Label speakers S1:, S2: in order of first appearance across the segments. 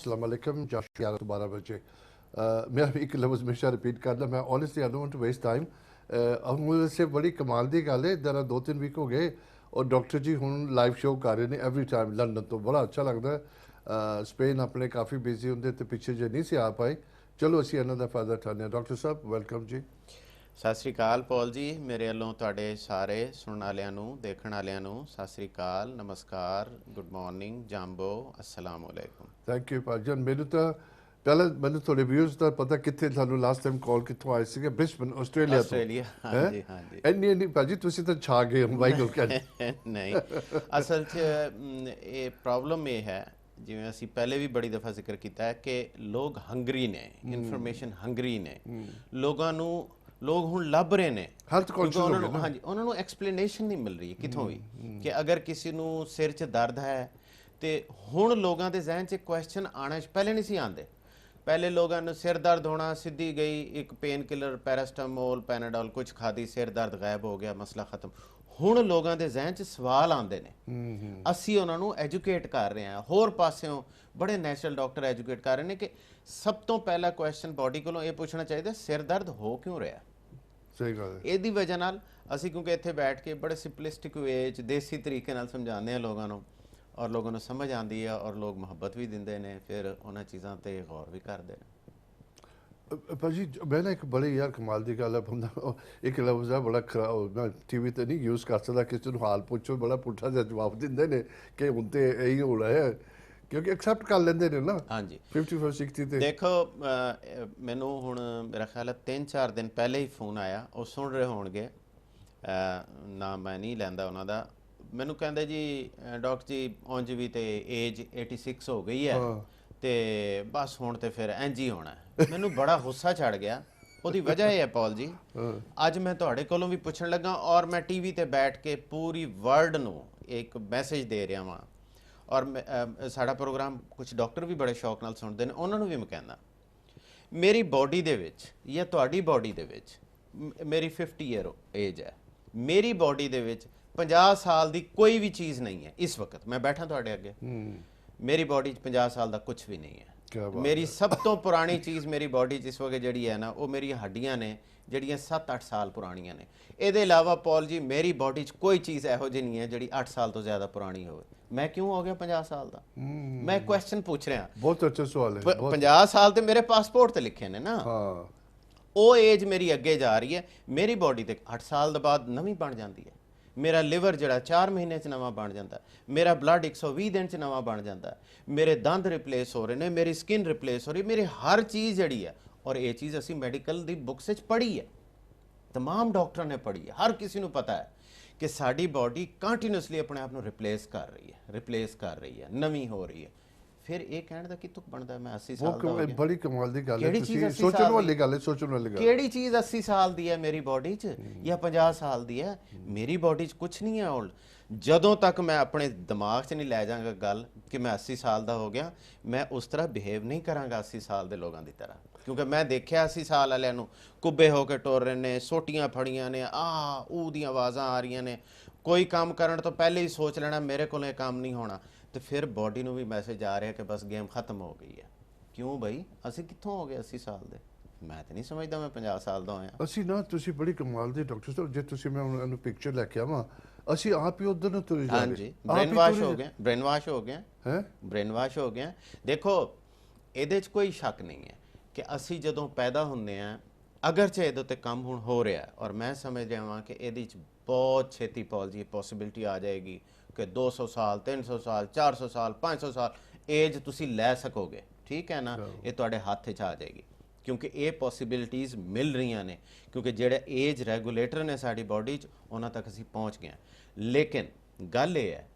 S1: अस्सलाम वालेकुम जश 11 to 12 बजे मेरा भी एक लफ्ज़ हमेशा रिपीट करना मैं honestly I don't want to waste time अब मुझे बड़ी कमाल की गल है जरा 2-3 वीक हो गए और डॉक्टर जी हूँ लाइव शो कर रहे हैं एवरी टाइम लंदन तो बड़ा अच्छा लगता है स्पेन अपने काफ़ी बिजी होंगे तो पिछे जे नहीं से आ पाए चलो ਅਸੀਂ ਇਹਨਾਂ ਦਾ ਫਾਇਦਾ ਉਠਾਉਂਦੇ ਹਾਂ ਡਾਕਟਰ ਸਾਹਿਬ ਵੈਲਕਮ ਜੀ
S2: ਸਤਿ ਸ੍ਰੀ ਅਕਾਲ ਪੌਲ ਜੀ ਮੇਰੇ ਵੱਲੋਂ ਤੁਹਾਡੇ ਸਾਰੇ ਸੁਣਨ ਵਾਲਿਆਂ ਨੂੰ ਦੇਖਣ ਵਾਲਿਆਂ ਨੂੰ ਸਤਿ ਸ੍ਰੀ ਅਕਾਲ ਨਮਸਕਾਰ good morning ਜਾਂਬੋ Islam ਵਾਲੇਕੁਮ
S1: thank you ਭਾਜਨ ਮੈਨੂੰ ਤਾਂ ਪਹਿਲਾਂ ਮੈਨੂੰ ਤੁਹਾਡੇ ਵਿਊਜ਼ ਦਾ ਪਤਾ ਕਿੱਥੇ ਤੁਹਾਨੂੰ ਲਾਸਟ ਟਾਈਮ ਕਾਲ ਕਿੱਥੋਂ ਆਏ ਸੀਗੇ ਬ੍ਰਿਸਬਨ ਆਸਟ੍ਰੇਲੀਆ ਤੋਂ
S2: ਆਸਟ੍ਰੇਲੀਆ ਹਾਂਜੀ ਹਾਂਜੀ
S1: ਇੰਨੀ ਭਾਜੀ ਤੁਸੀਂ ਤਾਂ ਛਾ ਗਏ ਹੋ ਵਾਹਿਗੁਰੂ ਕਹਿੰਦੇ
S2: ਨਹੀਂ ਅਸਲ 'ਚ ਇਹ ਪ੍ਰੋਬਲਮ ਇਹ ਹੈ ਜਿਵੇਂ ਅਸੀਂ ਪਹਿਲੇ ਵੀ ਬੜੀ ਦਫਾ ਜ਼ਿਕਰ ਕੀਤਾ ਹੈ ਕਿ ਲੋਕ ਹੰਗਰੀ ਨੇ ਇਨਫੋਰਮੇਸ਼ਨ ਹੰਗਰੀ ਨੇ ਲੋਕਾਂ ਨੂੰ ਲੋਕ ਹੁਣ ਲੱਭ ਰਹੇ ਨੇ
S1: ਹੈਲਥ ਕੌਨਸ਼ੀਅਸ ਹੋ ਗਏ ਨਾ
S2: ਹਾਂਜੀ ਉਹਨਾਂ ਨੂੰ ਐਕਸਪਲੇਨੇਸ਼ਨ ਨਹੀਂ ਮਿਲ ਰਹੀ ਕਿਥੋਂ ਵੀ ਕਿ ਅਗਰ ਕਿਸੇ ਨੂੰ ਸਿਰ 'ਚ ਦਰਦ ਹੈ ਤੇ ਹੁਣ ਲੋਕਾਂ ਦੇ ਜ਼ਿਹਨ 'ਚ ਕੁਐਸਚਨ ਆਣਾ ਪਹਿਲੇ ਨਹੀਂ ਸੀ ਆਉਂਦੇ ਪਹਿਲੇ ਲੋਕਾਂ ਨੂੰ ਸਿਰ ਦਰਦ ਹੋਣਾ ਸਿੱਧੀ ਗਈ ਇੱਕ ਪੇਨ ਕਿਲਰ ਪੈਰਾਸਟਾਮੋਲ ਪੈਨਾਡੋਲ ਕੁਝ ਖਾਦੀ ਸਿਰ ਦਰਦ ਗਾਇਬ ਹੋ ਗਿਆ ਮਸਲਾ ਖਤਮ ਹੁਣ ਲੋਕਾਂ ਦੇ ਜ਼ਿਹਨ 'ਚ ਸਵਾਲ ਆਉਂਦੇ ਨੇ ਅਸੀਂ ਉਹਨਾਂ ਨੂੰ ਐਜੂਕੇਟ ਕਰ ਰਹੇ ਹਾਂ ਹੋਰ ਪਾਸਿਓਂ ਬੜੇ ਨੈਚੁਰਲ ਡਾਕਟਰ ਐਜੂਕੇਟ ਕਰ ਰਹੇ ਨੇ ਕਿ ਸਭ ਤੋਂ ਪਹਿਲਾ ਕੁਐਸਚਨ ਬਾਡੀ ਕੋਲੋਂ ਇਹ ਪੁੱਛਣਾ ਚਾਹੀਦਾ ਸਿਰ ਦਰਦ ਹੋ ਕਿਉਂ ਰਿਹਾ
S1: ਸਹੀ ਗੱਲ ਹੈ
S2: ਇਹਦੀ ਵਜ੍ਹਾ ਨਾਲ ਅਸੀਂ ਕਿਉਂਕਿ ਇੱਥੇ ਬੈਠ ਕੇ ਬੜੇ ਸਿੰਪਲਿਸਟਿਕ ਵੇ 'ਚ ਦੇਸੀ ਤਰੀਕੇ ਨਾਲ ਸਮਝਾਉਂਦੇ ਹਾਂ ਲੋਕਾਂ ਨੂੰ ਔਰ ਲੋਕਾਂ ਨੂੰ ਸਮਝ ਆਉਂਦੀ ਹੈ ਔਰ ਲੋਕ ਮੁਹੱਬਤ ਵੀ ਦਿੰਦੇ ਨੇ ਫਿਰ ਉਹਨਾਂ ਚੀਜ਼ਾਂ 'ਤੇ ਗੌਰ ਵੀ ਕਰਦੇ ਨੇ
S1: ਭਾਜੀ ਮੈਂ ਨਾ ਇੱਕ ਬੜੀ ਯਾਰ ਕਮਾਲ ਦੀ ਗੱਲ ਹੈ ਬੰਦਾ ਇੱਕ ਲਫ਼ਜ਼ ਹੈ ਬੜਾ ਖਰਾਬ ਮੈਂ ਟੀਵੀ ਤੇ ਨਹੀਂ ਯੂਜ਼ ਕਰ ਸਕਦਾ ਕਿਸੇ ਨੂੰ ਹਾਲ ਪੁੱਛੋ ਬੜਾ ਪੁੱਠਾ ਜਿਹਾ ਜਵਾਬ ਦਿੰਦੇ ਨੇ ਕਿ ਹੁਣ ਤੇ ਇਹੀ ਹੋ ਰਿਹਾ ਹੈ ਕਿਉਂਕਿ ਐਕਸੈਪਟ ਕਰ ਲੈਂਦੇ ਨੇ ਨਾ ਹਾਂਜੀ 54-60 ਤੇ ਦੇਖੋ
S2: ਮੈਨੂੰ ਹੁਣ ਮੇਰਾ ਖਿਆਲ ਹੈ 3-4 ਦਿਨ ਪਹਿਲੇ ਹੀ ਫੋਨ ਆਇਆ ਉਹ ਸੁਣ ਰਹੇ ਹੋਣਗੇ ਨਾ ਮੈਂ ਨਹੀਂ ਲੈਂਦਾ ਉਹਨਾਂ ਦਾ ਮੈਨੂੰ ਕਹਿੰਦੇ ਜੀ ਡਾਕਟਰ ਜੀ ਉਂਝ ਵੀ ਤੇ ਏਜ 86 ਹੋ ਗਈ ਹੈ ਤੇ ਬਸ ਹੁਣ ਤੇ ਫਿਰ ਇੰਝ ਹੀ ਹੋਣਾ ਮੈਨੂੰ ਬੜਾ ਗੁੱਸਾ ਚੜ ਗਿਆ ਉਹਦੀ ਵਜ੍ਹਾ ਇਹ ਹੈ ਪੌਲ ਜੀ ਅੱਜ ਮੈਂ ਤੁਹਾਡੇ ਕੋਲੋਂ ਵੀ ਪੁੱਛਣ ਲੱਗਾ ਔਰ ਮੈਂ ਟੀਵੀ ਤੇ ਬੈਠ ਕੇ ਪੂਰੀ ਵਰਲਡ ਨੂੰ ਇੱਕ ਮੈਸੇਜ ਦੇ ਰਿਹਾ ਵਾਂ ਔਰ ਸਾਡਾ ਪ੍ਰੋਗਰਾਮ ਕੁਝ ਡਾਕਟਰ ਵੀ ਬੜੇ ਸ਼ੌਕ ਨਾਲ ਸੁਣਦੇ ਨੇ ਉਹਨਾਂ ਨੂੰ ਵੀ ਮੈਂ ਕਹਿੰਦਾ ਮੇਰੀ ਬਾਡੀ ਦੇ ਵਿੱਚ ਜਾਂ ਤੁਹਾਡੀ ਬਾਡੀ ਦੇ ਵਿੱਚ ਮੇਰੀ 50 ਈਅਰ ਏਜ ਹੈ ਮੇਰੀ ਬਾਡੀ ਦੇ ਵਿੱਚ 50 ਸਾਲ ਦੀ ਕੋਈ ਵੀ ਚੀਜ਼ ਨਹੀਂ ਹੈ ਇਸ ਵਕਤ ਮੈਂ ਬੈਠਾ ਤੁਹਾਡੇ ਅੱਗੇ ਮੇਰੀ ਬਾਡੀ 'ਚ 50 ਸਾਲ ਦਾ ਕੁਝ ਵੀ ਨਹੀਂ ਹੈ ਮੇਰੀ ਸਭ ਤੋਂ ਪੁਰਾਣੀ ਚੀਜ਼ ਮੇਰੀ ਬਾਡੀ 'ਚ ਇਸ ਵਕਤ ਜਿਹੜੀ ਹੈ ਨਾ ਉਹ ਮੇਰੀਆਂ ਹੱਡੀਆਂ ਨੇ ਜਿਹੜੀਆਂ 7-8 ਸਾਲ ਪੁਰਾਣੀਆਂ ਨੇ ਇਹਦੇ ਇਲਾਵਾ ਪੌਲ ਜੀ ਮੇਰੀ ਬਾਡੀ 'ਚ ਕੋਈ ਚੀਜ਼ ਇਹੋ ਜਿਹੀ ਨਹੀਂ ਹੈ ਜਿਹੜੀ 8 ਸਾਲ ਤੋਂ ਜ਼ਿਆਦਾ ਪੁਰਾਣੀ ਹੋਵੇ ਮੈਂ ਕਿਉਂ ਹੋ ਗਿਆ 50 ਸਾਲ ਦਾ ਮੈਂ ਕੁਐਸਚਨ ਪੁੱਛ ਰਿਹਾ
S1: ਬਹੁਤ ਅੱਛਾ ਸਵਾਲ ਹੈ
S2: 50 ਸਾਲ ਤੇ ਮੇਰੇ ਪਾਸਪੋਰਟ ਤੇ ਲਿਖੇ ਨੇ ਨਾ ਹਾਂ ਉਹ ਏਜ ਮੇਰੀ ਅੱਗੇ ਜਾ ਰਹੀ ਹੈ ਮੇਰੀ ਬਾਡੀ ਤੇ 8 ਸਾਲ ਦੇ ਬਾਅਦ ਨਵੀਂ ਬਣ ਜਾਂਦੀ ਹੈ ਮੇਰਾ ਲਿਵਰ ਜਿਹੜਾ 4 ਮਹੀਨੇ 'ਚ ਨਵਾਂ ਬਣ ਜਾਂਦਾ ਮੇਰਾ ਬਲੱਡ 120 ਦਿਨ 'ਚ ਨਵਾਂ ਬਣ ਜਾਂਦਾ ਮੇਰੇ ਦੰਦ ਰਿਪਲੇਸ ਹੋ ਰਹੇ ਨੇ ਮੇਰੀ ਸਕਿਨ ਰਿਪਲੇਸ ਹੋ ਰਹੀ ਮੇਰੀ ਹਰ ਚੀਜ਼ ਜਿਹੜੀ ਹੈ ਔਰ ਇਹ ਚੀਜ਼ ਅਸੀਂ ਮੈਡੀਕਲ ਦੀ ਬੁੱਕਸ 'ਚ ਪੜ੍ਹੀ ਹੈ ਤਮਾਮ ਡਾਕਟਰਾਂ ਨੇ ਪੜ੍ਹੀ ਹੈ ਹਰ ਕਿਸੇ ਨੂੰ ਪਤਾ ਹੈ ਕਿ ਸਾਡੀ ਬਾਡੀ ਕੰਟੀਨਿਊਸਲੀ ਆਪਣੇ ਆਪ ਨੂੰ ਰਿਪਲੇਸ ਕਰ ਰਹੀ ਹੈ ਨਵੀਂ ਹੋ ਰਹੀ ਹੈ ਫਿਰ ਇਹ ਕਹਿਣ ਦਾ ਕਿਤੋਂ ਬਣਦਾ ਮੈਂ 80 ਸਾਲ ਦਾ ਹੋ ਗਿਆ
S1: ਬੜੀ ਕਮਾਲ ਦੀ ਗੱਲ ਹੈ ਤੁਸੀਂ ਸੋਚਣ ਵਾਲੀ ਗੱਲ ਹੈ
S2: ਕਿਹੜੀ ਚੀਜ਼ 80 ਸਾਲ ਦੀ ਹੈ ਮੇਰੀ ਬਾਡੀ 'ਚ ਜਾਂ 50 ਸਾਲ ਦੀ ਹੈ ਮੇਰੀ ਬਾਡੀ 'ਚ ਕੁਝ ਨਹੀਂ ਹੈ ਓਲਡ ਜਦੋਂ ਤੱਕ ਮੈਂ ਆਪਣੇ ਦਿਮਾਗ 'ਚ ਨਹੀਂ ਲੈ ਜਾਵਾਂਗਾ ਗੱਲ ਕਿ ਮੈਂ 80 ਸਾਲ ਦਾ ਹੋ ਗਿਆ ਮੈਂ ਉਸ ਤਰ੍ਹਾਂ ਬਿਹੇਵ ਨਹੀਂ ਕਰਾਂਗਾ 80 ਸਾਲ ਦੇ ਲੋਕਾਂ ਦੀ ਤਰ੍ਹਾਂ ਕਿਉਂਕਿ ਮੈਂ ਦੇਖਿਆ 80 ਸਾਲ ਵਾਲਿਆਂ ਨੂੰ ਕੁੱਬੇ ਹੋ ਕੇ ਟੁਰ ਰਹੇ ਨੇ ਸੋਟੀਆਂ ਫੜੀਆਂ ਨੇ ਊ ਦੀਆਂ ਆਵਾਜ਼ਾਂ ਆ ਰਹੀਆਂ ਨੇ ਕੋਈ ਕੰਮ ਕਰਨ ਤੋਂ ਪਹਿਲੇ ਹੀ ਸੋਚ ਲੈਣਾ ਮੇਰੇ ਕੋਲ ਇਹ ਕੰਮ ਨਹੀਂ ਹੋਣਾ ਤੇ ਫਿਰ ਬਾਡੀ ਨੂੰ ਵੀ ਮੈਸੇਜ ਆ ਰਿਹਾ ਕਿ ਬਸ ਗੇਮ ਖਤਮ ਹੋ ਗਈ ਹੈ ਕਿਉਂ ਬਈ ਅਸੀਂ ਕਿੱਥੋਂ ਹੋ ਗਏ 80 ਸਾਲ ਦੇ ਮੈਂ ਤਾਂ ਨਹੀਂ ਸਮਝਦਾ ਮੈਂ 50 ਸਾਲ ਦਾ ਹੋਇਆ
S1: ਅਸੀਂ ਨਾ ਤੁਸੀਂ ਬੜੀ ਕਮਾਲ ਦੇ ਡਾਕਟਰ ਸਾਹਿਬ ਜੇ ਤੁਸੀਂ ਮੈਂ ਉਹਨਾਂ ਨੂੰ ਪਿਕਚਰ ਲੈ ਕੇ ਆਵਾਂ ਅਸੀਂ ਆਪ ਹੀ ਉਧਰ ਨੂੰ ਤੁਰੇ ਜਾ ਰਹੇ
S2: ਹਾਂਜੀ ਬ੍ਰੇਨ ਵਾਸ਼ ਹੋ ਗਿਆ ਦੇਖੋ ਇਹਦੇ 'ਚ ਕੋਈ ਸ਼ੱਕ ਨਹੀਂ ਹੈ ਕਿ ਅਸੀਂ ਜਦੋਂ ਪੈਦਾ ਹੁੰਦੇ ਹਾਂ ਅਗਰਚੇ ਇਹਦੇ 'ਤੇ ਕੰਮ ਹੁਣ ਹੋ ਰਿਹਾ ਔਰ ਮੈਂ ਸਮਝ ਰਿਹਾ ਵਾਂ ਕਿ ਇਹਦੇ 'ਚ ਬਹੁਤ ਛੇਤੀ ਪੌਲ ਜੀ ਪੋਸੀਬਿਲਿਟੀ ਆ ਜਾਏਗੀ ਕਿ 200 ਸਾਲ 300 ਸਾਲ 400 ਸਾਲ 500 ਸਾਲ ਏਜ ਤੁਸੀਂ ਲੈ ਸਕੋਗੇ ਠੀਕ ਹੈ ਨਾ ਇਹ ਤੁਹਾਡੇ ਹੱਥ 'ਚ ਆ ਜਾਏਗੀ ਕਿਉਂਕਿ ਇਹ ਪੋਸੀਬਿਲਿਟੀਜ਼ ਮਿਲ ਰਹੀਆਂ ਨੇ ਕਿਉਂਕਿ ਜਿਹੜੇ ਏਜ ਰੈਗੂਲੇਟਰ ਨੇ ਸਾਡੀ ਬਾਡੀ 'ਚ ਉਹਨਾਂ ਤੱਕ ਅਸੀਂ ਪਹੁੰਚ ਗਏ ਲੇਕਿਨ ਗੱਲ ਇਹ ਹੈ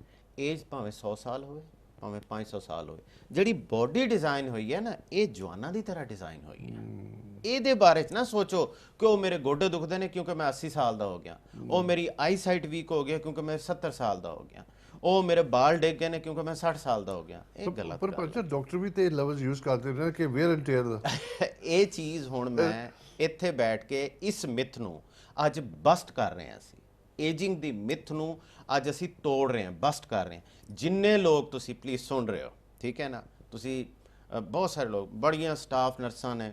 S2: ਏਜ ਭਾਵੇਂ 100 ਸਾਲ ਹੋਵੇ ਭਾਵੇਂ 500 ਸਾਲ ਹੋਵੇ ਜਿਹੜੀ ਬਾਡੀ ਡਿਜ਼ਾਈਨ ਹੋਈ ਹੈ ਨਾ ਇਹ ਜਵਾਨਾਂ ਦੀ ਤਰ੍ਹਾਂ ਡਿਜ਼ਾਈਨ ਹੋਈ ਹੈ ਇਹਦੇ ਬਾਰੇ 'ਚ ਨਾ ਸੋਚੋ ਕਿ ਉਹ ਮੇਰੇ ਗੋਡੇ ਦੁਖਦੇ ਨੇ ਕਿਉਂਕਿ ਮੈਂ 80 ਸਾਲ ਦਾ ਹੋ ਗਿਆ ਉਹ ਮੇਰੀ ਆਈ ਸਾਈਟ ਵੀਕ ਹੋ ਗਿਆ ਕਿਉਂਕਿ ਮੈਂ 70 ਸਾਲ ਦਾ ਹੋ ਗਿਆ ਉਹ ਮੇਰੇ ਬਾਲ ਡਿੱਗ ਗਏ ਨੇ ਕਿਉਂਕਿ ਮੈਂ 60 ਸਾਲ ਦਾ ਹੋ ਗਿਆ ਇਹ ਗਲਤ
S1: ਪਰ ਡਾਕਟਰ ਵੀ ਤੇ ਲਫ਼ਜ਼ ਯੂਜ਼ ਕਰਦੇ ਨੇ ਕਿ ਵੇਅਰ ਐਂਡ ਟੇਅਰ ਦਾ
S2: ਇਹ ਚੀਜ਼ ਹੁਣ ਮੈਂ ਇੱਥੇ ਬੈਠ ਕੇ ਇਸ ਮਿਥ ਨੂੰ ਅੱਜ ਬਸਟ ਕਰ ਰਹੇ ਹਾਂ ਅਸੀਂ ਏਜਿੰਗ ਦੀ ਮਿਥ ਨੂੰ ਅੱਜ ਅਸੀਂ ਤੋੜ ਰਹੇ ਹਾਂ ਬਸਟ ਕਰ ਰਹੇ ਹਾਂ ਜਿੰਨੇ ਲੋਕ ਤੁਸੀਂ ਪਲੀਜ਼ ਸੁਣ ਰਹੇ ਹੋ ਠੀਕ ਹੈ ਨਾ ਤੁਸੀਂ ਬਹੁਤ ਸਾਰੇ ਲੋਕ, ਬੜੀਆਂ ਸਟਾਫ ਨਰਸਾਂ ਨੇ,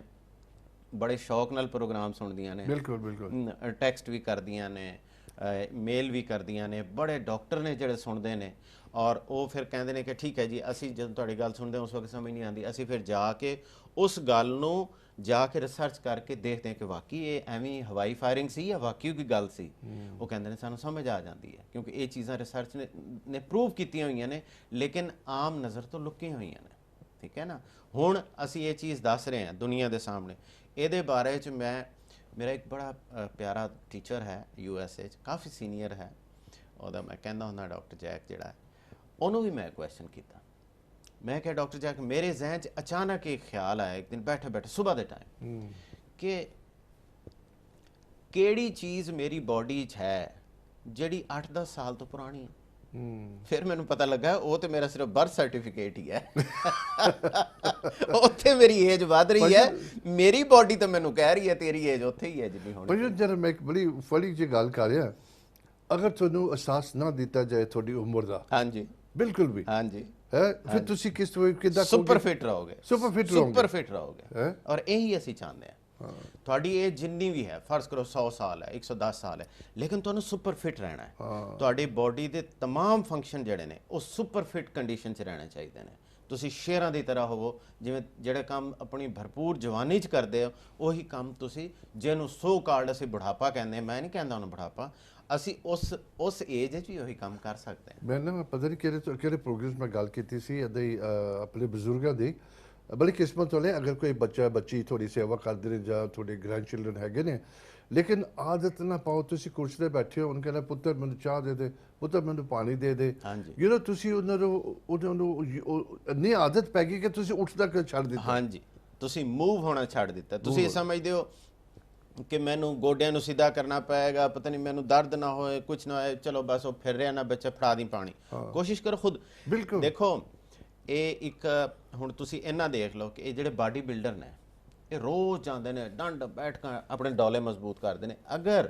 S2: ਬੜੇ ਸ਼ੌਕ ਨਾਲ ਪ੍ਰੋਗਰਾਮ ਸੁਣਦੀਆਂ ਨੇ,
S1: ਬਿਲਕੁਲ ਬਿਲकुल
S2: ਟੈਕਸਟ ਵੀ ਕਰਦੀਆਂ ਨੇ, ਮੇਲ ਵੀ ਕਰਦੀਆਂ ਨੇ, ਬੜੇ ਡਾਕਟਰ ਨੇ ਜਿਹੜੇ ਸੁਣਦੇ ਨੇ, ਔਰ ਉਹ ਫਿਰ ਕਹਿੰਦੇ ਨੇ ਕਿ ਠੀਕ ਹੈ ਜੀ, ਅਸੀਂ ਜਦੋਂ ਤੁਹਾਡੀ ਗੱਲ ਸੁਣਦੇ ਹਾਂ ਉਸ ਵਕਤ ਸਮਝ ਨਹੀਂ ਆਉਂਦੀ, ਅਸੀਂ ਫਿਰ ਜਾ ਕੇ ਉਸ ਗੱਲ ਨੂੰ ਜਾ ਕੇ ਰਿਸਰਚ ਕਰਕੇ ਦੇਖਦੇ ਹਾਂ ਕਿ ਵਾਕਈ ਇਹ ਐਵੇਂ ਹਵਾਈ ਫਾਇਰਿੰਗ ਸੀ ਜਾਂ ਵਾਕਈ ਕੋਈ ਗੱਲ ਸੀ। ਉਹ ਕਹਿੰਦੇ ਨੇ ਸਾਨੂੰ ਸਮਝ ਆ ਜਾਂਦੀ ਹੈ, ਕਿਉਂਕਿ ਇਹ ਚੀਜ਼ਾਂ ਰਿਸਰਚ ਨੇ ਪ੍ਰੂਵ ਕੀਤੀਆਂ ਹੋਈਆਂ ਨੇ, ਲੇਕਿਨ ਆਮ ਨਜ਼ਰ ਤੋਂ ਲੁਕੀਆਂ ਹੋਈਆਂ ਨੇ। ਠੀਕ ਹੈ ਨਾ। ਹੁਣ ਅਸੀਂ ਇਹ ਚੀਜ਼ ਦੱਸ ਰਹੇ ਹਾਂ ਦੁਨੀਆ ਦੇ ਸਾਹਮਣੇ। ਇਹਦੇ ਬਾਰੇ 'ਚ ਮੇਰਾ ਇੱਕ ਬੜਾ ਪਿਆਰਾ ਟੀਚਰ ਹੈ USA 'ਚ, ਕਾਫੀ ਸੀਨੀਅਰ ਹੈ, ਉਹਦਾ ਮੈਂ ਕਹਿੰਦਾ ਹੁੰਦਾ ਡਾਕਟਰ ਜੈਕ ਜਿਹੜਾ ਹੈ, ਉਹਨੂੰ ਵੀ ਮੈਂ ਕੁਐਸਚਨ ਕੀਤਾ। मैं क्या डॉक्टर जैक, मेरे जहन च अचानक एक ख्याल आया एक दिन बैठे बैठे सुबह के टाइम कि केड़ी चीज़ मेरी बॉडी च है जिहड़ी 8-10 साल तो पुरानी है। फिर मैनू पता लगा वो तो मेरा सिर्फ बर्थ सर्टिफिकेट ही है उत्थे मेरी एज वध रही है, मेरी बॉडी तो मैनू कह रही है तेरी एज उत्थे ही है जिन्नी होनी।
S1: पर जरा मैं एक बड़ी फड़ी जी गल कर रहा, अगर तुहानू एहसास ना दिता जाए थोड़ी उम्र का,
S2: हाँ जी
S1: बिल्कुल भी
S2: हाँ जी,
S1: है फिर तुसी किस किदा
S2: सुपर फिट रहोगे,
S1: सुपर फिट
S2: रहोगे। और यही असी चाहते हैं। ਤੁਹਾਡੀ ਏਜ ਜਿੰਨੀ ਵੀ ਹੈ, ਫਰਜ਼ ਕਰੋ 100 ਸਾਲ ਹੈ, 110 ਸਾਲ ਹੈ, ਲੇਕਿਨ ਤੁਹਾਨੂੰ ਸੁਪਰ ਫਿਟ ਰਹਿਣਾ ਹੈ। ਤੁਹਾਡੀ ਬਾਡੀ ਦੇ तमाम ਫੰਕਸ਼ਨ ਜਿਹੜੇ ਨੇ ਉਹ ਸੁਪਰ ਫਿਟ ਕੰਡੀਸ਼ਨ 'ਚ ਰਹਿਣੇ ਚਾਹੀਦੇ ਨੇ। ਤੁਸੀਂ ਸ਼ੇਰਾਂ ਦੀ ਤਰ੍ਹਾਂ ਹੋਵੋ, ਜਿਵੇਂ ਜਿਹੜੇ ਕੰਮ ਆਪਣੀ ਭਰਪੂਰ ਜਵਾਨੀ 'ਚ ਕਰਦੇ ਹੋ ਉਹੀ ਕੰਮ ਤੁਸੀਂ, ਜਿਹਨੂੰ ਸੋ ਕਾਲਡ ਅਸੀਂ ਬੁਢਾਪਾ ਕਹਿੰਦੇ, ਮੈਂ ਨਹੀਂ ਕਹਿੰਦਾ ਉਹਨੂੰ ਬੁਢਾਪਾ, ਅਸੀਂ ਉਸ ਏਜ 'ਚ ਵੀ ਉਹੀ ਕੰਮ ਕਰ ਸਕਦੇ ਹਾਂ।
S1: ਮੈਂ ਨਾ ਪਤਾ ਨਹੀਂ ਕਿਹੜੇ ਪ੍ਰੋਗਰਾਮ ਮੈਂ ਗੱਲ ਕੀਤੀ ਸੀ ਇੱਦਾਂ ਹੀ ਆਪਣੇ ਬਜ਼ੁਰਗਾਂ ਦੀ। ਬੜੀ ਕਿਸਮਤ ਵਾਲੇ ਅਗਰ ਕੋਈ ਬੱਚਾ ਬੱਚੀ ਥੋੜੀ ਸੇਵਾ ਕਰਦੇ ਨੇ ਜਾਂ ਤੁਹਾਡੇ ਗ੍ਰੈਂਡ ਚਿਲਡਰਨ ਹੈਗੇ ਨੇ, ਲੇਕਿਨ ਆਦਤ ਨਾ ਪਾਓ। ਤੁਸੀਂ ਕੁਰਸੀ ਤੇ ਬੈਠੇ ਹੋ, ਉਹਨਾਂ ਕਹਿੰਦਾ ਪੁੱਤਰ ਮੈਨੂੰ ਚਾਹ ਦੇ ਦੇ, ਪੁੱਤਰ ਮੈਨੂੰ ਪਾਣੀ ਦੇ ਦੇ, ਯੂ ਨੋ ਤੁਸੀਂ ਉਹਨਾਂ ਨੂੰ ਇੰਨੀ ਆਦਤ ਪੈ ਗਈ ਕਿ ਤੁਸੀਂ ਉੱਠਦਾ ਕਿ ਛੱਡ ਦਿੱਤਾ।
S2: ਹਾਂਜੀ, ਤੁਸੀਂ ਮੂਵ ਹੋਣਾ ਛੱਡ ਦਿੱਤਾ। ਤੁਸੀਂ ਇਹ ਸਮਝਦੇ ਹੋ ਕਿ ਮੈਨੂੰ ਗੋਡਿਆਂ ਨੂੰ ਸਿੱਧਾ ਕਰਨਾ ਪਏਗਾ, ਪਤਾ ਨਹੀਂ ਮੈਨੂੰ ਦਰਦ ਨਾ ਹੋਏ, ਕੁਝ ਨਾ ਹੋਏ, ਚਲੋ ਬਸ ਉਹ ਫਿਰ ਰਿਹਾ ਨਾ ਬੱਚਾ, ਫੜਾ ਦੀ ਪਾਣੀ। ਕੋਸ਼ਿਸ਼ ਕਰੋ ਖੁਦ।
S1: ਬਿਲਕੁਲ
S2: ਦੇਖੋ ਇਹ ਇੱਕ ਹੁਣ ਤੁਸੀਂ ਇਹਨਾਂ ਦੇਖ ਲਓ ਕਿ ਇਹ ਜਿਹੜੇ ਬਾਡੀ ਬਿਲਡਰ ਨੇ ਇਹ ਰੋਜ਼ ਜਾਂਦੇ ਨੇ, ਡੰਡ ਬੈਠ ਕੇ ਆਪਣੇ ਡੌਲੇ ਮਜ਼ਬੂਤ ਕਰਦੇ ਨੇ। ਅਗਰ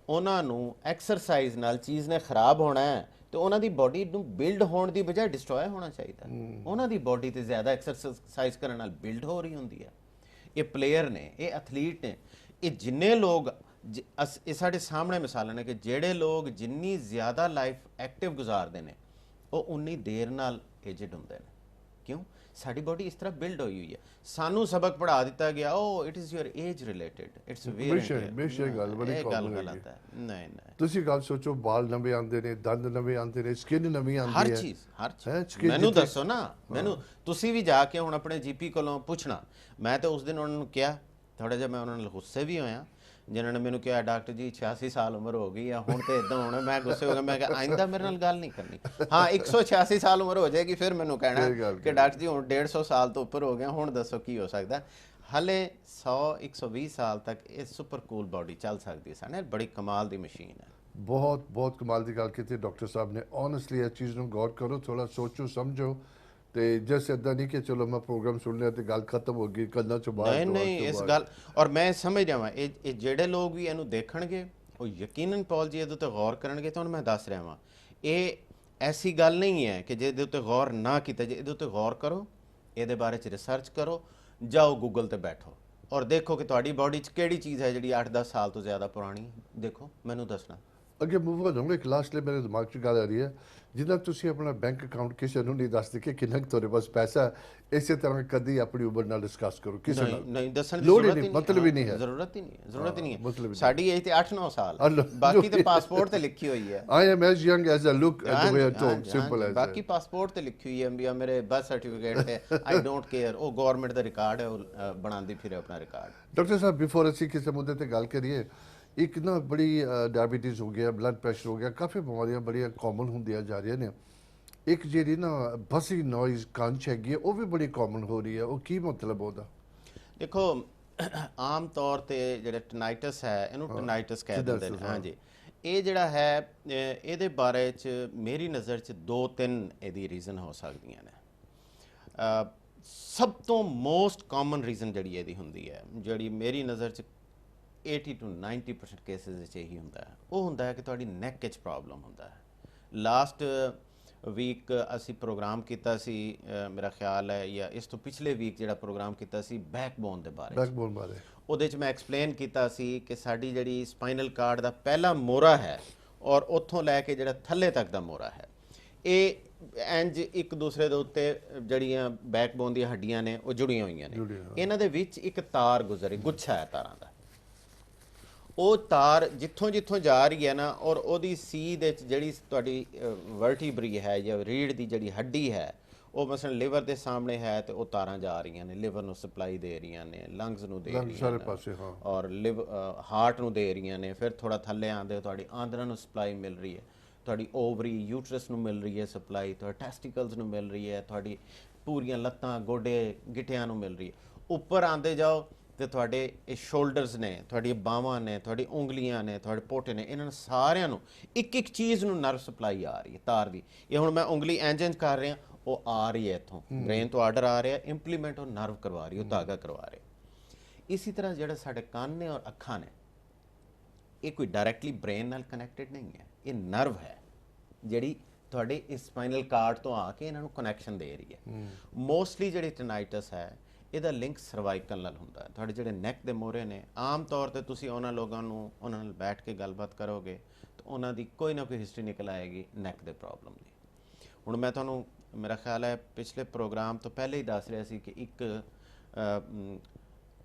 S2: ਉਹਨਾਂ ਨੂੰ ਐਕਸਰਸਾਈਜ਼ ਨਾਲ ਚੀਜ਼ ਨੇ ਖਰਾਬ ਹੋਣਾ ਹੈ ਤੇ ਉਹਨਾਂ ਦੀ ਬਾਡੀ ਨੂੰ ਬਿਲਡ ਹੋਣ ਦੀ ਬਜਾਏ ਡਿਸਟਰੋਏ ਹੋਣਾ ਚਾਹੀਦਾ। ਉਹਨਾਂ ਦੀ ਬਾਡੀ ਤੇ ਜ਼ਿਆਦਾ ਐਕਸਰਸਾਈਜ਼ ਕਰਨ ਨਾਲ ਬਿਲਡ ਹੋ ਰਹੀ ਹੁੰਦੀ ਹੈ। ਇਹ ਪਲੇਅਰ ਨੇ, ਇਹ ਐਥਲੀਟ ਨੇ, ਇਹ ਜਿੰਨੇ ਲੋਕ ਇਹ ਸਾਡੇ ਸਾਹਮਣੇ ਮਿਸਾਲਾਂ ਨੇ ਕਿ ਜਿਹੜੇ ਲੋਕ ਜਿੰਨੀ ਜ਼ਿਆਦਾ ਲਾਈਫ ਐਕਟਿਵ ਗੁਜ਼ਾਰਦੇ ਨੇ ਉਹ ਉਨੀ ਦੇਰ ਨਾਲ ਏਜਡ ਹੁੰਦੇ ਨੇ। ਕਿਉਂ? ਸਾਡੀ ਬਾਡੀ ਇਸ ਤਰ੍ਹਾਂ ਬਿਲਡ ਹੋਈ ਹੋਈ ਹੈ। ਸਾਨੂੰ ਸਬਕ ਪੜ੍ਹਾ ਦਿੱਤਾ ਗਿਆ, ਉਹ it is your age related, it's where
S1: ਬੇਸ਼ੱਕ ਗੱਲ ਬੜੀ
S2: ਗੱਲ ਗਲਤ ਹੈ। ਨਹੀਂ
S1: ਤੁਸੀਂ ਗੱਲ ਸੋਚੋ, ਬਾਲ ਨਵੇਂ ਆਉਂਦੇ ਨੇ, ਦੰਦ ਨਵੇਂ ਆਉਂਦੇ ਨੇ, ਸਕਿਨ ਨਵੀਂ ਆਉਂਦੀ ਹੈ,
S2: ਹਰ ਚੀਜ਼। ਮੈਨੂੰ ਦੱਸੋ ਨਾ, ਮੈਨੂੰ ਤੁਸੀਂ ਵੀ ਜਾ ਕੇ ਹੁਣ ਆਪਣੇ ਜੀਪੀ ਕੋਲੋਂ ਪੁੱਛਣਾ। ਮੈਂ ਤਾਂ ਉਸ ਦਿਨ ਉਹਨਾਂ ਨੂੰ ਕਿਹਾ, ਥੋੜਾ ਜਿਹਾ ਮੈਂ ਉਹਨਾਂ ਨਾਲ ਗੁੱਸੇ ਵੀ ਹੋਇਆ ਜਿਨ੍ਹਾਂ ਨੇ ਮੈਨੂੰ ਕਿਹਾ ਡਾਕਟਰ ਜੀ 86 ਸਾਲ ਉਮਰ ਹੋ ਗਈ ਆ ਹੁਣ ਤੇ ਇਦਾਂ ਹੋਣਾ। ਮੈਂ ਗੁੱਸੇ ਹੋ ਗਿਆ, ਮੈਂ ਕਿਹਾ ਆਇੰਦਾ ਮੇਰੇ ਨਾਲ ਗੱਲ ਨਹੀਂ ਕਰਨੀ। ਹਾਂ 186 ਸਾਲ ਉਮਰ ਹੋ ਜਾਏਗੀ ਫਿਰ ਮੈਨੂੰ ਕਹਿਣਾ ਕਿ ਡਾਕਟਰ ਜੀ ਹੁਣ 150 ਸਾਲ ਤੋਂ ਉੱਪਰ ਹੋ ਗਿਆ, ਹੁਣ ਦੱਸੋ ਕੀ ਹੋ ਸਕਦਾ। ਹਲੇ 100-120 ਸਾਲ ਤੱਕ ਇਹ ਸੁਪਰ ਕੂਲ ਬਾਡੀ ਚੱਲ ਸਕਦੀ ਹੈ। ਸਾਡੇ ਬੜੀ ਕਮਾਲ ਦੀ ਮਸ਼ੀਨ ਹੈ।
S1: ਬਹੁਤ ਕਮਾਲ ਦੀ ਗੱਲ ਕੀਤੀ ਡਾਕਟਰ ਸਾਹਿਬ ਨੇ। ਓਨੈਸਟਲੀ ਇਸ ਚੀਜ਼ ਨੂੰ ਗੌਰ ਕਰੋ, ਥੋੜਾ ਸੋਚੋ ਸਮਝੋ, ਤੇ ਜਿਸ ਇੱਦਾਂ ਨਹੀਂ ਕਿ ਚਲੋ ਮੈਂ ਪ੍ਰੋਗਰਾਮ ਸੁਣ ਲਿਆ ਤੇ ਗੱਲ ਖਤਮ ਹੋ ਗਈ, ਕੰਨਾਂ ਚੋਂ ਬਾਹਰ।
S2: ਨਹੀਂ ਇਸ ਗੱਲ, ਔਰ ਮੈਂ ਸਮਝ ਜਾਵਾਂ ਇਹ ਜਿਹੜੇ ਲੋਕ ਵੀ ਇਹਨੂੰ ਦੇਖਣਗੇ ਉਹ ਯਕੀਨਨ ਪੌਲ ਜੀ ਇਹਦੇ ਉੱਤੇ ਗੌਰ ਕਰਨਗੇ। ਤਾਂ ਹੁਣ ਮੈਂ ਦੱਸ ਰਿਹਾ ਵਾਂ, ਇਹ ਐਸੀ ਗੱਲ ਨਹੀਂ ਹੈ ਕਿ ਜਿਹਦੇ ਉੱਤੇ ਗੌਰ ਨਾ ਕੀਤਾ ਜੇ। ਇਹਦੇ ਉੱਤੇ ਗੌਰ ਕਰੋ, ਇਹਦੇ ਬਾਰੇ 'ਚ ਰਿਸਰਚ ਕਰੋ, ਜਾਓ ਗੂਗਲ ਤੇ ਬੈਠੋ ਔਰ ਦੇਖੋ ਕਿ ਤੁਹਾਡੀ ਬਾਡੀ 'ਚ ਕਿਹੜੀ ਚੀਜ਼ ਹੈ ਜਿਹੜੀ 8-10 ਸਾਲ ਤੋਂ ਜ਼ਿਆਦਾ ਪੁਰਾਣੀ ਹੈ। ਦੇਖੋ, ਮੈਨੂੰ ਦੱਸਣਾ।
S1: ਅੱਗੇ ਮੂਵ ਹੋਵਾਂਗੇ। ਇੱਕ ਲਾਸਟਲੀ ਮੇਰੇ ਦਿਮਾਗ 'ਚ ਗੱਲ ਆ ਰਹੀ ਹੈ, ਜਿੱਦਾਂ ਤੁਸੀਂ ਆਪਣਾ ਬੈਂਕ ਅਕਾਊਂਟ ਕਿਸੇ ਨੂੰ ਨਹੀਂ ਦੱਸਦੇ ਕਿ ਕਿੰਨਾ ਤੁਹਾਡੇ ਪਾਸ ਪੈਸਾ ਹੈ, ਇਸੇ ਤਰ੍ਹਾਂ ਕਦੀ ਆਪਣੀ ਉਮਰ ਨਾਲ ਡਿਸਕਸ ਕਰੋ ਕਿਸੇ ਨਾਲ।
S2: ਨਹੀਂ ਦੱਸਣ ਦੀ
S1: ਲੋੜ ਹੀ ਨਹੀਂ, ਮਤਲਬ ਹੀ ਨਹੀਂ ਹੈ,
S2: ਜ਼ਰੂਰਤ ਹੀ ਨਹੀਂ ਹੈ। ਸਾਡੀ ਏਜ ਤੇ 8-9 ਸਾਲ, ਬਾਕੀ ਤੇ ਪਾਸਪੋਰਟ ਤੇ ਲਿਖੀ ਹੋਈ ਹੈ।
S1: I am as young as I look at the way I talk, simple as
S2: ਬਾਕੀ ਪਾਸਪੋਰਟ ਤੇ ਲਿਖੀ ਹੋਈ ਹੈ, ਮੇਰੇ ਬਰਥ ਸਰਟੀਫਿਕੇਟ ਤੇ ਆਈ ਡੋਂਟ ਕੇਅਰ। ਉਹ ਗਵਰਨਮੈਂਟ ਦਾ ਰਿਕਾਰਡ ਹੈ, ਉਹ ਬਣਾਉਂਦੀ ਫਿਰ ਆਪਣਾ ਰਿਕਾਰਡ।
S1: ਡਾਕਟਰ ਸਾਹਿਬ ਬਿਫੋਰ ਅਸੀਂ ਕਿਸੇ ਮੁੱਦੇ ਤੇ ਗੱਲ ਕਰੀਏ, ਇੱਕ ਨਾ ਬੜੀ ਡਾਇਬੀਟੀਜ਼ ਹੋ ਗਿਆ, ਬਲੱਡ ਪ੍ਰੈਸ਼ਰ ਹੋ ਗਿਆ, ਕਾਫੀ ਬਿਮਾਰੀਆਂ ਬੜੀਆਂ ਕਾਮਨ ਹੁੰਦੀਆਂ ਜਾ ਰਹੀਆਂ ਨੇ। ਇੱਕ ਜਿਹੜੀ ਨਾ ਬਸੀ ਨੋਇਜ਼ ਕੰਨ 'ਚ ਹੈਗੀ ਹੈ ਉਹ ਵੀ ਬੜੀ ਕਾਮਨ ਹੋ ਰਹੀ ਹੈ, ਉਹ ਕੀ ਮਤਲਬ ਉਹਦਾ?
S2: ਦੇਖੋ ਆਮ ਤੌਰ ਤੇ ਜਿਹੜੇ ਟਨਾਈਟਸ ਹੈ, ਇਹਨੂੰ ਟਨਾਈਟਸ ਕਹਿ ਦਿੰਦੇ ਨੇ। ਹਾਂਜੀ, ਇਹ ਜਿਹੜਾ ਹੈ ਇਹਦੇ ਬਾਰੇ 'ਚ ਮੇਰੀ ਨਜ਼ਰ 'ਚ 2-3 ਇਹਦੀ ਰੀਜ਼ਨ ਹੋ ਸਕਦੀਆਂ ਨੇ। ਸਭ ਤੋਂ ਮੋਸਟ ਕਾਮਨ ਰੀਜ਼ਨ ਜਿਹੜੀ ਇਹਦੀ ਹੁੰਦੀ ਹੈ, ਜਿਹੜੀ ਮੇਰੀ ਨਜ਼ਰ 'ਚ 80-90% ਕੇਸਿਸ ਵਿੱਚ ਇਹੀ ਹੁੰਦਾ ਹੈ, ਉਹ ਹੁੰਦਾ ਹੈ ਕਿ ਤੁਹਾਡੀ ਨੈਕ 'ਚ ਪ੍ਰੋਬਲਮ ਹੁੰਦਾ ਹੈ। ਲਾਸਟ ਵੀਕ ਅਸੀਂ ਪ੍ਰੋਗਰਾਮ ਕੀਤਾ ਸੀ, ਮੇਰਾ ਖਿਆਲ ਹੈ ਜਾਂ ਇਸ ਤੋਂ ਪਿਛਲੇ ਵੀਕ ਜਿਹੜਾ ਪ੍ਰੋਗਰਾਮ ਕੀਤਾ ਸੀ ਬੈਕਬੋਨ ਦੇ ਬਾਰੇ 'ਚ।
S1: ਬੈਕਬੋਨ ਬਾਰੇ
S2: ਉਹਦੇ 'ਚ ਮੈਂ ਐਕਸਪਲੇਨ ਕੀਤਾ ਸੀ ਕਿ ਸਾਡੀ ਜਿਹੜੀ ਸਪਾਈਨਲ ਕਾਰਡ ਦਾ ਪਹਿਲਾ ਮੋਰਾ ਹੈ ਔਰ ਉੱਥੋਂ ਲੈ ਕੇ ਜਿਹੜਾ ਥੱਲੇ ਤੱਕ ਦਾ ਮੋਰਾ ਹੈ, ਇਹ ਇੰਜ ਇੱਕ ਦੂਸਰੇ ਦੇ ਉੱਤੇ ਜਿਹੜੀਆਂ ਬੈਕਬੋਨ ਦੀਆਂ ਹੱਡੀਆਂ ਨੇ ਉਹ ਜੁੜੀਆਂ ਹੋਈਆਂ ਨੇ। ਇਹਨਾਂ ਦੇ ਵਿੱਚ ਇੱਕ ਤਾਰ ਗੁਜ਼ਰੀ, ਗੁੱਛਾ ਹੈ ਤਾਰਾਂ ਦਾ। ਉਹ ਤਾਰ ਜਿੱਥੋਂ ਜਿੱਥੋਂ ਜਾ ਰਹੀ ਹੈ ਨਾ, ਔਰ ਉਹਦੀ ਸੀ ਦੇ ਵਿੱਚ ਜਿਹੜੀ ਤੁਹਾਡੀ ਵਰਟੀਬਰੀ ਹੈ ਜਾਂ ਰੀੜ ਦੀ ਜਿਹੜੀ ਹੱਡੀ ਹੈ, ਉਹ ਮਸਲਨ ਲਿਵਰ ਦੇ ਸਾਹਮਣੇ ਹੈ ਤੇ ਉਹ ਤਾਰਾਂ ਜਾ ਰਹੀਆਂ ਨੇ, ਲਿਵਰ ਨੂੰ ਸਪਲਾਈ ਦੇ ਰਹੀਆਂ ਨੇ, ਲੰਗਸ ਨੂੰ ਦੇ ਰਹੀਆਂ
S1: ਸਾਰੇ
S2: ਨੇ,
S1: ਪਾਸੇ ਹਾਂ,
S2: ਔਰ ਹਾਰਟ ਨੂੰ ਦੇ ਰਹੀਆਂ ਨੇ। ਫਿਰ ਥੋੜਾ ਥੱਲੇ ਆਉਂਦੇ ਤੁਹਾਡੀ ਆਂਦਰਾਂ ਨੂੰ ਸਪਲਾਈ ਮਿਲ ਰਹੀ ਹੈ, ਤੁਹਾਡੀ ਓਵਰੀ ਯੂਟਰਸ ਨੂੰ ਮਿਲ ਰਹੀ ਹੈ ਸਪਲਾਈ, ਤੁਹਾਡੇ ਟੈਸਟੀਕਲਸ ਨੂੰ ਮਿਲ ਰਹੀ ਹੈ, ਤੁਹਾਡੀ ਪੂਰੀਆਂ ਲੱਤਾਂ ਗੋਡੇ ਗਿੱਟਿਆਂ ਨੂੰ ਮਿਲ ਰਹੀ ਹੈ। ਉੱਪਰ ਆਉਂਦੇ ਜਾਓ ਤੇ ਤੁਹਾਡੇ ਇਹ ਸ਼ੋਲਡਰਸ ਨੇ, ਤੁਹਾਡੀਆਂ ਬਾਹਾਂ ਨੇ, ਤੁਹਾਡੀ ਉਂਗਲੀਆਂ ਨੇ, ਤੁਹਾਡੇ ਪੋਟੇ ਨੇ, ਇਹਨਾਂ ਸਾਰਿਆਂ ਨੂੰ ਇੱਕ ਇੱਕ ਚੀਜ਼ ਨੂੰ ਨਰਵ ਸਪਲਾਈ ਆ ਰਹੀ ਹੈ ਤਾਰ ਦੀ। ਇਹ ਹੁਣ ਮੈਂ ਉਂਗਲੀ ਇੰਜ ਕਰ ਰਿਹਾ, ਉਹ ਆ ਰਹੀ ਹੈ ਇੱਥੋਂ ਬ੍ਰੇਨ ਤੋਂ ਆਰਡਰ ਆ ਰਿਹਾ, ਇੰਪਲੀਮੈਂਟ ਉਹ ਨਰਵ ਕਰਵਾ ਰਹੀ, ਉਹ ਧਾਗਾ ਕਰਵਾ ਰਿਹਾ। ਇਸੇ ਤਰ੍ਹਾਂ ਜਿਹੜੇ ਸਾਡੇ ਕੰਨ ਨੇ ਔਰ ਅੱਖਾਂ ਨੇ, ਇਹ ਕੋਈ ਡਾਇਰੈਕਟਲੀ ਬ੍ਰੇਨ ਨਾਲ ਕਨੈਕਟਡ ਨਹੀਂ ਹੈ, ਇਹ ਨਰਵ ਹੈ ਜਿਹੜੀ ਤੁਹਾਡੇ ਇਸ ਸਪਾਈਨਲ ਕਾਰਡ ਤੋਂ ਆ ਕੇ ਇਹਨਾਂ ਨੂੰ ਕਨੈਕਸ਼ਨ ਦੇ ਰਹੀ ਹੈ। ਮੋਸਟਲੀ ਜਿਹੜੀ ਟੈਨਾਈਟਸ ਹੈ ਇਹਦਾ ਲਿੰਕ ਸਰਵਾਈਕਲ ਨਾਲ ਹੁੰਦਾ ਹੈ। ਤੁਹਾਡੇ ਜਿਹੜੇ ਨੈਕ ਦੇ ਮੋਰੇ ਨੇ, ਆਮ ਤੌਰ ਤੇ ਤੁਸੀਂ ਉਹਨਾਂ ਲੋਕਾਂ ਨੂੰ ਉਹਨਾਂ ਨਾਲ ਬੈਠ ਕੇ ਗੱਲਬਾਤ ਕਰੋਗੇ ਤਾਂ ਉਹਨਾਂ ਦੀ ਕੋਈ ਨਾ ਕੋਈ ਹਿਸਟਰੀ ਨਿਕਲ ਆਏਗੀ ਨੈਕ ਦੇ ਪ੍ਰੋਬਲਮ ਦੀ। ਹੁਣ ਮੈਂ ਤੁਹਾਨੂੰ ਮੇਰਾ ਖਿਆਲ ਹੈ ਪਿਛਲੇ ਪ੍ਰੋਗਰਾਮ ਤੋਂ ਪਹਿਲੇ ਹੀ ਦੱਸ ਰਿਹਾ ਸੀ ਕਿ ਇੱਕ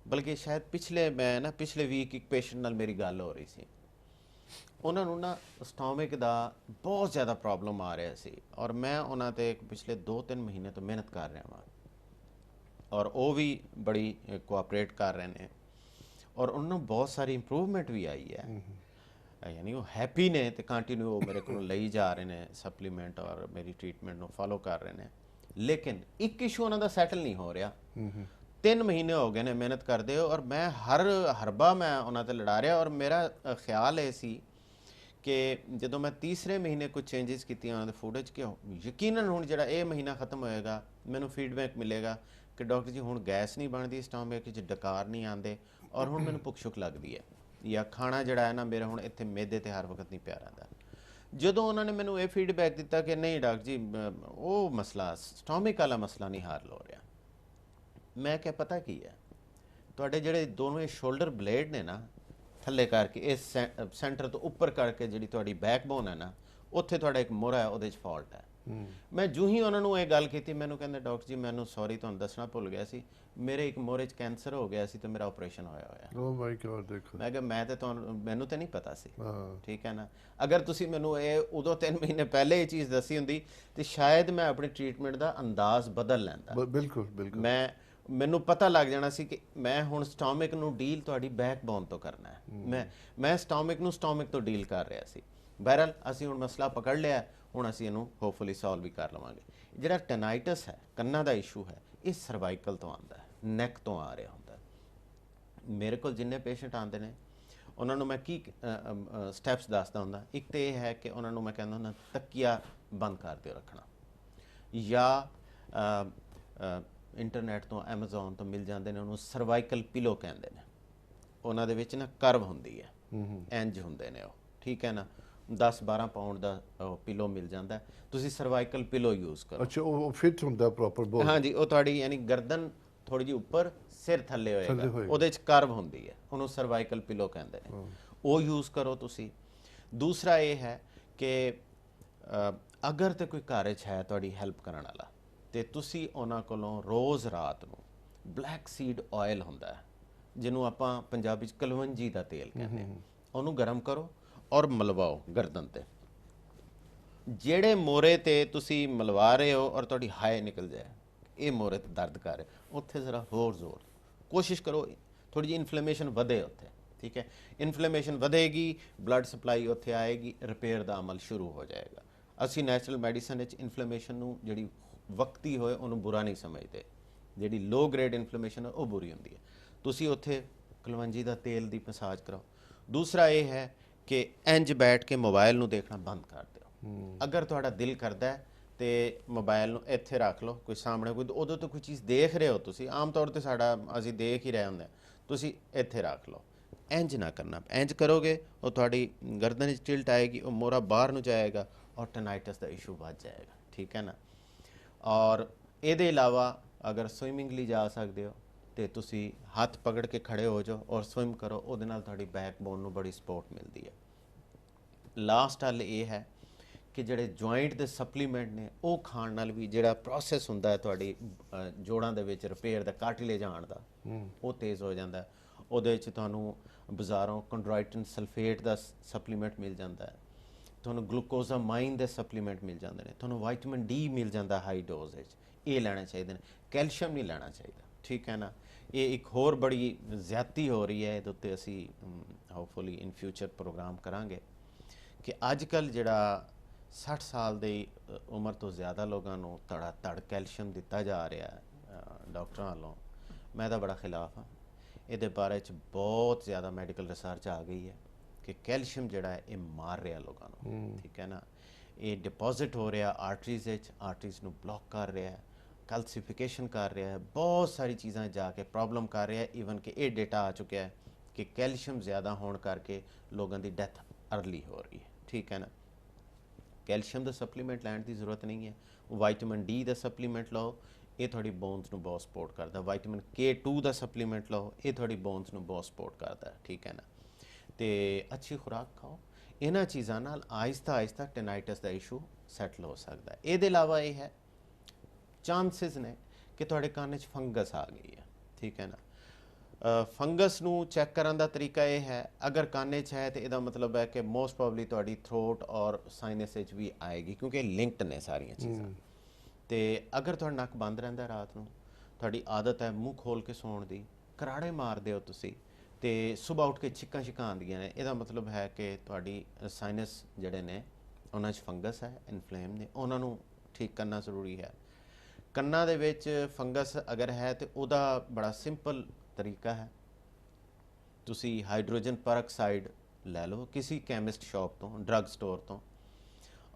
S2: ਬਲਕਿ ਸ਼ਾਇਦ ਪਿਛਲੇ ਵੀਕ ਇੱਕ ਪੇਸ਼ੈਂਟ ਨਾਲ ਮੇਰੀ ਗੱਲ ਹੋ ਰਹੀ ਸੀ। ਉਹਨਾਂ ਨੂੰ ਨਾ ਸਟੋਮਿਕ ਦਾ ਬਹੁਤ ਜ਼ਿਆਦਾ ਪ੍ਰੋਬਲਮ ਆ ਰਿਹਾ ਸੀ ਔਰ ਮੈਂ ਉਹਨਾਂ ਤੇ ਪਿਛਲੇ 2-3 ਮਹੀਨੇ ਤੋਂ ਮਿਹਨਤ ਕਰ ਰਿਹਾ ਹਾਂ ਔਰ ਉਹ ਵੀ ਬੜੀ ਕੋਆਪਰੇਟ ਕਰ ਰਹੇ ਨੇ ਔਰ ਉਹਨਾਂ ਨੂੰ ਬਹੁਤ ਸਾਰੀ ਇੰਪਰੂਵਮੈਂਟ ਵੀ ਆਈ ਹੈ। ਯਾਨੀ ਉਹ ਹੈਪੀ ਨੇ ਤੇ ਕੰਟੀਨਿਊ ਉਹ ਮੇਰੇ ਕੋਲ ਲਈ ਜਾ ਰਹੇ ਨੇ ਸਪਲੀਮੈਂਟ ਔਰ ਮੇਰੀ ਟ੍ਰੀਟਮੈਂਟ ਨੂੰ ਫੋਲੋ ਕਰ ਰਹੇ ਨੇ। ਲੇਕਿਨ ਇੱਕ ਇਸ਼ੂ ਉਹਨਾਂ ਦਾ ਸੈਟਲ ਨਹੀਂ ਹੋ ਰਿਹਾ। 3 ਮਹੀਨੇ ਹੋ ਗਏ ਨੇ ਮਿਹਨਤ ਕਰਦੇ ਹੋ ਔਰ ਮੈਂ ਹਰ ਹਰਬਾ ਮੈਂ ਉਹਨਾਂ ਤੇ ਲੜਾ ਰਿਹਾ ਔਰ ਮੇਰਾ ਖਿਆਲ ਇਹ ਸੀ ਕਿ ਜਦੋਂ ਮੈਂ ਤੀਸਰੇ ਮਹੀਨੇ ਕੁਝ ਚੇਂਜਸ ਕੀਤੀਆਂ ਉਹਨਾਂ ਦੇ ਫੂਡ 'ਚ, ਕਿ ਯਕੀਨਨ ਹੁਣ ਜਿਹੜਾ ਇਹ ਮਹੀਨਾ ਖਤਮ ਹੋਏਗਾ ਮੈਨੂੰ ਫੀਡਬੈਕ ਮਿਲੇਗਾ ਕਿ ਡਾਕਟਰ ਜੀ ਹੁਣ ਗੈਸ ਨਹੀਂ ਬਣਦੀ ਸਟੋਮਕ 'ਚ, ਡਕਾਰ ਨਹੀਂ ਆਉਂਦੇ ਔਰ ਹੁਣ ਮੈਨੂੰ ਭੁੱਖ ਸ਼ੁਕ ਲੱਗਦੀ ਹੈ ਜਾਂ ਖਾਣਾ ਜਿਹੜਾ ਹੈ ਨਾ ਮੇਰਾ ਹੁਣ ਇੱਥੇ ਮੈਦੇ ਤੇ ਹਰ ਵਕਤ ਨਹੀਂ ਪਿਆ ਰਹਿੰਦਾ। ਜਦੋਂ ਉਹਨਾਂ ਨੇ ਮੈਨੂੰ ਇਹ ਫੀਡਬੈਕ ਦਿੱਤਾ ਕਿ ਨਹੀਂ ਡਾਕਟਰ ਜੀ ਉਹ ਮਸਲਾ ਸਟੋਮਕ ਵਾਲਾ ਮਸਲਾ ਨਹੀਂ ਹੱਲ ਹੋ ਰਿਹਾ, ਮੈਂ ਕਿਹਾ ਪਤਾ ਕੀ ਹੈ, ਤੁਹਾਡੇ ਜਿਹੜੇ ਦੋਨੋਂ ਸ਼ੋਲਡਰ ਬਲੇਡ ਨੇ ਨਾ ਥੱਲੇ ਕਰਕੇ ਇਸ ਸੈਂਟਰ ਤੋਂ ਉੱਪਰ ਕਰਕੇ ਜਿਹੜੀ ਤੁਹਾਡੀ ਬੈਕਬੋਨ ਹੈ ਨਾ, ਉੱਥੇ ਤੁਹਾਡਾ ਇੱਕ ਮੋਰਾ ਹੈ, ਉਹਦੇ 'ਚ ਫਾਲਟ ਹੈ। ਮੈਂ ਜੂ ਹੀ ਉਹਨਾਂ ਨੂੰ ਇਹ ਗੱਲ ਕੀਤੀ, ਮੈਨੂੰ ਕਹਿੰਦੇ ਡਾਕਟਰ ਜੀ ਮੈਨੂੰ ਸੌਰੀ ਤੁਹਾਨੂੰ ਦੱਸਣਾ ਭੁੱਲ ਗਿਆ ਸੀ, ਮੇਰੇ ਇੱਕ ਮੋਰੇ 'ਚ ਕੈਂਸਰ ਹੋ ਗਿਆ ਸੀ ਤੇ ਮੇਰਾ ਆਪਰੇਸ਼ਨ ਹੋਇਆ।
S1: ਓ ਮਾਈ ਗॉड ਦੇਖੋ,
S2: ਮੈਂ ਕਿਹਾ ਮੈਂ ਤੇ ਤੁਹਾਨੂੰ ਮੈਨੂੰ ਤੇ ਨਹੀਂ ਪਤਾ ਸੀ, ਠੀਕ ਹੈ ਨਾ। ਅਗਰ ਤੁਸੀਂ ਮੈਨੂੰ ਇਹ ਉਦੋਂ 3 ਮਹੀਨੇ ਪਹਿਲੇ ਇਹ ਚੀਜ਼ ਦੱਸੀ ਹੁੰਦੀ ਤੇ ਸ਼ਾਇਦ ਮੈਂ ਆਪਣੀ ਟ੍ਰੀਟਮੈਂਟ ਦਾ ਅੰਦਾਜ਼ ਬਦਲ ਲੈਂਦਾ।
S1: ਬਿਲਕੁਲ ਬਿਲਕੁਲ
S2: ਮੈਨੂੰ ਪਤਾ ਲੱਗ ਜਾਣਾ ਸੀ ਕਿ ਮੈਂ ਹੁਣ ਸਟੋਮਕ ਨੂੰ ਡੀਲ ਤੁਹਾਡੀ ਬੈਕਬੋਨ ਤੋਂ ਕਰਨਾ ਹੈ। ਮੈਂ ਸਟੋਮਕ ਨੂੰ ਸਟੋਮਕ ਤੋਂ ਡੀਲ ਕਰ ਰਿਹਾ ਸੀ। ਬਹਰਹਾਲ ਅਸੀਂ ਹੁਣ ਮਸਲਾ ਪਕੜ ਲਿਆ, ਹੁਣ ਅਸੀਂ ਇਹਨੂੰ ਹੋਪਫੁਲੀ ਸੋਲਵ ਵੀ ਕਰ ਲਵਾਂਗੇ। ਜਿਹੜਾ ਟੈਨਾਈਟਸ ਹੈ, ਕੰਨਾਂ ਦਾ ਇਸ਼ੂ ਹੈ, ਇਹ ਸਰਵਾਈਕਲ ਤੋਂ ਆਉਂਦਾ ਹੈ, ਨੈਕ ਤੋਂ ਆ ਰਿਹਾ ਹੁੰਦਾ। ਮੇਰੇ ਕੋਲ ਜਿੰਨੇ ਪੇਸ਼ੈਂਟ ਆਉਂਦੇ ਨੇ ਉਹਨਾਂ ਨੂੰ ਮੈਂ ਕੀ ਸਟੈਪਸ ਦੱਸਦਾ ਹੁੰਦਾ, ਇੱਕ ਤਾਂ ਇਹ ਹੈ ਕਿ ਉਹਨਾਂ ਨੂੰ ਮੈਂ ਕਹਿੰਦਾ ਹੁੰਦਾ ਤੱਕੀਆ ਬੰਦ ਕਰ ਦਿਓ ਰੱਖਣਾ, ਜਾਂ ਇੰਟਰਨੈਟ ਤੋਂ ਐਮਾਜ਼ੋਨ ਤੋਂ ਮਿਲ ਜਾਂਦੇ ਨੇ, ਉਹਨੂੰ ਸਰਵਾਈਕਲ ਪਿਲੋ ਕਹਿੰਦੇ ਨੇ। ਉਹਨਾਂ ਦੇ ਵਿੱਚ ਨਾ ਕਰਵ ਹੁੰਦੀ ਹੈ, ਇੰਜ ਹੁੰਦੇ ਨੇ ਉਹ, ਠੀਕ ਹੈ ਨਾ। 10-12 ਪਾਉਂਡ ਦਾ ਪਿਲੋ ਮਿਲ ਜਾਂਦਾ, ਤੁਸੀਂ ਸਰਵਾਈਕਲ ਪਿਲੋ ਯੂਜ਼ ਕਰੋ।
S1: ਅੱਛਾ, ਉਹ ਫਿਟ ਹੁੰਦਾ ਪ੍ਰੋਪਰ ਬੋਲ?
S2: ਹਾਂਜੀ, ਉਹ ਤੁਹਾਡੀ ਯਾਨੀ ਗਰਦਨ ਥੋੜੀ ਜਿਹੀ ਉੱਪਰ, ਸਿਰ ਥੱਲੇ ਹੋਏਗਾ, ਉਹਦੇ 'ਚ ਕਰਵ ਹੁੰਦੀ ਹੈ, ਉਹਨੂੰ ਸਰਵਾਈਕਲ ਪਿਲੋ ਕਹਿੰਦੇ ਨੇ, ਉਹ ਯੂਜ਼ ਕਰੋ ਤੁਸੀਂ। ਦੂਸਰਾ ਇਹ ਹੈ ਕਿ ਅਗਰ ਤੇ ਕੋਈ ਘਰ 'ਚ ਹੈ ਤੁਹਾਡੀ ਹੈਲਪ ਕਰਨ ਵਾਲਾ, ਤੇ ਤੁਸੀਂ ਉਹਨਾਂ ਕੋਲੋਂ ਰੋਜ਼ ਰਾਤ ਨੂੰ ਬਲੈਕ ਸੀਡ ਆਇਲ ਹੁੰਦਾ ਹੈ, ਜਿਹਨੂੰ ਆਪਾਂ ਪੰਜਾਬੀ 'ਚ ਕਲਵੰਜੀ ਦਾ ਤੇਲ ਕਹਿੰਦੇ ਹਾਂ, ਉਹਨੂੰ ਗਰਮ ਕਰੋ ਔਰ ਮਲਵਾਓ ਗਰਦਨ ਤੇ। ਜਿਹੜੇ ਮੋਰੇ ਤੇ ਤੁਸੀਂ ਮਲਵਾ ਰਹੇ ਹੋ ਔਰ ਤੁਹਾਡੀ ਹਾਏ ਨਿਕਲ ਜਾਏ, ਇਹ ਮੋਰੇ ਤੇ ਦਰਦ ਕਰ ਰਿਹਾ, ਉੱਥੇ ਜ਼ਰਾ ਹੋਰ ਜ਼ੋਰ ਕੋਸ਼ਿਸ਼ ਕਰੋ, ਥੋੜੀ ਜਿਹੀ ਇਨਫਲੇਮੇਸ਼ਨ ਵਧੇ ਉੱਥੇ, ਠੀਕ ਹੈ। ਇਨਫਲੇਮੇਸ਼ਨ ਵਧੇਗੀ, ਬਲੱਡ ਸਪਲਾਈ ਉੱਥੇ ਆਏਗੀ, ਰਿਪੇਅਰ ਦਾ ਅਮਲ ਸ਼ੁਰੂ ਹੋ ਜਾਏਗਾ। ਅਸੀਂ ਨੈਚੁਰਲ ਮੈਡੀਸਨ ਵਿੱਚ ਇਨਫਲੇਮੇਸ਼ਨ ਨੂੰ ਜਿਹੜੀ ਵਕਤੀ ਹੋਏ ਉਹਨੂੰ ਬੁਰਾ ਨਹੀਂ ਸਮਝਦੇ, ਜਿਹੜੀ ਲੋ ਗ੍ਰੇਡ ਇਨਫਲੇਮੇਸ਼ਨ ਹੈ ਉਹ ਬੁਰੀ ਹੁੰਦੀ ਹੈ। ਤੁਸੀਂ ਉੱਥੇ ਕਲਵੰਜੀ ਦਾ ਤੇਲ ਦੀ ਮਸਾਜ ਕਰਾਓ। ਦੂਸਰਾ ਇਹ ਹੈ ਕਿ ਇੰਜ ਬੈਠ ਕੇ ਮੋਬਾਈਲ ਨੂੰ ਦੇਖਣਾ ਬੰਦ ਕਰ ਦਿਓ। ਅਗਰ ਤੁਹਾਡਾ ਦਿਲ ਕਰਦਾ ਹੈ ਤੇ ਮੋਬਾਈਲ ਨੂੰ ਇੱਥੇ ਰੱਖ ਲਓ, ਕੋਈ ਸਾਹਮਣੇ ਕੋਈ ਉਦੋਂ ਤੋਂ ਕੋਈ ਚੀਜ਼ ਦੇਖ ਰਹੇ ਹੋ ਤੁਸੀਂ, ਆਮ ਤੌਰ ਤੇ ਅਸੀਂ ਦੇਖ ਹੀ ਰਹੇ ਹੁੰਦੇ, ਤੁਸੀਂ ਇੱਥੇ ਰੱਖ ਲਓ। ਇੰਜ ਨਾ ਕਰਨਾ, ਇੰਜ ਕਰੋਗੇ ਉਹ ਤੁਹਾਡੀ ਗਰਦਨ 'ਚ ਟਿਲਟ ਆਏਗੀ, ਉਹ ਮੋਰਾ ਬਾਹਰ ਨੂੰ ਜਾਏਗਾ ਔਰ ਟੈਨਾਈਟਸ ਦਾ ਇਸ਼ੂ ਵੱਧ ਜਾਏਗਾ, ਠੀਕ ਹੈ ਨਾ। ਔਰ ਇਹਦੇ ਇਲਾਵਾ ਅਗਰ ਸਵਿਮਿੰਗ ਲਈ ਜਾ ਸਕਦੇ ਹੋ ਤੇ ਤੁਸੀਂ ਹੱਥ ਪਕੜ ਕੇ ਖੜੇ ਹੋ ਜਾਓ ਔਰ ਸਵਿਮ ਕਰੋ, ਉਹਦੇ ਨਾਲ ਤੁਹਾਡੀ ਬੈਕਬੋਨ ਨੂੰ ਬੜੀ ਸਪੋਰਟ ਮਿਲਦੀ ਹੈ। ਲਾਸਟ ਹੱਲ ਇਹ ਹੈ ਕਿ ਜਿਹੜੇ ਜੁਆਇੰਟ ਦੇ ਸਪਲੀਮੈਂਟ ਨੇ ਉਹ ਖਾਣ ਨਾਲ ਵੀ ਜਿਹੜਾ ਪ੍ਰੋਸੈਸ ਹੁੰਦਾ ਹੈ ਤੁਹਾਡੀ ਜੋੜਾਂ ਦੇ ਵਿੱਚ ਰਿਪੇਅਰ ਦਾ, ਕਾਰਟਿਲੇਜ ਆਉਣ ਦਾ, ਉਹ ਤੇਜ਼ ਹੋ ਜਾਂਦਾ ਹੈ। ਉਹਦੇ ਵਿੱਚ ਤੁਹਾਨੂੰ ਬਾਜ਼ਾਰੋਂ ਕੰਡਰਾਈਟਨ ਸਲਫੇਟ ਦਾ ਸਪਲੀਮੈਂਟ ਮਿਲ ਜਾਂਦਾ ਹੈ, ਤੁਹਾਨੂੰ ਗਲੂਕੋਜ਼ਾਮਾਈਨ ਦੇ ਸਪਲੀਮੈਂਟ ਮਿਲ ਜਾਂਦੇ ਨੇ, ਤੁਹਾਨੂੰ ਵਿਟਾਮਿਨ ਡੀ ਮਿਲ ਜਾਂਦਾ ਹਾਈ ਡੋਜ਼ ਵਿੱਚ। ਇਹ ਲੈਣੇ ਚਾਹੀਦੇ ਨੇ, ਕੈਲਸ਼ੀਅਮ ਨਹੀਂ ਲੈਣਾ ਚਾਹੀਦਾ, ਠੀਕ ਹੈ ਨਾ। ਇਹ ਇੱਕ ਹੋਰ ਬੜੀ ਜ਼ਿਆਦਤੀ ਹੋ ਰਹੀ ਹੈ, ਇਹਦੇ ਉੱਤੇ ਅਸੀਂ ਹੋਪਫੁਲੀ ਇਨ ਫਿਊਚਰ ਪ੍ਰੋਗਰਾਮ ਕਰਾਂਗੇ ਕਿ ਅੱਜ ਕੱਲ੍ਹ ਜਿਹੜਾ 60 ਸਾਲ ਦੀ ਉਮਰ ਤੋਂ ਜ਼ਿਆਦਾ ਲੋਕਾਂ ਨੂੰ ਧੜ ਕੈਲਸ਼ੀਅਮ ਦਿੱਤਾ ਜਾ ਰਿਹਾ ਹੈ ਡਾਕਟਰਾਂ ਵੱਲੋਂ। ਮੈਂ ਤਾਂ ਬੜਾ ਖਿਲਾਫ ਹਾਂ। ਇਹਦੇ ਬਾਰੇ 'ਚ ਬਹੁਤ ਜ਼ਿਆਦਾ ਮੈਡੀਕਲ ਰਿਸਰਚ ਆ ਗਈ ਹੈ ਕਿ ਕੈਲਸ਼ੀਅਮ ਜਿਹੜਾ ਹੈ ਇਹ ਮਾਰ ਰਿਹਾ ਲੋਕਾਂ ਨੂੰ, ਠੀਕ ਹੈ ਨਾ। ਇਹ ਡਿਪੋਜ਼ਿਟ ਹੋ ਰਿਹਾ ਆਰਟਰੀਜ਼ ਵਿੱਚ, ਆਰਟਰੀਜ਼ ਨੂੰ ਬਲੌਕ ਕਰ ਰਿਹਾ ਹੈ, ਕੈਲਸੀਫਿਕੇਸ਼ਨ ਕਰ ਰਿਹਾ ਹੈ, ਬਹੁਤ ਸਾਰੀ ਚੀਜ਼ਾਂ ਜਾ ਕੇ ਪ੍ਰੋਬਲਮ ਕਰ ਰਿਹਾ ਹੈ। ਈਵਨ ਕਿ ਇਹ ਡੇਟਾ ਆ ਚੁੱਕਿਆ ਹੈ ਕਿ ਕੈਲਸ਼ੀਅਮ ਜ਼ਿਆਦਾ ਹੋਣ ਕਰਕੇ ਲੋਕਾਂ ਦੀ ਡੈਥ ਅਰਲੀ ਹੋ ਰਹੀ ਹੈ, ਠੀਕ ਹੈ ਨਾ। ਕੈਲਸ਼ੀਅਮ ਦਾ ਸਪਲੀਮੈਂਟ ਲੈਣ ਦੀ ਜ਼ਰੂਰਤ ਨਹੀਂ ਹੈ। ਵਿਟਾਮਿਨ ਡੀ ਦਾ ਸਪਲੀਮੈਂਟ ਲਓ, ਇਹ ਤੁਹਾਡੀ ਬੋਨਸ ਨੂੰ ਬਹੁਤ ਸਪੋਰਟ ਕਰਦਾ। ਵਿਟਾਮਿਨ K2 ਦਾ ਸਪਲੀਮੈਂਟ ਲਓ, ਇਹ ਤੁਹਾਡੀ ਬੋਨਸ ਨੂੰ ਬਹੁਤ ਸਪੋਰਟ ਕਰਦਾ, ਠੀਕ ਹੈ ਨਾ। ਤੇ ਅੱਛੀ ਖੁਰਾਕ ਖਾਓ। ਇਹਨਾਂ ਚੀਜ਼ਾਂ ਨਾਲ ਆਹਿਸਤਾ ਆਹਿਸਤਾ ਟੈਨਾਈਟਸ ਦਾ ਇਸ਼ੂ ਸੈਟਲ ਹੋ ਸਕਦਾ ਹੈ। ਇਹਦੇ ਇਲਾਵਾ ਇਹ ਹੈ ਚਾਂਸਿਸ ਨੇ ਕਿ ਤੁਹਾਡੇ ਕੰਨ 'ਚ ਫੰਗਸ ਆ ਗਈ ਹੈ, ਠੀਕ ਹੈ ਨਾ। ਫੰਗਸ ਨੂੰ ਚੈੱਕ ਕਰਨ ਦਾ ਤਰੀਕਾ ਇਹ ਹੈ, ਅਗਰ ਕੰਨ 'ਚ ਹੈ ਤਾਂ ਇਹਦਾ ਮਤਲਬ ਹੈ ਕਿ ਮੋਸਟ ਪ੍ਰੋਬਬਲੀ ਤੁਹਾਡੀ ਥਰੋਟ ਔਰ ਸਾਈਨਸ 'ਚ ਵੀ ਆਏਗੀ, ਕਿਉਂਕਿ ਲਿੰਕਡ ਨੇ ਸਾਰੀਆਂ ਚੀਜ਼ਾਂ। ਤੇ ਅਗਰ ਤੁਹਾਡਾ ਨੱਕ ਬੰਦ ਰਹਿੰਦਾ ਰਾਤ ਨੂੰ, ਤੁਹਾਡੀ ਆਦਤ ਹੈ ਮੂੰਹ ਖੋਲ ਕੇ ਸੌਣ ਦੀ, ਕਰਾੜੇ ਮਾਰਦੇ ਹੋ ਤੁਸੀਂ ਤੇ ਸੁਬਾਹ ਉੱਠ ਕੇ ਛਿੱਕਾਂ ਆਉਂਦੀਆਂ ਨੇ, ਇਹਦਾ ਮਤਲਬ ਹੈ ਕਿ ਤੁਹਾਡੀ ਸਾਈਨਸ ਜਿਹੜੇ ਨੇ ਉਹਨਾਂ 'ਚ ਫੰਗਸ ਹੈ, ਇਨਫਲੇਮ ਨੇ, ਉਹਨਾਂ ਨੂੰ ਠੀਕ ਕਰਨਾ ਜ਼ਰੂਰੀ ਹੈ। ਕੰਨਾਂ ਦੇ ਵਿੱਚ ਫੰਗਸ ਅਗਰ ਹੈ ਤੇ ਉਹਦਾ ਬੜਾ ਸਿੰਪਲ ਤਰੀਕਾ ਹੈ, ਤੁਸੀਂ ਹਾਈਡਰੋਜਨ ਪਰਆਕਸਾਈਡ ਲੈ ਲਓ ਕਿਸੇ ਕੈਮਿਸਟ ਸ਼ਾਪ ਤੋਂ, ਡਰੱਗ ਸਟੋਰ ਤੋਂ,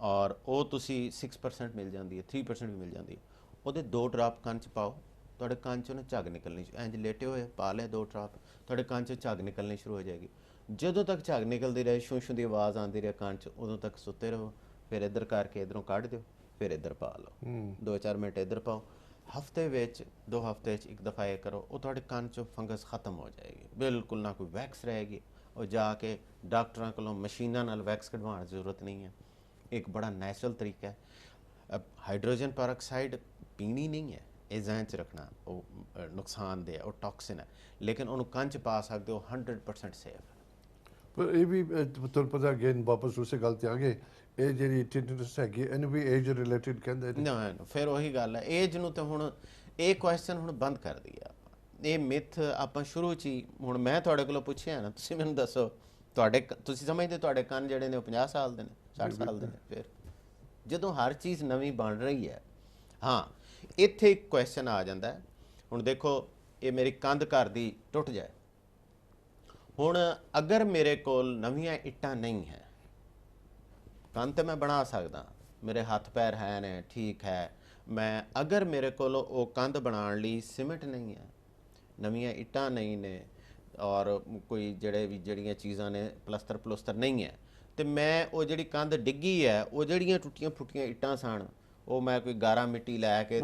S2: ਔਰ ਉਹ ਤੁਸੀਂ 6% ਮਿਲ ਜਾਂਦੀ ਹੈ, 3% ਵੀ ਮਿਲ ਜਾਂਦੀ ਹੈ। ਉਹਦੇ 2 ਡਰਾਪ ਕੰਨ 'ਚ ਪਾਓ, ਤੁਹਾਡੇ ਕੰਨ 'ਚੋਂ ਨਾ ਝੱਗ ਨਿਕਲਣੀ, ਇੰਜ ਲੇਟੇ ਹੋਏ ਪਾ ਲਿਆ 2 ਡਰਾਪ, ਤੁਹਾਡੇ ਕੰਨ 'ਚੋਂ ਝੱਗ ਨਿਕਲਣੀ ਸ਼ੁਰੂ ਹੋ ਜਾਏਗੀ। ਜਦੋਂ ਤੱਕ ਝੱਗ ਨਿਕਲਦੀ ਰਹੇ, ਛੂੰ ਛੂੰ ਦੀ ਆਵਾਜ਼ ਆਉਂਦੀ ਰਹੇ ਕੰਨ 'ਚ, ਉਦੋਂ ਤੱਕ ਸੁੱਤੇ ਰਹੋ। ਫਿਰ ਇੱਧਰ ਕਰਕੇ ਇੱਧਰੋਂ ਕੱਢ ਦਿਓ, ਫਿਰ ਇੱਧਰ ਪਾ ਲਓ, 2-4 ਮਿੰਟ ਇੱਧਰ ਪਾਓ। ਹਫਤੇ ਵਿੱਚ 2 ਹਫਤੇ 'ਚ ਇੱਕ ਦਫਾ ਇਹ ਕਰੋ, ਉਹ ਤੁਹਾਡੇ ਕੰਨ 'ਚੋਂ ਫੰਗਸ ਖਤਮ ਹੋ ਜਾਏਗੀ, ਬਿਲਕੁਲ ਨਾ ਕੋਈ ਵੈਕਸ ਰਹੇਗੀ। ਉਹ ਜਾ ਕੇ ਡਾਕਟਰਾਂ ਕੋਲੋਂ ਮਸ਼ੀਨਾਂ ਨਾਲ ਵੈਕਸ ਕਢਵਾਉਣ ਦੀ ਜ਼ਰੂਰਤ ਨਹੀਂ ਹੈ। ਇੱਕ ਬੜਾ ਨੈਚੁਰਲ ਤਰੀਕਾ ਹੈ। ਹਾਈਡਰੋਜਨ ਪਰਆਕਸਾਈਡ ਪੀਣੀ ਨਹੀਂ ਹੈ, ਇਹ ਜ਼ਹਿਨ 'ਚ ਰੱਖਣਾ, ਉਹ ਨੁਕਸਾਨਦੇਹ ਹੈ, ਉਹ ਟੌਕਸਿਨ ਹੈ, ਲੇਕਿਨ ਉਹਨੂੰ ਕੰਨ 'ਚ ਪਾ ਸਕਦੇ ਹੋ, 100% ਸੇਫ ਹੈ।
S1: ਪਰ ਇਹ ਵੀ ਤੁਹਾਨੂੰ ਪਤਾ ਅਗੇਨ ਵਾਪਸ ਉਸੇ ਗੱਲ 'ਤੇ ਆ ਗਏ, ਇਹ ਜਿਹੜੀ ਟਿਟਨਸ ਹੈਗੀ ਇਹਨੂੰ ਵੀ ਏਜ ਰਿਲੇਟਿਡ ਕਹਿੰਦੇ ਨੇ।
S2: ਨਾ ਫਿਰ ਉਹੀ ਗੱਲ ਹੈ, ਏਜ ਨੂੰ ਤਾਂ ਹੁਣ ਇਹ ਕੁਐਸਚਨ ਹੁਣ ਬੰਦ ਕਰ ਦਈਏ ਆਪਾਂ। ਇਹ ਮਿਥ ਆਪਾਂ ਸ਼ੁਰੂ 'ਚ ਹੀ, ਹੁਣ ਮੈਂ ਤੁਹਾਡੇ ਕੋਲੋਂ ਪੁੱਛਿਆ ਨਾ, ਤੁਸੀਂ ਮੈਨੂੰ ਦੱਸੋ ਤੁਸੀਂ ਸਮਝਦੇ ਤੁਹਾਡੇ ਕੰਨ ਜਿਹੜੇ ਨੇ ਉਹ 50 ਸਾਲ ਦੇ ਨੇ, 60 ਸਾਲ ਦੇ ਨੇ? ਫਿਰ ਜਦੋਂ ਹਰ ਚੀਜ਼ ਨਵੀਂ ਬਣ ਰਹੀ ਹੈ, ਹਾਂ ਇੱਥੇ ਇੱਕ ਕੁਐਸਚਨ ਆ ਜਾਂਦਾ ਹੈ। ਹੁਣ ਦੇਖੋ, ਇਹ ਮੇਰੀ ਕੰਧ ਘਰ ਦੀ ਟੁੱਟ ਜਾਏ, ਹੁਣ ਅਗਰ ਮੇਰੇ ਕੋਲ ਨਵੀਆਂ ਇੱਟਾਂ ਨਹੀਂ ਹੈ, ਕੰਧ ਤਾਂ ਮੈਂ ਬਣਾ ਸਕਦਾ, ਮੇਰੇ ਹੱਥ ਪੈਰ ਹੈ ਨੇ, ਠੀਕ ਹੈ। ਮੈਂ ਅਗਰ ਮੇਰੇ ਕੋਲ ਉਹ ਕੰਧ ਬਣਾਉਣ ਲਈ ਸੀਮੈਂਟ ਨਹੀਂ ਹੈ, ਨਵੀਆਂ ਇੱਟਾਂ ਨਹੀਂ ਨੇ, ਔਰ ਕੋਈ ਜਿਹੜੀਆਂ ਚੀਜ਼ਾਂ ਨੇ ਪਲਸਤਰ ਨਹੀਂ ਹੈ, ਤੇ ਮੈਂ ਉਹ ਜਿਹੜੀ ਕੰਧ ਡਿੱਗੀ ਹੈ, ਉਹ ਜਿਹੜੀਆਂ ਟੁੱਟੀਆਂ ਫੁੱਟੀਆਂ ਇੱਟਾਂ ਸਨ, ਉਹ ਮੈਂ ਕੋਈ ਗਾਰਾ ਮਿੱਟੀ ਲੈ ਕੇ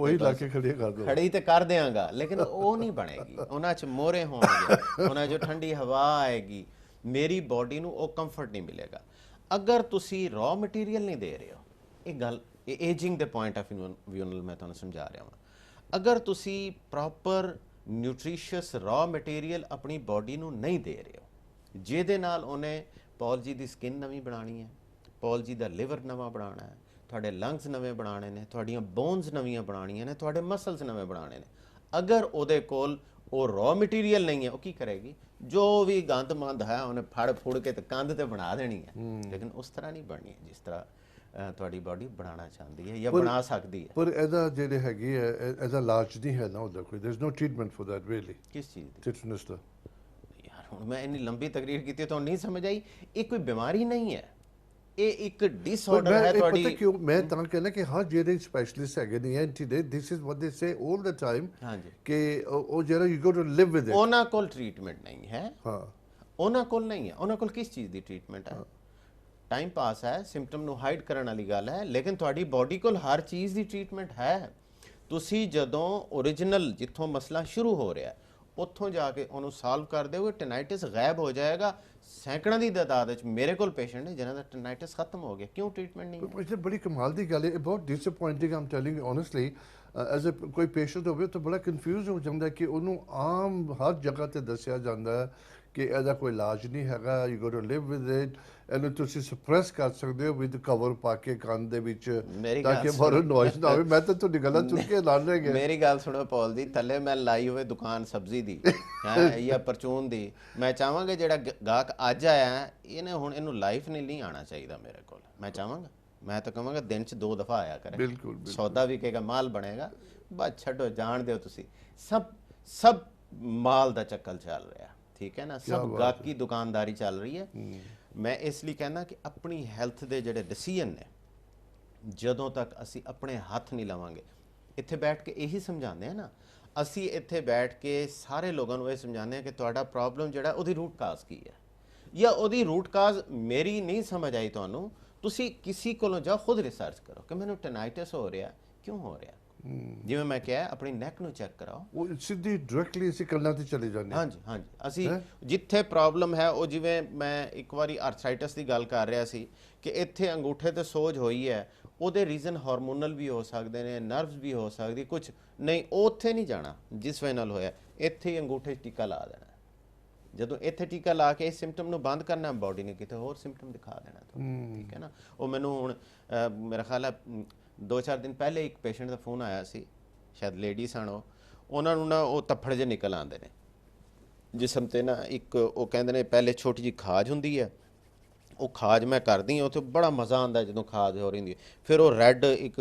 S2: ਖੜੀ ਤੇ ਕਰ ਦਿਆਂਗਾ, ਲੇਕਿਨ ਉਹ ਨਹੀਂ ਬਣੇਗੀ। ਉਹਨਾਂ 'ਚ ਮੋਹਰੇ ਹੋਣਗੇ, ਉਹਨਾਂ 'ਚ ਠੰਡੀ ਹਵਾ ਆਏਗੀ, ਮੇਰੀ ਬਾਡੀ ਨੂੰ ਉਹ ਕੰਫਰਟ ਨਹੀਂ ਮਿਲੇਗਾ। ਅਗਰ ਤੁਸੀਂ ਰॉ ਮਟੀਰੀਅਲ ਨਹੀਂ ਦੇ ਰਹੇ ਹੋ, ਇਹ ਗੱਲ ਏਜਿੰਗ ਦੇ ਪੁਆਇੰਟ ਆਫ ਵਿਊ ਨਾਲ ਮੈਂ ਤੁਹਾਨੂੰ ਸਮਝਾ ਰਿਹਾ ਹਾਂ। ਅਗਰ ਤੁਸੀਂ ਪ੍ਰੋਪਰ ਨਿਊਟ੍ਰੀਸ਼ੀਅਸ ਰॉ ਮਟੀਰੀਅਲ ਆਪਣੀ ਬਾਡੀ ਨੂੰ ਨਹੀਂ ਦੇ ਰਹੇ ਹੋ, ਜਿਹਦੇ ਨਾਲ ਉਹਨੇ ਪੌਲ ਜੀ ਦੀ ਸਕਿਨ ਨਵੀਂ ਬਣਾਉਣੀ ਹੈ, ਪੌਲ ਜੀ ਦਾ ਲਿਵਰ ਨਵਾਂ ਬਣਾਉਣਾ ਹੈ, ਤੁਹਾਡੇ ਲੰਗਸ ਨਵੇਂ ਬਣਾਉਣੇ ਨੇ, ਤੁਹਾਡੀਆਂ ਬੋਨਸ ਨਵੀਆਂ ਬਣਾਉਣੀਆਂ ਨੇ, ਤੁਹਾਡੇ ਮਸਲਸ ਨਵੇਂ ਬਣਾਉਣੇ ਨੇ, ਅਗਰ ਉਹਦੇ ਕੋਲ ਉਹ ਰॉ ਮਟੀਰੀਅਲ ਨਹੀਂ ਹੈ, ਉਹ ਕੀ ਕਰੇਗੀ? ਜੋ ਵੀ ਗੰਦ ਮੰਦ ਹੈ ਉਹਨੇ ਫੜ ਫੁੜ ਕੇ ਤੇ ਕੰਧ ਤੇ ਬਣਾ ਦੇਣੀ ਹੈ, ਲੇਕਿਨ ਉਸ ਤਰ੍ਹਾਂ ਨਹੀਂ ਬਣਨੀ ਹੈ ਜਿਸ ਤਰ੍ਹਾਂ ਤੁਹਾਡੀ ਬਾਡੀ ਬਣਾਉਣਾ ਚਾਹੁੰਦੀ ਹੈ ਜਾਂ ਬਣਾ ਸਕਦੀ ਹੈ।
S1: ਪਰ ਇਹਦਾ ਜਿਹੜੇ ਹੈਗੀ ਹੈ, ਇਹਦਾ ਇਲਾਜ ਨਹੀਂ ਹੈ ਨਾ ਉਹਦਾ ਕੋਈ, there is no treatment for that really.
S2: ਕਿਸ ਚੀਜ਼ ਦੀ?
S1: ਟਿਟਨਸ ਦਾ।
S2: ਯਾਰ ਹੁਣ ਮੈਂ ਇੰਨੀ ਲੰਬੀ ਤਕਰੀਰ ਕੀਤੀ ਤੁਹਾਨੂੰ ਨਹੀਂ ਸਮਝ ਆਈ? ਇਹ ਕੋਈ ਬਿਮਾਰੀ ਨਹੀਂ ਹੈ, ਇਹ ਇੱਕ ਡਿਸਆਰਡਰ ਹੈ ਤੁਹਾਡੀ।
S1: ਪਤਾ ਕਿਉਂ ਮੈਂ ਤਾਂ ਕਹਿੰਦਾ ਕਿ ਹਾਂ ਜਿਹੜੇ ਸਪੈਸ਼ਲਿਸਟ ਹੈਗੇ ਨੇ ਐਂਟੀ ਦੇ, ਦਿਸ ਇਜ਼ ਵਾਟ ਦੇ ਸੇ 올 ਦ ਟਾਈਮ,
S2: ਹਾਂਜੀ,
S1: ਕਿ ਉਹ ਜਿਹੜਾ you go to live with it.
S2: ਉਹਨਾਂ ਕੋਲ ਟ੍ਰੀਟਮੈਂਟ ਨਹੀਂ ਹੈ।
S1: ਹਾਂ,
S2: ਉਹਨਾਂ ਕੋਲ ਨਹੀਂ ਹੈ। ਉਹਨਾਂ ਕੋਲ ਕਿਸ ਚੀਜ਼ ਦੀ ਟ੍ਰੀਟਮੈਂਟ ਹੈ? ਟਾਈਮ ਪਾਸ ਹੈ, ਸਿੰਪਟਮ ਨੂੰ ਹਾਈਡ ਕਰਨ ਵਾਲੀ ਗੱਲ ਹੈ, ਲੇਕਿਨ ਤੁਹਾਡੀ ਬਾਡੀ ਕੋਲ ਹਰ ਚੀਜ਼ ਦੀ ਟ੍ਰੀਟਮੈਂਟ ਹੈ। ਤੁਸੀਂ ਜਦੋਂ ਓਰੀਜਨਲ ਜਿੱਥੋਂ ਮਸਲਾ ਸ਼ੁਰੂ ਹੋ ਰਿਹਾ ਉੱਥੋਂ ਜਾ ਕੇ ਉਹਨੂੰ ਸੋਲਵ ਕਰ ਦਿਓਗੇ, ਟੈਨਾਈਟਿਸ ਗਾਇਬ ਹੋ ਜਾਏਗਾ। ਸੈਂਕੜਾਂ ਦੀ ਤਾਦਾਦ ਵਿੱਚ ਮੇਰੇ ਕੋਲ ਪੇਸ਼ੈਂਟ ਨੇ ਜਿਨ੍ਹਾਂ ਦਾ ਟੈਨਾਈਟਿਸ ਖਤਮ ਹੋ ਗਿਆ। ਕਿਉਂ ਟ੍ਰੀਟਮੈਂਟ ਨਹੀਂ ਹੈ?
S1: ਇਹ ਬੜੀ ਕਮਾਲ ਦੀ ਗੱਲ ਹੈ, ਇਹ ਬਹੁਤ disappointing I'm telling you honestly. As a ਕੋਈ ਪੇਸ਼ੈਂਟ ਹੋਵੇ ਤਾਂ ਬੜਾ ਕਨਫਿਊਜ਼ ਹੋ ਜਾਂਦਾ ਕਿ ਉਹਨੂੰ ਆਮ ਹਰ ਜਗ੍ਹਾ ਤੇ ਦੱਸਿਆ ਜਾਂਦਾ ਹੈ ਕਿ ਇਹਦਾ ਕੋਈ ਇਲਾਜ ਨਹੀਂ ਹੈਗਾ, you got to live with it. ਇਹਨੂੰ ਤੁਸੀਂ ਸਪਰੈਸ ਕਰ ਸਕਦੇ ਹੋ ਵਿਦ ਕਵਰ ਪਾ ਕੇ ਕੰਨ ਦੇ ਵਿੱਚ, ਤਾਂ ਕਿ ਬਾਹਰੋਂ ਨੋਇਸ ਨਾ ਹੋਵੇ। ਮੈਂ ਤਾਂ ਤੁਹਾਡੀ ਗੱਲਾਂ ਸੁਣ ਕੇ ਹੈਰਾਨ ਰਹਿ ਗਿਆ।
S2: ਮੇਰੀ ਗੱਲ ਸੁਣੋ ਪੌਲ ਜੀ, ਥੱਲੇ ਮੈਂ ਲਾਈ ਹੋਵੇ ਦੁਕਾਨ ਸਬਜ਼ੀ ਦੀ ਹੈ ਜਾਂ ਪਰਚੂਨ ਦੀ, ਮੈਂ ਚਾਹਾਂਗਾ ਜਿਹੜਾ ਗਾਹਕ ਅੱਜ ਆਇਆ ਇਹਨੇ ਹੁਣ ਇਹਨੂੰ ਲਾਈਫ ਨਹੀਂ ਆਉਣਾ ਚਾਹੀਦਾ ਮੇਰੇ ਕੋਲ। ਮੈਂ ਚਾਹਾਂਗਾ, ਮੈਂ ਤਾਂ ਕਹਾਂਗਾ ਦਿਨ 'ਚ 2 ਦਫਾ ਆਇਆ ਕਰੇ।
S1: ਬਿਲਕੁਲ
S2: ਸੌਦਾ ਵਿਕੇਗਾ, ਮਾਲ ਬਣੇਗਾ। ਬਸ ਛੱਡੋ, ਜਾਣ ਦਿਓ ਤੁਸੀਂ। ਸਭ ਮਾਲ ਦਾ ਚੱਕਰ ਚੱਲ ਰਿਹਾ, ਠੀਕ ਹੈ ਨਾ, ਸਭ ਗਾਹਕੀ ਦੁਕਾਨਦਾਰੀ ਚੱਲ ਰਹੀ ਹੈ। ਮੈਂ ਇਸ ਲਈ ਕਹਿੰਦਾ ਕਿ ਆਪਣੀ ਹੈਲਥ ਦੇ ਜਿਹੜੇ ਡਿਸੀਜਨ ਨੇ, ਜਦੋਂ ਤੱਕ ਅਸੀਂ ਆਪਣੇ ਹੱਥ ਨਹੀਂ ਲਵਾਂਗੇ, ਇੱਥੇ ਬੈਠ ਕੇ ਇਹੀ ਸਮਝਾਉਂਦੇ ਆ ਨਾ ਅਸੀਂ, ਇੱਥੇ ਬੈਠ ਕੇ ਸਾਰੇ ਲੋਕਾਂ ਨੂੰ ਇਹ ਸਮਝਾਉਂਦੇ ਆ ਕਿ ਤੁਹਾਡਾ ਪ੍ਰੋਬਲਮ ਜਿਹੜਾ ਉਹਦੀ ਰੂਟ ਕਾਜ਼ ਕੀ ਹੈ, ਜਾਂ ਉਹਦੀ ਰੂਟ ਕਾਜ਼ ਮੇਰੀ ਨਹੀਂ ਸਮਝ ਆਈ ਤੁਹਾਨੂੰ, ਤੁਸੀਂ ਕਿਸੇ ਕੋਲੋਂ ਜਾਓ, ਖੁਦ ਰਿਸਰਚ ਕਰੋ ਕਿ ਮੈਨੂੰ ਟੈਨਾਈਟਿਸ ਹੋ ਰਿਹਾ, ਕਿਉਂ ਹੋ ਰਿਹਾ। ਜਿਵੇਂ ਮੈਂ ਕਿਹਾ ਆਪਣੀ ਨੈਕ ਨੂੰ ਚੈੱਕ ਕਰਾਓ,
S1: ਉਹ ਸਿੱਧੀ ਡਾਇਰੈਕਟਲੀ ਅਸੀਂ ਕੰਨਾਂ ਤੇ ਚਲੇ ਜਾਂਦੇ।
S2: ਹਾਂਜੀ ਹਾਂਜੀ, ਅਸੀਂ ਜਿੱਥੇ ਪ੍ਰੋਬਲਮ ਹੈ ਉਹ, ਜਿਵੇਂ ਮੈਂ ਇੱਕ ਵਾਰੀ ਆਰਥਰਾਈਟਿਸ ਦੀ ਗੱਲ ਕਰ ਰਿਹਾ ਸੀ ਕਿ ਇੱਥੇ ਅੰਗੂਠੇ ਤੇ ਸੋਜ ਹੋਈ ਹੈ, ਉਹਦੇ ਰੀਜ਼ਨ ਹਾਰਮੋਨਲ ਵੀ ਹੋ ਸਕਦੇ ਨੇ, ਨਰਵਸ ਵੀ ਹੋ ਸਕਦੀ, ਕੁਝ ਨਹੀਂ, ਉਹ ਉੱਥੇ ਨਹੀਂ ਜਾਣਾ ਜਿਸ ਵਜ੍ਹਾ ਨਾਲ ਹੋਇਆ, ਇੱਥੇ ਹੀ ਅੰਗੂਠੇ 'ਚ ਟੀਕਾ ਲਾ ਦੇਣਾ। ਜਦੋਂ ਇੱਥੇ ਟੀਕਾ ਲਾ ਕੇ ਇਸ ਸਿੰਪਟਮ ਨੂੰ ਬੰਦ ਕਰਨਾ, ਬਾਡੀ ਨੇ ਕਿਤੇ ਹੋਰ ਸਿੰਪਟਮ ਦਿਖਾ ਦੇਣਾ ਤੁਹਾਨੂੰ, ਠੀਕ ਹੈ ਨਾ। ਉਹ ਮੈਨੂੰ ਹੁਣ ਮੇਰਾ ਖਿਆਲ ਹੈ 2-4 ਦਿਨ ਪਹਿਲੇ ਇੱਕ ਪੇਸ਼ੈਂਟ ਦਾ ਫੋਨ ਆਇਆ ਸੀ, ਸ਼ਾਇਦ ਲੇਡੀ ਸਨ, ਉਹਨਾਂ ਨੂੰ ਨਾ ਉਹ ਤੱਫੜ ਜਿਹੇ ਨਿਕਲ ਆਉਂਦੇ ਨੇ ਜਿਸਮ ਤੇ ਨਾ, ਇੱਕ ਉਹ ਕਹਿੰਦੇ ਨੇ ਪਹਿਲੇ ਛੋਟੀ ਜਿਹੀ ਖਾਜ ਹੁੰਦੀ ਹੈ, ਉਹ ਖਾਜ ਮੈਂ ਕਰਦੀ ਹਾਂ ਉੱਥੇ ਬੜਾ ਮਜ਼ਾ ਆਉਂਦਾ ਜਦੋਂ ਖਾਜ ਹੋ ਰਹੀ ਹੁੰਦੀ, ਫਿਰ ਉਹ ਰੈੱਡ ਇੱਕ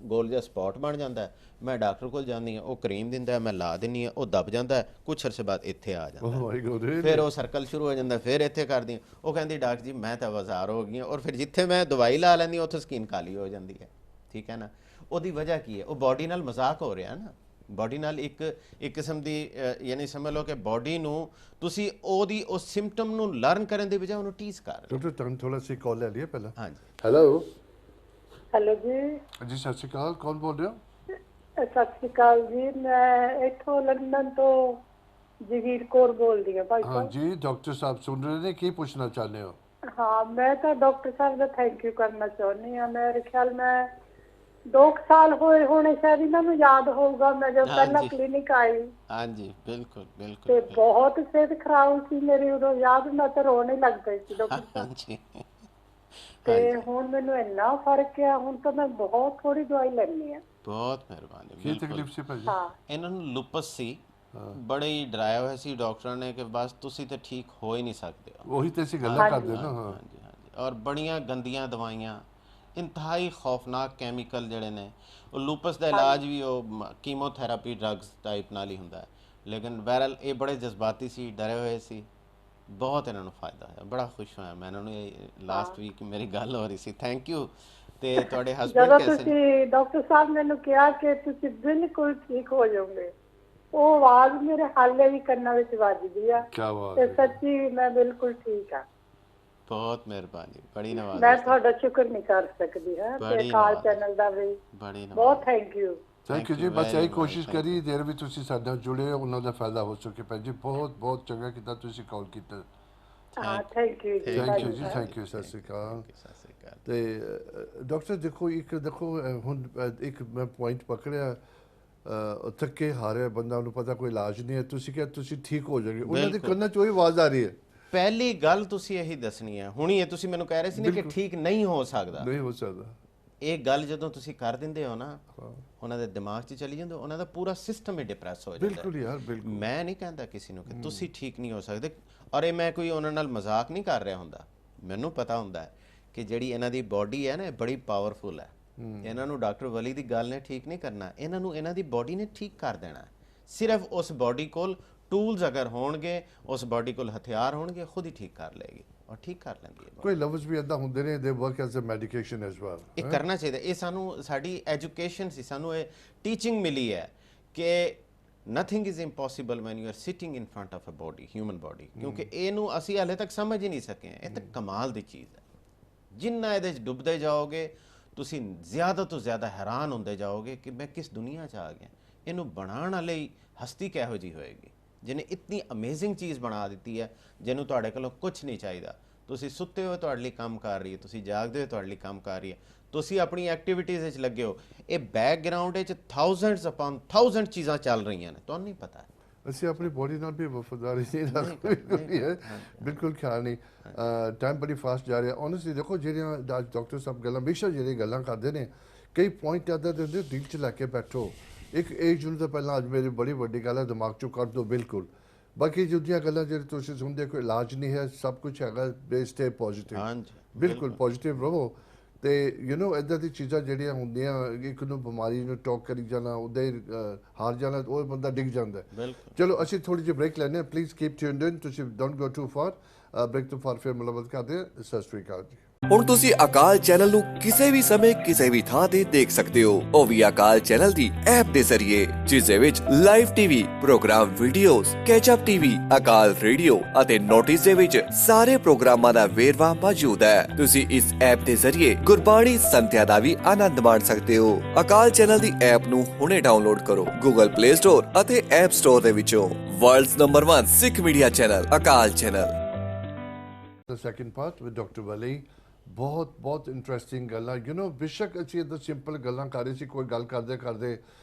S2: ਗੋਲ ਜਿਹਾ ਸਪੌਟ ਬਣ ਜਾਂਦਾ। ਮੈਂ ਡਾਕਟਰ ਕੋਲ ਜਾਂਦੀ ਹਾਂ, ਉਹ ਕਰੀਮ ਦਿੰਦਾ, ਮੈਂ ਲਾ ਦਿੰਦੀ ਹਾਂ, ਉਹ ਦਬ ਜਾਂਦਾ, ਕੁਛ ਅਰਸੇ ਬਾਅਦ ਇੱਥੇ ਆ ਜਾਂਦਾ, ਫਿਰ ਉਹ ਸਰਕਲ ਸ਼ੁਰੂ ਹੋ ਜਾਂਦਾ, ਫਿਰ ਇੱਥੇ ਕਰਦੀ ਹਾਂ। ਉਹ ਕਹਿੰਦੀ ਡਾਕਟਰ ਜੀ ਮੈਂ ਤਾਂ ਬਾਜ਼ਾਰ ਹੋ ਗਈ ਹਾਂ, ਔਰ ਫਿਰ ਜਿੱਥੇ ਮੈਂ ਦਵਾਈ ਲਾ ਲੈਂਦੀ ਉੱਥੇ ਸਕਿਨ ਕਾਲੀ ਹੋ ਜਾਂਦੀ ਹੈ, ਠੀਕ ਹੈ ਨਾ। ਉਹਦੀ ਵਜ੍ਹਾ ਕੀ ਹੈ? ਉਹ ਬਾਡੀ ਨਾਲ ਮਜ਼ਾਕ ਹੋ ਰਿਹਾ ਨਾ, ਬਾਡੀ ਨਾਲ ਇੱਕ ਕਿਸਮ ਦੀ ਯਾਨੀ ਸਮਝ ਲਓ ਕਿ ਬਾਡੀ ਨੂੰ ਤੁਸੀਂ ਉਹਦੀ ਉਸ ਸਿੰਪਟਮ ਨੂੰ ਲਰਨ ਕਰਨ ਦੇ ਬਜਾਏ ਉਹਨੂੰ ਟੀਜ਼ ਕਰ ਰਹੇ ਹੋ।
S1: ਡਾਕਟਰ ਤੁਹਾਨੂੰ ਥੋੜਾ ਸੀ ਕਾਲ ਲੈ ਲਈਏ ਪਹਿਲਾਂ।
S2: ਹਾਂਜੀ,
S1: ਹੈਲੋ
S3: ਜੀ।
S1: ਜੀ ਸਤਿ ਸ਼੍ਰੀ ਅਕਾਲ, ਕੌਣ ਬੋਲ ਰਹੇ ਹੋ?
S3: ਸਤਿ ਸ਼੍ਰੀ ਅਕਾਲ ਜੀ, ਮੈਂ ਇੱਥੋਂ ਲੰਡਨ ਤੋਂ ਜਗੀਰ ਕੌਰ ਬੋਲਦੀ ਹਾਂ ਭਾਈ ਸਾਹਿਬ।
S1: ਹਾਂ ਜੀ, ਡਾਕਟਰ ਸਾਹਿਬ ਸੁਣ ਰਹੇ ਨੇ, ਕੀ ਪੁੱਛਣਾ ਚਾਹੁੰਦੇ ਹੋ?
S3: ਹਾਂ, ਮੈਂ ਤਾਂ doctor Sahib the thank you ਕਰਨਾ ਚਾਹੁੰਦੀ ਹਾਂ। ਮੇਰੇ ਖਿਆਲ ਮੈਂ 2 ਸਾਲ ਹੋਏ ਹੋਣੇ, ਸ਼ਾਇਦ ਇਹਨਾਂ ਨੂੰ ਯਾਦ ਹੋਊਗਾ, ਮੈਂ ਜਦ ਪਹਿਲਾਂ ਕਲੀਨਿਕ ਆਈ।
S2: ਹਾਂਜੀ, ਬਿਲਕੁਲ ਬਿਲਕੁਲ।
S3: ਤੇ ਬਹੁਤ ਸਿਹਤ ਖਰਾਬ ਸੀ ਮੇਰੀ ਉਦੋਂ, ਯਾਦ ਮੈਂ ਤਾਂ ਰੋਣ ਹੀ ਲੱਗ ਗਈ ਸੀ ਡਾਕਟਰ ਸਾਹਿਬ। ਤੇ ਹੁਣ ਮੈਨੂੰ ਇੰਨਾ ਫਰਕ ਆ, ਹੁਣ ਤਾਂ ਮੈਂ ਬਹੁਤ ਥੋੜੀ ਦਵਾਈ ਲੈਂਦੀ ਆ।
S2: ਬਹੁਤ ਮਿਹਰਬਾਨੀ।
S1: ਕੀ ਤਕਲੀਫ ਸੀ ਭਾਜੀ?
S2: ਇਹਨਾਂ ਨੂੰ ਲੂਪਸ ਸੀ, ਬੜੇ ਹੀ ਡਰਾਇਆ ਹੋਇਆ ਸੀ ਡਾਕਟਰਾਂ ਨੇ ਕਿ ਬਸ ਤੁਸੀਂ ਤੇ ਠੀਕ ਹੋ ਹੀ ਨਹੀਂ ਸਕਦੇ।
S1: ਉਹੀ ਤੇ ਅਸੀਂ ਗੱਲਾਂ ਕਰਦੇ ਨਾ।
S2: ਹਾਂਜੀ ਹਾਂਜੀ, ਔਰ ਬੜੀਆਂ ਗੰਦੀਆਂ ਦਵਾਈਆਂ, ਇੰਤਹਾਈ ਖੌਫਨਾਕ ਕੈਮੀਕਲ ਜਿਹੜੇ ਨੇ। ਉਹ ਲੂਪਸ ਦਾ ਇਲਾਜ ਵੀ ਉਹ ਕੀਮੋਥੈਰਾਪੀ ਡਰੱਗਸ ਟਾਈਪ ਨਾਲ ਹੀ ਹੁੰਦਾ ਹੈ, ਲੇਕਿਨ ਬਹਿਰਹਾਲ ਇਹ ਬੜੇ ਜਜ਼ਬਾਤੀ ਸੀ, ਡਰੇ ਹੋਏ ਸੀ, ਬਹੁਤ ਇਹਨਾਂ ਨੂੰ ਫਾਇਦਾ ਹੋਇਆ। ਬੜਾ ਖੁਸ਼ ਹੋਇਆ ਮੈਂ ਇਹਨਾਂ ਨੂੰ। ਲਾਸਟ ਵੀਕ ਮੇਰੀ ਗੱਲ ਹੋ ਰਹੀ ਸੀ। Thank you. ਤੇ ਤੁਹਾਡੇ ਹਸਬੰਡ
S3: ਜਦੋਂ
S2: ਕੈਸੇ?
S3: ਤੁਸੀਂ ਡਾਕਟਰ ਸਾਹਿਬ ਮੈਨੂੰ ਕਿਹਾ ਕਿ ਤੁਸੀਂ ਬਿਲਕੁਲ ਠੀਕ ਹੋ ਜਾਓਗੇ, ਉਹ ਆਵਾਜ਼ ਮੇਰੇ ਹਾਲੇ ਵੀ ਕੰਨਾਂ ਵਿੱਚ ਵੱਜਦੀ ਆ।
S1: ਕੀ ਬਾਤ
S3: ਤੇ
S1: ਹੈ।
S3: ਸੱਚੀ ਮੈਂ ਬਿਲਕੁਲ ਠੀਕ ਆ।
S2: ਬਹੁਤ ਮਿਹਰਬਾਨੀ, ਬੜੀ ਨਵਾਜ਼।
S3: ਮੈਂ ਤੁਹਾਡਾ ਸ਼ੁਕਰ ਨਹੀਂ ਕਰ ਸਕਦੀ ਹਾਂ, ਤੇ ਕਾਲ ਚੈਨਲ ਦਾ ਵੀ ਬਹੁਤ ਥੈਂਕ ਯੂ।
S1: ਥੈਂਕ ਯੂ ਜੀ। ਬਸ ਇਹੀ ਕੋਸ਼ਿਸ਼ ਕਰੀ ਦੇਰ ਵੀ ਤੁਸੀਂ ਸਾਡੇ ਨਾਲ ਜੁੜੇ, ਉਹਨਾਂ ਦਾ ਫਾਇਦਾ ਹੋ ਸਕੇ। ਭੈਣ ਜੀ ਬਹੁਤ ਬਹੁਤ ਚੰਗਾ ਕੀਤਾ ਤੁਸੀਂ ਕਾਲ ਕੀਤਾ।
S3: ਹਾਂ, ਥੈਂਕ ਯੂ ਜੀ।
S1: ਥੈਂਕ ਯੂ ਜੀ, ਥੈਂਕ ਯੂ। ਸਤਿ ਸ਼੍ਰੀ ਅਕਾਲ। ਤੇ ਡਾਕਟਰ ਦੇਖੋ ਹੁਣ ਇੱਕ ਮੈਂ ਪੁਆਇੰਟ ਪਕੜਿਆ, ਥੱਕੇ ਹਾਰੇ ਬੰਦਾ, ਉਹਨੂੰ ਪਤਾ ਕੋਈ ਇਲਾਜ ਨਹੀਂ ਹੈ, ਤੁਸੀਂ ਕਿਹਾ ਤੁਸੀਂ ਠੀਕ ਹੋ ਜਾਓਗੇ, ਉਹਨਾਂ ਦੇ ਕੰਨਾਂ 'ਚ ਉਹੀ ਆਵਾਜ਼ ਆ ਰਹੀ ਹੈ।
S2: ਪਹਿਲੀ ਗੱਲ ਤੁਸੀਂ ਇਹੀ ਦੱਸਣੀ ਹੈ। ਹੁਣੀ ਇਹ ਤੁਸੀਂ ਮੈਨੂੰ ਕਹਿ ਰਹੇ ਸੀ ਨਾ ਕਿ ਠੀਕ ਨਹੀਂ ਹੋ ਸਕਦਾ।
S1: ਨਹੀਂ ਹੋ ਸਕਦਾ।
S2: ਇਹ ਗੱਲ ਜਦੋਂ ਤੁਸੀਂ ਕਰ ਦਿੰਦੇ ਹੋ ਨਾ, ਉਹਨਾਂ ਦੇ ਦਿਮਾਗ 'ਚ ਚਲੀ ਜਾਂਦੇ, ਉਹਨਾਂ ਦਾ ਪੂਰਾ ਸਿਸਟਮ ਹੀ ਡਿਪਰੈਸ ਹੋ ਜਾਂਦਾ।
S1: ਬਿਲਕੁਲ ਯਾਰ, ਬਿਲਕੁਲ।
S2: ਮੈਂ ਨਹੀਂ ਕਹਿੰਦਾ ਕਿਸੇ ਨੂੰ ਕਿ ਤੁਸੀਂ ਠੀਕ ਨਹੀਂ ਹੋ ਸਕਦੇ, ਔਰ ਇਹ ਮੈਂ ਕੋਈ ਉਹਨਾਂ ਨਾਲ ਮਜ਼ਾਕ ਨਹੀਂ ਕਰ ਰਿਹਾ ਹੁੰਦਾ। ਮੈਨੂੰ ਪਤਾ ਹੁੰਦਾ ਹੈ ਕਿ ਜਿਹੜੀ ਇਹਨਾਂ ਦੀ ਬਾਡੀ ਹੈ ਨਾ, ਇਹ ਬੜੀ ਪਾਵਰਫੁਲ ਹੈ। ਇਹਨਾਂ ਨੂੰ ਡਾਕਟਰ ਵਲੀ ਦੀ ਗੱਲ ਨੇ ਠੀਕ ਨਹੀਂ ਕਰਨਾ, ਇਹਨਾਂ ਨੂੰ ਇਹਨਾਂ ਦੀ ਬਾਡੀ ਨੇ ਠੀਕ ਕਰ ਦੇਣਾ। ਸਿਰਫ ਉਸ ਬਾਡੀ ਕੋਲ ਟੂਲਸ ਅਗਰ ਹੋਣਗੇ, ਉਸ ਬਾਡੀ ਕੋਲ ਹਥਿਆਰ ਹੋਣਗੇ, ਖੁਦ ਹੀ ਠੀਕ ਕਰ ਲਏਗੀ, ਔਰ ਠੀਕ ਕਰ ਲੈਂਦੀ ਹੈ।
S1: ਕੋਈ ਲਫ਼ਜ਼ ਵੀ ਇਦਾਂ ਹੁੰਦੇ ਨੇ, they work as a medication as well.
S2: ਇਹ ਕਰਨਾ ਚਾਹੀਦਾ। ਇਹ ਸਾਨੂੰ ਸਾਡੀ ਐਜੂਕੇਸ਼ਨ ਸੀ, ਸਾਨੂੰ ਇਹ ਟੀਚਿੰਗ ਮਿਲੀ ਹੈ ਕਿ nothing is impossible when you are sitting in front of a body, human body. ਕਿਉਂਕਿ ਇਹਨੂੰ ਅਸੀਂ ਹਾਲੇ ਤੱਕ ਸਮਝ ਹੀ ਨਹੀਂ ਸਕੇ। ਇਹ ਤਾਂ ਕਮਾਲ ਦੀ ਚੀਜ਼ ਹੈ, ਜਿੰਨਾ ਇਹਦੇ 'ਚ ਡੁੱਬਦੇ ਜਾਓਗੇ ਤੁਸੀਂ ਜ਼ਿਆਦਾ ਤੋਂ ਜ਼ਿਆਦਾ ਹੈਰਾਨ ਹੁੰਦੇ ਜਾਓਗੇ ਕਿ ਮੈਂ ਕਿਸ ਦੁਨੀਆ 'ਚ ਆ ਗਿਆ। ਇਹਨੂੰ ਬਣਾਉਣ ਵਾਲੀ ਹਸਤੀ ਕਿਹੋ ਜਿਹੀ ਹੋਏਗੀ ਜਿਹਨੇ ਇਤਨੀ ਅਮੇਜ਼ਿੰਗ ਚੀਜ਼ ਬਣਾ ਦਿੱਤੀ ਹੈ, ਜਿਹਨੂੰ ਤੁਹਾਡੇ ਕੋਲੋਂ ਕੁਝ ਨਹੀਂ ਚਾਹੀਦਾ। ਤੁਸੀਂ ਸੁੱਤੇ ਹੋਏ ਤੁਹਾਡੇ ਲਈ ਕੰਮ ਕਰ ਰਹੀ ਹੈ, ਤੁਸੀਂ ਜਾਗਦੇ ਹੋਏ ਤੁਹਾਡੇ ਲਈ ਕੰਮ ਕਰ ਰਹੀ ਹੈ, ਤੁਸੀਂ ਆਪਣੀ ਐਕਟੀਵਿਟੀਜ਼ ਵਿੱਚ ਲੱਗੇ ਹੋ, ਇਹ ਬੈਕਗਰਾਊਂਡ ਵਿੱਚ ਥਾਊਜ਼ੈਂਡਸ ਅਪਨ ਥਾਊਜ਼ੈਂਡ ਚੀਜ਼ਾਂ ਚੱਲ ਰਹੀਆਂ ਨੇ, ਤੁਹਾਨੂੰ ਨਹੀਂ ਪਤਾ।
S1: ਅਸੀਂ ਆਪਣੀ ਬੋਡੀ ਨਾਲ ਵੀ ਵਫਾਦਾਰੀ ਨਹੀਂ ਰੱਖਦੇ, ਬਿਲਕੁਲ ਖਿਆਲ ਨਹੀਂ। ਟਾਈਮ ਬੜੀ ਫਾਸਟ ਜਾ ਰਿਹਾ। ਓਨੈਸਟਲੀ ਦੇਖੋ ਜਿਹੜੀਆਂ ਡਾਕਟਰ ਸਾਹਿਬ ਗੱਲਾਂ ਹਮੇਸ਼ਾ ਜਿਹੜੀਆਂ ਗੱਲਾਂ ਕਰਦੇ ਨੇ, ਕਈ ਪੁਆਇੰਟ ਇੱਦਾਂ ਦੇ ਹੁੰਦੇ ਦਿਲ 'ਚ ਲੈ ਕੇ ਬੈਠੋ। ਇੱਕ ਏਜ ਨੂੰ ਤਾਂ ਪਹਿਲਾਂ ਅੱਜ ਮੇਰੀ ਬੜੀ ਵੱਡੀ ਗੱਲ ਹੈ, ਦਿਮਾਗ 'ਚੋਂ ਕੱਢ ਦਿਓ ਬਿਲਕੁਲ। ਬਾਕੀ ਦੂਜੀਆਂ ਗੱਲਾਂ ਜਿਹੜੇ ਤੁਸੀਂ ਸੁਣਦੇ, ਕੋਈ ਇਲਾਜ ਨਹੀਂ ਹੈ, ਸਭ ਕੁਝ ਹੈਗਾ, ਸਟੇ ਪੋਜ਼ਿਟਿਵ, ਬਿਲਕੁਲ ਪੋਜ਼ਿਟਿਵ ਰਹੋ। ਤੇ ਯੂ ਨੋ ਇੱਦਾਂ ਦੀ ਚੀਜ਼ਾਂ ਜਿਹੜੀਆਂ ਹੁੰਦੀਆਂ, ਇੱਕ ਨੂੰ ਬਿਮਾਰੀ ਨੂੰ ਟੋਕ ਕਰੀ ਜਾਣਾ, ਉੱਦਾਂ ਹੀ ਹਾਰ ਜਾਣਾ, ਉਹ ਬੰਦਾ ਡਿੱਗ ਜਾਂਦਾ। ਚਲੋ ਅਸੀਂ ਥੋੜੀ ਜਿਹੀ ਬ੍ਰੇਕ ਲੈਂਦੇ ਹਾਂ। ਪਲੀਜ਼ ਕੀਪ ਟਿਊਨਡ ਇਨ, ਤੁਸੀਂ don't go too far. Break ਤੋਂ ਫਾਰ ਫਿਰ ਮੁਲਾਕਾਤ ਕਰਦੇ ਹਾਂ। ਸਤਿ ਸ਼੍ਰੀ ਅਕਾਲ ਜੀ।
S4: ਹੁਣ ਤੁਸੀਂ ਅਕਾਲ ਚੈਨਲ ਨੂੰ ਕਿਸੇ ਵੀ ਸਮੇਂ ਕਿਸੇ ਵੀ ਥਾਂ ਤੇ ਦੇਖ ਸਕਦੇ ਹੋ, ਉਹ ਵੀ ਅਕਾਲ ਚੈਨਲ ਦੀ ਐਪ ਦੇ ਜ਼ਰੀਏ, ਜਿਸ ਦੇ ਵਿੱਚ live TV programme, videos, catch up TV, Akal radio ਅਤੇ ਨੋਟਿਸ ਦੇ ਵਿੱਚ ਸਾਰੇ ਪ੍ਰੋਗਰਾਮਾਂ ਦਾ ਵੇਰਵਾ ਮੌਜੂਦ ਹੈ। ਤੁਸੀਂ ਇਸ ਐਪ ਦੇ ਜ਼ਰੀਏ ਗੁਰਬਾਣੀ ਸੰਧਿਆ ਦਾ ਵੀ ਆਨੰਦ ਮਾਣ ਸਕਦੇ ਹੋ। ਅਕਾਲ ਚੈਨਲ ਦੀ ਐਪ ਨੂੰ ਹੁਣੇ ਡਾਊਨਲੋਡ ਕਰੋ ਗੂਗਲ ਪਲੇ ਸਟੋਰ ਅਤੇ ਐਪ ਸਟੋਰ ਦੇ ਵਿੱਚੋਂ। World's number 1 Sikh media channel Akal channel.
S1: The second part with Dr. Wali। ਬਹੁਤ ਇੰਟਰਸਟਿੰਗ ਗੱਲਾਂ। ਯੂ ਨੋ ਬੇਸ਼ੱਕ ਅਸੀਂ ਇੱਦਾਂ ਸਿੰਪਲ ਗੱਲਾਂ ਕਰ ਰਹੇ ਸੀ, ਕੋਈ ਗੱਲ ਕਰਦੇ ਕਰਦੇ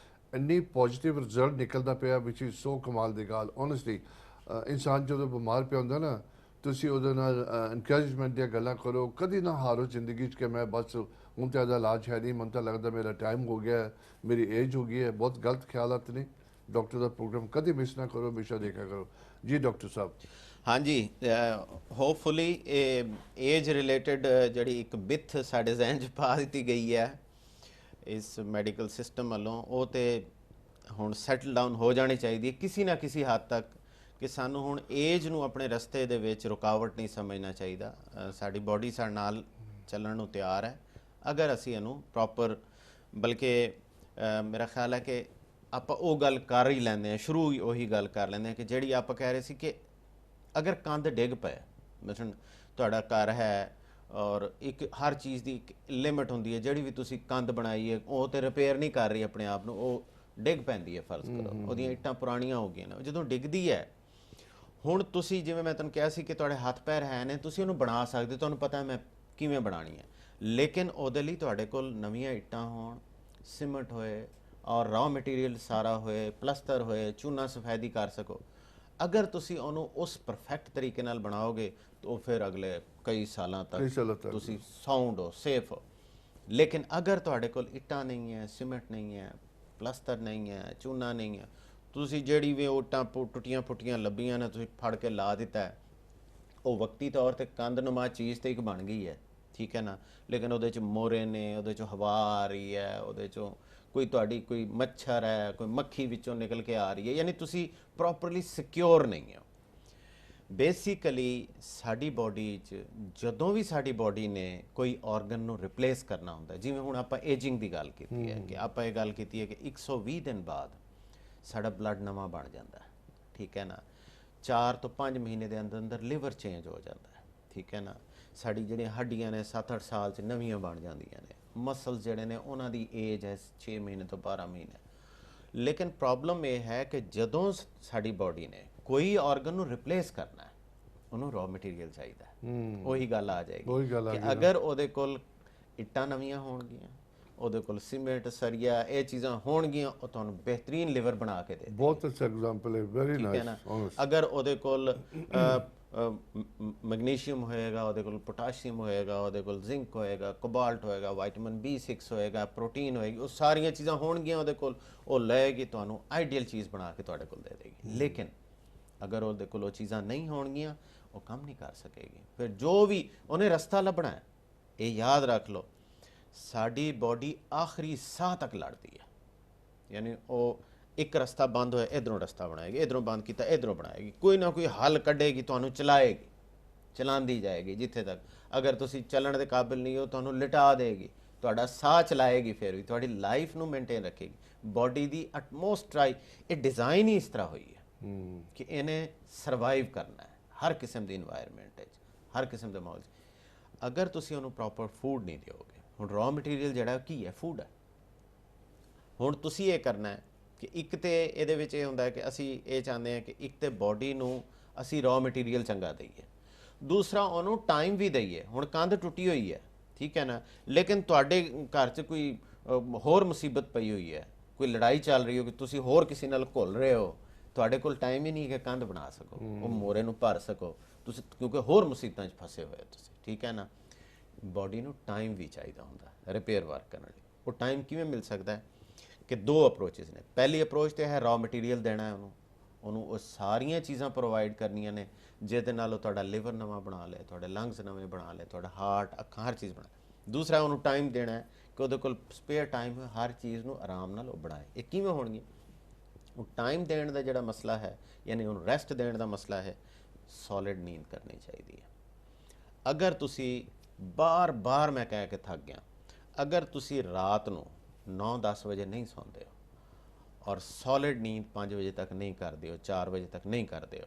S1: ਇੰਨੀ ਪੋਜ਼ਿਟਿਵ ਰਿਜ਼ਲਟ ਨਿਕਲਦਾ ਪਿਆ, ਵਿਚ ਇਜ਼ ਸੋ ਕਮਾਲ ਦੀ ਗੱਲ। ਓਨੈਸਟਲੀ ਇਨਸਾਨ ਜਦੋਂ ਬਿਮਾਰ ਪਿਆ ਹੁੰਦਾ ਨਾ, ਤੁਸੀਂ ਉਹਦੇ ਨਾਲ ਇਨਕਰੇਜਮੈਂਟ ਦੀਆਂ ਗੱਲਾਂ ਕਰੋ, ਕਦੀ ਨਾ ਹਾਰੋ ਜ਼ਿੰਦਗੀ 'ਚ ਕਿ ਮੈਂ ਬਸ ਹੁਣ ਤਾਂ ਇਹਦਾ ਇਲਾਜ ਹੈ ਨਹੀਂ, ਮੈਨੂੰ ਤਾਂ ਲੱਗਦਾ ਮੇਰਾ ਟਾਈਮ ਹੋ ਗਿਆ, ਮੇਰੀ ਏਜ ਹੋ ਗਈ ਹੈ। ਬਹੁਤ ਗਲਤ ਖਿਆਲਾਤ ਨੇ। ਡਾਕਟਰ ਦਾ ਪ੍ਰੋਗਰਾਮ ਕਦੇ ਮਿਸ ਨਾ ਕਰੋ, ਹਮੇਸ਼ਾ ਦੇਖਿਆ ਕਰੋ ਜੀ। ਡਾਕਟਰ ਸਾਹਿਬ
S2: ਹਾਂਜੀ, ਹੋਪਫੁਲੀ ਇਹ ਏਜ ਰਿਲੇਟਡ ਜਿਹੜੀ ਇੱਕ ਬਿੱਥ ਸਾਡੇ ਜ਼ਹਿਨ 'ਚ ਪਾ ਦਿੱਤੀ ਗਈ ਹੈ ਇਸ ਮੈਡੀਕਲ ਸਿਸਟਮ ਵੱਲੋਂ, ਉਹ ਤੇ ਹੁਣ ਸੈਟਲ ਡਾਊਨ ਹੋ ਜਾਣੀ ਚਾਹੀਦੀ ਹੈ ਕਿਸੇ ਨਾ ਕਿਸੇ ਹੱਦ ਤੱਕ, ਕਿ ਸਾਨੂੰ ਹੁਣ ਏਜ ਨੂੰ ਆਪਣੇ ਰਸਤੇ ਦੇ ਵਿੱਚ ਰੁਕਾਵਟ ਨਹੀਂ ਸਮਝਣਾ ਚਾਹੀਦਾ। ਸਾਡੀ ਬੋਡੀ ਸਾਡੇ ਨਾਲ ਚੱਲਣ ਨੂੰ ਤਿਆਰ ਹੈ, ਅਗਰ ਅਸੀਂ ਇਹਨੂੰ ਪ੍ਰੋਪਰ, ਬਲਕਿ ਮੇਰਾ ਖਿਆਲ ਹੈ ਕਿ ਆਪਾਂ ਉਹ ਗੱਲ ਕਰ ਹੀ ਲੈਂਦੇ ਹਾਂ, ਸ਼ੁਰੂ ਹੀ ਉਹੀ ਗੱਲ ਕਰ ਲੈਂਦੇ ਹਾਂ ਕਿ ਜਿਹੜੀ ਆਪਾਂ ਕਹਿ ਰਹੇ ਸੀ ਕਿ ਅਗਰ ਕੰਧ ਡਿੱਗ ਪਏ, ਮਤਲਬ ਤੁਹਾਡਾ ਘਰ ਹੈ ਔਰ ਇੱਕ ਹਰ ਚੀਜ਼ ਦੀ ਇੱਕ ਲਿਮਿਟ ਹੁੰਦੀ ਹੈ, ਜਿਹੜੀ ਵੀ ਤੁਸੀਂ ਕੰਧ ਬਣਾਈ ਹੈ ਉਹ ਤੇ ਰਿਪੇਅਰ ਨਹੀਂ ਕਰ ਰਹੀ ਆਪਣੇ ਆਪ ਨੂੰ, ਉਹ ਡਿੱਗ ਪੈਂਦੀ ਹੈ। ਫਰਜ਼ ਕਰੋ ਉਹਦੀਆਂ ਇੱਟਾਂ ਪੁਰਾਣੀਆਂ ਹੋ ਗਈਆਂ ਨੇ, ਜਦੋਂ ਡਿੱਗਦੀ ਹੈ, ਹੁਣ ਤੁਸੀਂ ਜਿਵੇਂ ਮੈਂ ਤੁਹਾਨੂੰ ਕਿਹਾ ਸੀ ਕਿ ਤੁਹਾਡੇ ਹੱਥ ਪੈਰ ਹੈ ਨੇ, ਤੁਸੀਂ ਉਹਨੂੰ ਬਣਾ ਸਕਦੇ, ਤੁਹਾਨੂੰ ਪਤਾ ਮੈਂ ਕਿਵੇਂ ਬਣਾਉਣੀ ਹੈ, ਲੇਕਿਨ ਉਹਦੇ ਲਈ ਤੁਹਾਡੇ ਕੋਲ ਨਵੀਆਂ ਇੱਟਾਂ ਹੋਣ, ਸੀਮੈਂਟ ਹੋਏ ਔਰ ਰॉ ਮਟੀਰੀਅਲ ਸਾਰਾ ਹੋਏ, ਪਲਸਤਰ ਹੋਏ, ਚੂਨਾ ਸਫੈਦੀ ਕਰ ਸਕੋ। ਅਗਰ ਤੁਸੀਂ ਉਹਨੂੰ ਉਸ ਪਰਫੈਕਟ ਤਰੀਕੇ ਨਾਲ ਬਣਾਓਗੇ ਤਾਂ ਫਿਰ ਅਗਲੇ ਕਈ ਸਾਲਾਂ ਤੱਕ ਤੁਸੀਂ ਸਾਊਂਡ ਹੋ, ਸੇਫ ਹੋ। ਲੇਕਿਨ ਅਗਰ ਤੁਹਾਡੇ ਕੋਲ ਇੱਟਾਂ ਨਹੀਂ ਹੈ, ਸੀਮੈਂਟ ਨਹੀਂ ਹੈ, ਪਲਸਤਰ ਨਹੀਂ ਹੈ, ਚੂਨਾ ਨਹੀਂ ਹੈ, ਤੁਸੀਂ ਜਿਹੜੀ ਵੀ ਉਹ ਇੱਟਾਂ ਟੁੱਟੀਆਂ ਫੁੱਟੀਆਂ ਲੱਭੀਆਂ ਨੇ ਤੁਸੀਂ ਫੜ ਕੇ ਲਾ ਦਿੱਤਾ, ਉਹ ਵਕਤੀ ਤੌਰ ਤੇ ਕੰਧਨੁਮਾ ਚੀਜ਼ ਤੇ ਇੱਕ ਬਣ ਗਈ ਹੈ, ਠੀਕ ਹੈ ਨਾ, ਲੇਕਿਨ ਉਹਦੇ 'ਚ ਮੋਰੇ ਨੇ, ਉਹਦੇ 'ਚੋਂ ਹਵਾ ਆ ਰਹੀ ਹੈ, ਉਹਦੇ 'ਚੋਂ ਕੋਈ ਤੁਹਾਡੀ ਕੋਈ ਮੱਛਰ ਹੈ, ਕੋਈ ਮੱਖੀ ਵਿੱਚੋਂ ਨਿਕਲ ਕੇ ਆ ਰਹੀ ਹੈ, ਯਾਨੀ ਤੁਸੀਂ ਪ੍ਰੋਪਰਲੀ ਸਿਕਿਉਰ ਨਹੀਂ ਹੋ। ਬੇਸਿਕਲੀ ਸਾਡੀ ਬੋਡੀ 'ਚ ਜਦੋਂ ਵੀ ਸਾਡੀ ਬੋਡੀ ਨੇ ਕੋਈ ਆਰਗਨ ਨੂੰ ਰਿਪਲੇਸ ਕਰਨਾ ਹੁੰਦਾ, ਜਿਵੇਂ ਹੁਣ ਆਪਾਂ ਏਜਿੰਗ ਦੀ ਗੱਲ ਕੀਤੀ ਹੈ ਕਿ ਆਪਾਂ ਇਹ ਗੱਲ ਕੀਤੀ ਹੈ ਕਿ 120 ਦਿਨ ਬਾਅਦ ਸਾਡਾ ਬਲੱਡ ਨਵਾਂ ਬਣ ਜਾਂਦਾ, ਠੀਕ ਹੈ ਨਾ, 4 ਤੋਂ 5 ਮਹੀਨੇ ਦੇ ਅੰਦਰ ਅੰਦਰ ਲਿਵਰ ਚੇਂਜ ਹੋ ਜਾਂਦਾ, ਠੀਕ ਹੈ ਨਾ, ਸਾਡੀ ਜਿਹੜੀਆਂ ਹੱਡੀਆਂ ਨੇ 7-8 ਸਾਲ 'ਚ ਨਵੀਆਂ ਬਣ ਜਾਂਦੀਆਂ ਨੇ, ਮਸਲਸ ਜਿਹੜੇ ਨੇ ਉਹਨਾਂ ਦੀ ਏਜ ਹੈ 6 ਮਹੀਨੇ ਤੋਂ 12 ਮਹੀਨੇ। ਲੇਕਿਨ ਪ੍ਰੋਬਲਮ ਇਹ ਹੈ ਕਿ ਜਦੋਂ ਸਾਡੀ ਬੋਡੀ ਨੇ ਕੋਈ ਆਰਗਨ ਨੂੰ ਰਿਪਲੇਸ ਕਰਨਾ ਹੈ, ਉਹਨੂੰ ਰॉ ਮਟੀਰੀਅਲ ਚਾਹੀਦਾ, ਉਹੀ ਗੱਲ ਆ ਜਾਏਗੀ ਕਿ ਅਗਰ ਉਹਦੇ ਕੋਲ ਇੱਟਾਂ ਨਵੀਆਂ ਹੋਣਗੀਆਂ, ਉਹਦੇ ਕੋਲ ਸੀਮੈਂਟ, ਸਰੀਆ, ਇਹ ਚੀਜ਼ਾਂ ਹੋਣਗੀਆਂ, ਉਹ ਤੁਹਾਨੂੰ ਬਿਹਤਰੀਨ ਲਿਵਰ ਬਣਾ ਕੇ ਦੇ।
S1: ਬਹੁਤ ਅੱਛਾ ਐਗਜ਼ਾਮਪਲ ਹੈ, ਵੈਰੀ ਨਾਈਸ।
S2: ਅਗਰ ਉਹਦੇ ਕੋਲ ਮੈਗਨੀਸ਼ੀਅਮ ਹੋਏਗਾ, ਉਹਦੇ ਕੋਲ ਪੋਟਾਸ਼ੀਅਮ ਹੋਏਗਾ, ਉਹਦੇ ਕੋਲ ਜ਼ਿੰਕ ਹੋਏਗਾ, ਕੋਬਾਲਟ ਹੋਏਗਾ, ਵਿਟਾਮਿਨ B6 ਹੋਏਗਾ, ਪ੍ਰੋਟੀਨ ਹੋਏਗੀ, ਉਹ ਸਾਰੀਆਂ ਚੀਜ਼ਾਂ ਹੋਣਗੀਆਂ ਉਹਦੇ ਕੋਲ, ਉਹ ਲਏਗੀ, ਤੁਹਾਨੂੰ ਆਈਡੀਅਲ ਚੀਜ਼ ਬਣਾ ਕੇ ਤੁਹਾਡੇ ਕੋਲ ਦੇ ਦੇਗੀ। ਲੇਕਿਨ ਅਗਰ ਉਹਦੇ ਕੋਲ ਉਹ ਚੀਜ਼ਾਂ ਨਹੀਂ ਹੋਣਗੀਆਂ, ਉਹ ਕੰਮ ਨਹੀਂ ਕਰ ਸਕੇਗੀ। ਫਿਰ ਜੋ ਵੀ ਉਹਨੇ ਰਸਤਾ ਲੱਭਣਾ ਹੈ, ਇਹ ਯਾਦ ਰੱਖ ਲਓ, ਸਾਡੀ ਬੋਡੀ ਆਖਰੀ ਸਾਹ ਤੱਕ ਲੜਦੀ ਹੈ, ਯਾਨੀ ਉਹ ਇੱਕ ਰਸਤਾ ਬੰਦ ਹੋਇਆ ਇਧਰੋਂ ਰਸਤਾ ਬਣਾਏਗੀ, ਇਧਰੋਂ ਬੰਦ ਕੀਤਾ ਇਧਰੋਂ ਬਣਾਏਗੀ, ਕੋਈ ਨਾ ਕੋਈ ਹੱਲ ਕੱਢੇਗੀ, ਤੁਹਾਨੂੰ ਚਲਾਏਗੀ, ਚਲਾਉਂਦੀ ਜਾਏਗੀ ਜਿੱਥੇ ਤੱਕ। ਅਗਰ ਤੁਸੀਂ ਚੱਲਣ ਦੇ ਕਾਬਿਲ ਨਹੀਂ ਹੋ, ਤੁਹਾਨੂੰ ਲਿਟਾ ਦੇਗੀ, ਤੁਹਾਡਾ ਸਾਹ ਚਲਾਏਗੀ, ਫਿਰ ਵੀ ਤੁਹਾਡੀ ਲਾਈਫ ਨੂੰ ਮੇਨਟੇਨ ਰੱਖੇਗੀ। ਬੋਡੀ ਦੀ ਅਟਮੋਸਟ ਟਰਾਈ, ਇਹ ਡਿਜ਼ਾਈਨ ਹੀ ਇਸ ਤਰ੍ਹਾਂ ਹੋਈ ਹੈ ਕਿ ਇਹਨੇ ਸਰਵਾਈਵ ਕਰਨਾ ਹੈ ਹਰ ਕਿਸਮ ਦੀ ਇਨਵਾਇਰਨਮੈਂਟ ਵਿੱਚ, ਹਰ ਕਿਸਮ ਦੇ ਮਾਹੌਲ 'ਚ। ਅਗਰ ਤੁਸੀਂ ਉਹਨੂੰ ਪ੍ਰੋਪਰ ਫੂਡ ਨਹੀਂ ਦਿਓਗੇ, ਹੁਣ ਰॉ ਮਟੀਰੀਅਲ ਜਿਹੜਾ ਕੀ ਹੈ, ਫੂਡ ਹੈ। ਹੁਣ ਤੁਸੀਂ ਇਹ ਕਰਨਾ ਹੈ ਕਿ ਇੱਕ ਤੇ ਇਹਦੇ ਵਿੱਚ ਇਹ ਹੁੰਦਾ ਹੈ ਕਿ ਅਸੀਂ ਇਹ ਚਾਹੁੰਦੇ ਹਾਂ ਕਿ ਇੱਕ ਤੇ ਬਾਡੀ ਨੂੰ ਅਸੀਂ ਰॉ ਮਟੀਰੀਅਲ ਚੰਗਾ ਦਈਏ, ਦੂਸਰਾ ਉਹਨੂੰ ਟਾਈਮ ਵੀ ਦਈਏ। ਹੁਣ ਕੰਧ ਟੁੱਟੀ ਹੋਈ ਹੈ, ਠੀਕ ਹੈ ਨਾ, ਲੇਕਿਨ ਤੁਹਾਡੇ ਘਰ 'ਚ ਕੋਈ ਹੋਰ ਮੁਸੀਬਤ ਪਈ ਹੋਈ ਹੈ, ਕੋਈ ਲੜਾਈ ਚੱਲ ਰਹੀ ਹੋ, ਕਿ ਤੁਸੀਂ ਹੋਰ ਕਿਸੇ ਨਾਲ ਘੁਲ ਰਹੇ ਹੋ, ਤੁਹਾਡੇ ਕੋਲ ਟਾਈਮ ਹੀ ਨਹੀਂ ਕਿ ਕੰਧ ਬਣਾ ਸਕੋ, ਉਹ ਮੋਰੇ ਨੂੰ ਭਰ ਸਕੋ ਤੁਸੀਂ, ਕਿਉਂਕਿ ਹੋਰ ਮੁਸੀਬਤਾਂ 'ਚ ਫਸੇ ਹੋਏ ਤੁਸੀਂ, ਠੀਕ ਹੈ ਨਾ। ਬਾਡੀ ਨੂੰ ਟਾਈਮ ਵੀ ਚਾਹੀਦਾ ਹੁੰਦਾ ਰਿਪੇਅਰ ਵਰਕ ਕਰਨ ਲਈ। ਉਹ ਟਾਈਮ ਕਿਵੇਂ ਮਿਲ ਸਕਦਾ ਹੈ ਕਿ ਦੋ ਅਪਰੋਚਸ ਨੇ। ਪਹਿਲੀ ਅਪਰੋਚ ਤੇ ਹੈ ਰॉ ਮਟੀਰੀਅਲ ਦੇਣਾ ਹੈ ਉਹਨੂੰ ਉਹ ਸਾਰੀਆਂ ਚੀਜ਼ਾਂ ਪ੍ਰੋਵਾਈਡ ਕਰਨੀਆਂ ਨੇ ਜਿਹਦੇ ਨਾਲ ਉਹ ਤੁਹਾਡਾ ਲਿਵਰ ਨਵਾਂ ਬਣਾ ਲੇ, ਤੁਹਾਡੇ ਲੰਗਸ ਨਵੇਂ ਬਣਾ ਲੇ, ਤੁਹਾਡਾ ਹਾਰਟ, ਅੱਖਾਂ, ਹਰ ਚੀਜ਼ ਬਣਾ। ਦੂਸਰਾ ਉਹਨੂੰ ਟਾਈਮ ਦੇਣਾ ਹੈ ਕਿ ਉਹਦੇ ਕੋਲ ਸਪੇਅਰ ਟਾਈਮ ਹੈ, ਹਰ ਚੀਜ਼ ਨੂੰ ਆਰਾਮ ਨਾਲ ਉਹ ਬਣਾਏ। ਇਹ ਕਿਵੇਂ ਹੋਣਗੇ? ਉਹ ਟਾਈਮ ਦੇਣ ਦਾ ਜਿਹੜਾ ਮਸਲਾ ਹੈ, ਯਾਨੀ ਉਹਨੂੰ ਰੈਸਟ ਦੇਣ ਦਾ ਮਸਲਾ ਹੈ, ਸੋਲਿਡ ਨੀਂਦ ਕਰਨੀ ਚਾਹੀਦੀ ਹੈ। ਅਗਰ ਤੁਸੀਂ ਬਾਰ-ਬਾਰ, ਮੈਂ ਕਹਿ ਕੇ ਥੱਕ ਗਿਆ, ਅਗਰ ਤੁਸੀਂ ਰਾਤ ਨੂੰ 9-10 ਵਜੇ ਨਹੀਂ ਸੌਂਦੇ ਹੋ ਔਰ ਸੋਲਿਡ ਨੀਂਦ 5 ਵਜੇ ਤੱਕ ਨਹੀਂ ਕਰਦੇ ਹੋ, 4 ਵਜੇ ਤੱਕ ਨਹੀਂ ਕਰਦੇ ਹੋ,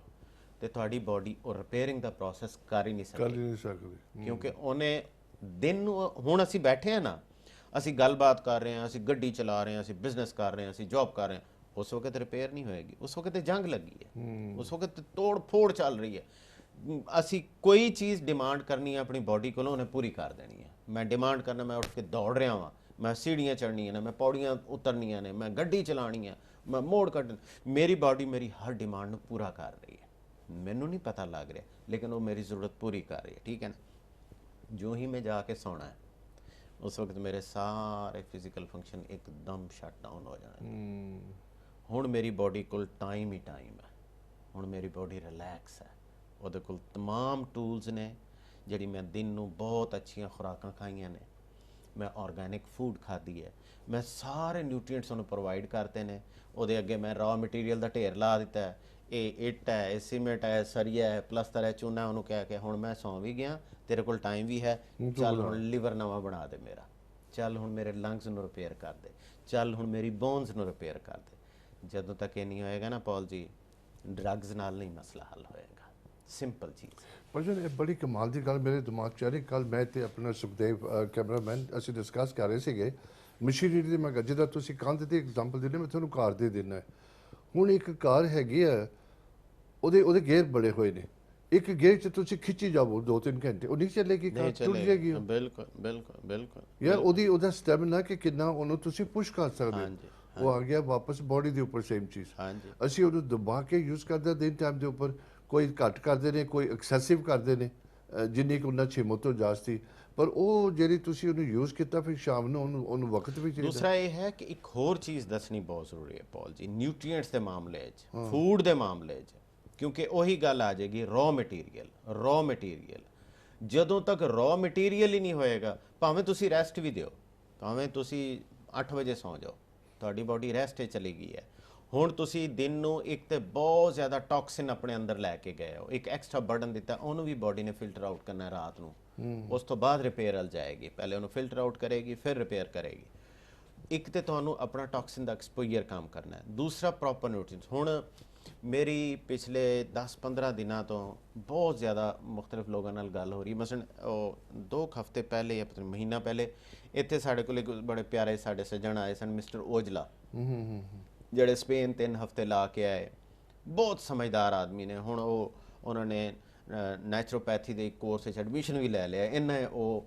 S2: ਤੇ ਤੁਹਾਡੀ ਬਾਡੀ ਉਹ ਰਿਪੇਅਰਿੰਗ ਦਾ ਪ੍ਰੋਸੈਸ ਕਰ ਹੀ ਨਹੀਂ ਸਕਦੀ। ਕਿਉਂਕਿ ਉਹਨੇ ਦਿਨ ਨੂੰ, ਹੁਣ ਅਸੀਂ ਬੈਠੇ ਹਾਂ ਨਾ, ਅਸੀਂ ਗੱਲਬਾਤ ਕਰ ਰਹੇ ਹਾਂ, ਅਸੀਂ ਗੱਡੀ ਚਲਾ ਰਹੇ ਹਾਂ, ਅਸੀਂ ਬਿਜ਼ਨਸ ਕਰ ਰਹੇ ਹਾਂ, ਅਸੀਂ ਜੌਬ ਕਰ ਰਹੇ ਹਾਂ, ਉਸ ਵਕਤ ਰਿਪੇਅਰ ਨਹੀਂ ਹੋਏਗੀ, ਉਸ ਵਕਤ ਜੰਗ ਲੱਗੀ ਹੈ, ਉਸ ਵਕਤ ਤੋੜ ਫੋੜ ਚੱਲ ਰਹੀ ਹੈ। ਅਸੀਂ ਕੋਈ ਚੀਜ਼ ਡਿਮਾਂਡ ਕਰਨੀ ਹੈ ਆਪਣੀ ਬਾਡੀ ਕੋਲੋਂ, ਉਹਨੇ ਪੂਰੀ ਕਰ ਦੇਣੀ ਹੈ। ਮੈਂ ਡਿਮਾਂਡ ਕਰਨਾ, ਮੈਂ ਉੱਠ ਕੇ ਦੌੜ ਰਿਹਾ ਵਾਂ, ਮੈਂ ਸੀੜੀਆਂ ਚੜ੍ਹਨੀਆਂ ਨੇ, ਮੈਂ ਪੌੜੀਆਂ ਉਤਰਨੀਆਂ ਨੇ, ਮੈਂ ਗੱਡੀ ਚਲਾਉਣੀ ਹੈ, ਮੈਂ ਮੋੜ ਕੱਢ, ਮੇਰੀ ਬਾਡੀ ਮੇਰੀ ਹਰ ਡਿਮਾਂਡ ਨੂੰ ਪੂਰਾ ਕਰ ਰਹੀ ਹੈ। ਮੈਨੂੰ ਨਹੀਂ ਪਤਾ ਲੱਗ ਰਿਹਾ, ਲੇਕਿਨ ਉਹ ਮੇਰੀ ਜ਼ਰੂਰਤ ਪੂਰੀ ਕਰ ਰਹੀ ਹੈ, ਠੀਕ ਹੈ ਨਾ। ਜੋ ਹੀ ਮੈਂ ਜਾ ਕੇ ਸੌਣਾ ਹੈ, ਉਸ ਵਕਤ ਮੇਰੇ ਸਾਰੇ ਫਿਜ਼ੀਕਲ ਫੰਕਸ਼ਨ ਇੱਕਦਮ ਸ਼ਟ ਡਾਊਨ ਹੋ ਜਾਣੇ। ਹੁਣ ਮੇਰੀ ਬਾਡੀ ਕੋਲ ਟਾਈਮ ਹੀ ਟਾਈਮ ਹੈ, ਹੁਣ ਮੇਰੀ ਬਾਡੀ ਰਿਲੈਕਸ ਹੈ, ਉਹਦੇ ਕੋਲ तमाम ਟੂਲਸ ਨੇ। ਜਿਹੜੀ ਮੈਂ ਦਿਨ ਨੂੰ ਬਹੁਤ ਅੱਛੀਆਂ ਖੁਰਾਕਾਂ ਖਾਈਆਂ ਨੇ, ਮੈਂ ਆਰਗੈਨਿਕ ਫੂਡ ਖਾਧੀ ਹੈ, ਮੈਂ ਸਾਰੇ ਨਿਊਟ੍ਰੀਐਂਟਸ ਉਹਨੂੰ ਪ੍ਰੋਵਾਈਡ ਕਰਤੇ ਨੇ। ਉਹਦੇ ਅੱਗੇ ਮੈਂ ਰॉ ਮਟੀਰੀਅਲ ਦਾ ਢੇਰ ਲਾ ਦਿੱਤਾ ਹੈ, ਇਹ ਇੱਟ ਹੈ, ਇਹ ਸੀਮੈਂਟ ਹੈ, ਸਰੀਆ ਹੈ, ਪਲਸਤਰ ਹੈ, ਚੂਨਾ, ਉਹਨੂੰ ਕਹਿ ਕੇ ਹੁਣ ਮੈਂ ਸੌਂ ਵੀ ਗਿਆ, ਤੇਰੇ ਕੋਲ ਟਾਈਮ ਵੀ ਹੈ, ਚੱਲ ਹੁਣ ਲਿਵਰ ਨਵਾਂ ਬਣਾ ਦੇ ਮੇਰਾ, ਚੱਲ ਹੁਣ ਮੇਰੇ ਲੰਗਸ ਨੂੰ ਰਿਪੇਅਰ ਕਰ ਦੇ, ਚੱਲ ਹੁਣ ਮੇਰੀ ਬੋਨਸ ਨੂੰ ਰਿਪੇਅਰ ਕਰ ਦੇ। ਜਦੋਂ ਤੱਕ ਇਹ ਨਹੀਂ ਹੋਏਗਾ ਨਾ ਪੌਲ ਜੀ, ਡਰੱਗਸ ਨਾਲ ਨਹੀਂ ਮਸਲਾ ਹੱਲ ਹੋਏਗਾ। ਸਿੰਪਲ ਚੀਜ਼।
S1: ਭਜਨ ਇਹ ਬੜੀ ਕਮਾਲ ਦੀ ਗੱਲ ਮੇਰੇ ਦਿਮਾਗ 'ਚ ਆ ਰਹੀ। ਕੱਲ ਮੈਂ ਤੇ ਆਪਣਾ ਸੁਖਦੇਵ ਕੈਮਰਾਮੈਨ ਅਸੀਂ ਡਿਸਕਸ ਕਰ ਰਹੇ ਸੀਗੇ ਮਸ਼ੀਨਰੀ ਦੀ। ਮੈਂ ਕਿਹਾ ਜਿੱਦਾਂ ਤੁਸੀਂ ਕੰਧ ਦੀ ਐਗਜ਼ਾਮਪਲ ਦਿੰਦੇ, ਮੈਂ ਤੁਹਾਨੂੰ ਕਾਰ ਦੇ ਦਿੰਦਾ। ਹੁਣ ਇੱਕ ਕਾਰ ਹੈਗੀ ਆ, ਉਹਦੇ ਗੇਅਰ ਬੜੇ ਹੋਏ ਨੇ, ਇੱਕ ਗੇਅਰ 'ਚ ਤੁਸੀਂ ਖਿੱਚੀ ਜਾਵੋ 2-3 ਘੰਟੇ, ਉਹ ਨਹੀਂ ਚੱਲੇਗੀ, ਕਾਰ ਟੁੱਟ ਜਾਏਗੀ।
S2: ਬਿਲਕੁਲ ਬਿਲਕੁਲ ਬਿਲਕੁਲ
S1: ਯਾਰ ਉਹਦਾ ਸਟੈਮਿਨਾ ਕਿ ਕਿੰਨਾ ਉਹਨੂੰ ਤੁਸੀਂ ਪੁਸ਼ ਕਰ ਸਕਦੇ ਹੋ। ਉਹ ਆ ਗਿਆ ਵਾਪਸ ਬਾਡੀ ਦੇ ਉੱਪਰ ਸੇਮ ਚੀਜ਼। ਅਸੀਂ ਉਹਨੂੰ ਦਬਾ ਕੇ ਯੂਜ਼ ਕਰਦੇ ਦਿਨ ਟਾਈਮ ਦੇ ਉੱਪਰ, ਕੋਈ ਘੱਟ ਕਰਦੇ ਨੇ, ਕੋਈ ਐਕਸੈਸਿਵ ਕਰਦੇ ਨੇ, ਜਿੰਨੀ ਕੁ ਉਹਨਾਂ ਛਿਮੋ ਤੋਂ ਜਾਸਤੀ। ਪਰ ਉਹ ਜਿਹੜੀ ਤੁਸੀਂ ਉਹਨੂੰ ਯੂਜ਼ ਕੀਤਾ, ਫਿਰ ਸ਼ਾਮ ਨੂੰ ਉਹਨੂੰ ਵਕਤ ਵੀ ਚਾਹੀਦਾ।
S2: ਦੂਸਰਾ ਇਹ ਹੈ ਕਿ ਇੱਕ ਹੋਰ ਚੀਜ਼ ਦੱਸਣੀ ਬਹੁਤ ਜ਼ਰੂਰੀ ਹੈ ਪੌਲ ਜੀ, ਨਿਊਟ੍ਰੀਐਂਟਸ ਦੇ ਮਾਮਲੇ 'ਚ, ਫੂਡ ਦੇ ਮਾਮਲੇ 'ਚ, ਕਿਉਂਕਿ ਉਹੀ ਗੱਲ ਆ ਜਾਏਗੀ ਰॉ ਮਟੀਰੀਅਲ। ਜਦੋਂ ਤੱਕ ਰॉ ਮਟੀਰੀਅਲ ਹੀ ਨਹੀਂ ਹੋਏਗਾ, ਭਾਵੇਂ ਤੁਸੀਂ ਰੈਸਟ ਵੀ ਦਿਓ, ਭਾਵੇਂ ਤੁਸੀਂ 8 ਵਜੇ ਸੌਂ ਜਾਓ, ਤੁਹਾਡੀ ਬਾਡੀ ਰੈਸਟ 'ਤੇ ਚਲੀ ਗਈ ਹੈ। ਹੁਣ ਤੁਸੀਂ ਦਿਨ ਨੂੰ ਇੱਕ ਤੇ ਬਹੁਤ ਜ਼ਿਆਦਾ ਟੌਕਸਿਨ ਆਪਣੇ ਅੰਦਰ ਲੈ ਕੇ ਗਏ ਹੋ, ਇੱਕ ਐਕਸਟਰਾ ਬਰਡਨ ਦਿੱਤਾ, ਉਹਨੂੰ ਵੀ ਬਾਡੀ ਨੇ ਫਿਲਟਰ ਆਊਟ ਕਰਨਾ ਰਾਤ ਨੂੰ, ਉਸ ਤੋਂ ਬਾਅਦ ਰਿਪੇਅਰ ਵੱਲ ਜਾਏਗੀ। ਪਹਿਲੇ ਉਹਨੂੰ ਫਿਲਟਰ ਆਊਟ ਕਰੇਗੀ, ਫਿਰ ਰਿਪੇਅਰ ਕਰੇਗੀ। ਇੱਕ ਤੇ ਤੁਹਾਨੂੰ ਆਪਣਾ ਟੌਕਸਿਨ ਦਾ ਐਕਸਪੋਜ਼ਰ ਕੰਮ ਕਰਨਾ ਹੈ, ਦੂਸਰਾ ਪ੍ਰੋਪਰ ਨਿਊਟ੍ਰੀਐਂਟਸ। ਹੁਣ ਮੇਰੀ ਪਿਛਲੇ 10-15 ਦਿਨਾਂ ਤੋਂ ਬਹੁਤ ਜ਼ਿਆਦਾ ਮੁਖਤਲਿਫ ਲੋਕਾਂ ਨਾਲ ਗੱਲ ਹੋ ਰਹੀ। ਮਸਲਨ ਉਹ 2 ਹਫ਼ਤੇ ਪਹਿਲੇ ਜਾਂ ਪਤਾ ਨਹੀਂ ਮਹੀਨਾ ਪਹਿਲੇ ਇੱਥੇ ਸਾਡੇ ਕੋਲ ਇੱਕ ਬੜੇ ਪਿਆਰੇ ਸਾਡੇ ਸੱਜਣ ਆਏ ਸਨ, ਮਿਸਟਰ ਓਜਲਾ, ਜਿਹੜੇ ਸਪੇਨ 3 ਹਫ਼ਤੇ ਲਾ ਕੇ ਆਏ। ਬਹੁਤ ਸਮਝਦਾਰ ਆਦਮੀ ਨੇ। ਹੁਣ ਉਹਨਾਂ ਨੇ ਨੈਚੁਰੋਪੈਥੀ ਦੇ ਕੋਰਸ ਵਿੱਚ ਐਡਮਿਸ਼ਨ ਵੀ ਲੈ ਲਿਆ। ਇਹਨਾਂ ਉਹ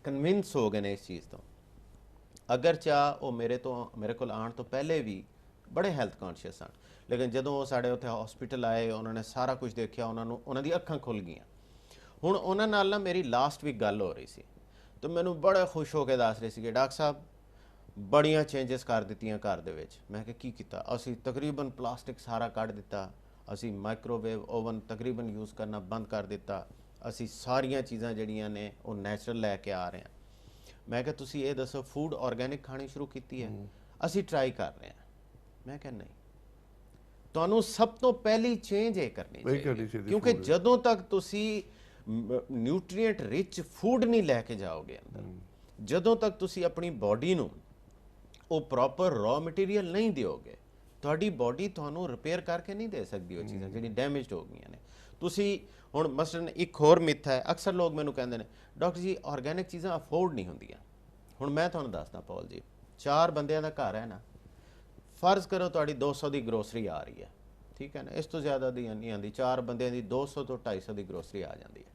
S2: ਕਨਵਿੰਸ ਹੋ ਗਏ ਨੇ ਇਸ ਚੀਜ਼ ਤੋਂ। ਅਗਰ ਉਹ ਮੇਰੇ ਕੋਲ ਆਉਣ ਤੋਂ ਪਹਿਲੇ ਵੀ ਬੜੇ ਹੈਲਥ ਕੌਨਸ਼ੀਅਸ ਸਨ, ਲੇਕਿਨ ਜਦੋਂ ਉਹ ਸਾਡੇ ਉੱਥੇ ਹਸਪੀਟਲ ਆਏ, ਉਹਨਾਂ ਨੇ ਸਾਰਾ ਕੁਝ ਦੇਖਿਆ, ਉਹਨਾਂ ਦੀ ਅੱਖਾਂ ਖੁੱਲ੍ਹ ਗਈਆਂ। ਹੁਣ ਉਹਨਾਂ ਨਾਲ ਨਾ ਮੇਰੀ ਲਾਸਟ ਵੀਕ ਗੱਲ ਹੋ ਰਹੀ ਸੀ, ਤਾਂ ਮੈਨੂੰ ਬੜਾ ਖੁਸ਼ ਹੋ ਕੇ ਦੱਸ ਰਹੇ ਸੀਗੇ, ਡਾਕਟਰ ਸਾਹਿਬ ਬੜੀਆਂ ਚੇਂਜਸ ਕਰ ਦਿੱਤੀਆਂ ਘਰ ਦੇ ਵਿੱਚ। ਮੈਂ ਕਿਹਾ ਕੀ ਕੀਤਾ? ਅਸੀਂ ਤਕਰੀਬਨ ਪਲਾਸਟਿਕ ਸਾਰਾ ਕੱਢ ਦਿੱਤਾ, ਅਸੀਂ ਮਾਈਕ੍ਰੋਵੇਵ ਓਵਨ ਤਕਰੀਬਨ ਯੂਜ਼ ਕਰਨਾ ਬੰਦ ਕਰ ਦਿੱਤਾ, ਅਸੀਂ ਸਾਰੀਆਂ ਚੀਜ਼ਾਂ ਜਿਹੜੀਆਂ ਨੇ ਉਹ ਨੈਚੁਰਲ ਲੈ ਕੇ ਆ ਰਹੇ ਹਾਂ। ਮੈਂ ਕਿਹਾ ਤੁਸੀਂ ਇਹ ਦੱਸੋ ਫੂਡ ਆਰਗੈਨਿਕ ਖਾਣੀ ਸ਼ੁਰੂ ਕੀਤੀ ਹੈ? ਅਸੀਂ ਟਰਾਈ ਕਰ ਰਹੇ ਹਾਂ। ਮੈਂ ਕਿਹਾ ਨਹੀਂ, ਤੁਹਾਨੂੰ ਸਭ ਤੋਂ ਪਹਿਲੀ ਚੇਂਜ ਇਹ ਕਰਨੀ ਚਾਹੀਦੀ, ਕਿਉਂਕਿ ਜਦੋਂ ਤੱਕ ਤੁਸੀਂ ਨਿਊਟ੍ਰੀਐਂਟ ਰਿਚ ਫੂਡ ਨਹੀਂ ਲੈ ਕੇ ਜਾਓਗੇ ਅੰਦਰ, ਜਦੋਂ ਤੱਕ ਤੁਸੀਂ ਆਪਣੀ ਬਾਡੀ ਨੂੰ ਉਹ ਪ੍ਰੋਪਰ ਰॉ ਮਟੀਰੀਅਲ ਨਹੀਂ ਦਿਓਗੇ, ਤੁਹਾਡੀ ਬਾਡੀ ਤੁਹਾਨੂੰ ਰਿਪੇਅਰ ਕਰਕੇ ਨਹੀਂ ਦੇ ਸਕਦੀ ਉਹ ਚੀਜ਼ਾਂ ਜਿਹੜੀ ਡੈਮੇਜਡ ਹੋ ਗਈਆਂ ਨੇ। ਤੁਸੀਂ ਹੁਣ ਮਸਲਨ ਇੱਕ ਹੋਰ ਮਿੱਥ ਹੈ, ਅਕਸਰ ਲੋਕ ਮੈਨੂੰ ਕਹਿੰਦੇ ਨੇ ਡਾਕਟਰ ਜੀ ਆਰਗੈਨਿਕ ਚੀਜ਼ਾਂ ਅਫੋਰਡ ਨਹੀਂ ਹੁੰਦੀਆਂ। ਹੁਣ ਮੈਂ ਤੁਹਾਨੂੰ ਦੱਸਦਾ ਪੌਲ ਜੀ, 4 ਬੰਦਿਆਂ ਦਾ ਘਰ ਹੈ ਨਾ, ਫਰਜ਼ ਕਰੋ ਤੁਹਾਡੀ 200 ਦੀ ਗਰੋਸਰੀ ਆ ਰਹੀ ਹੈ, ਠੀਕ ਹੈ ਨਾ, ਇਸ ਤੋਂ ਜ਼ਿਆਦਾ ਦੀ ਨਹੀਂ ਆਉਂਦੀ, 4 ਬੰਦਿਆਂ ਦੀ 200 ਤੋਂ 250 ਦੀ ਗਰੋਸਰੀ ਆ ਜਾਂਦੀ ਹੈ।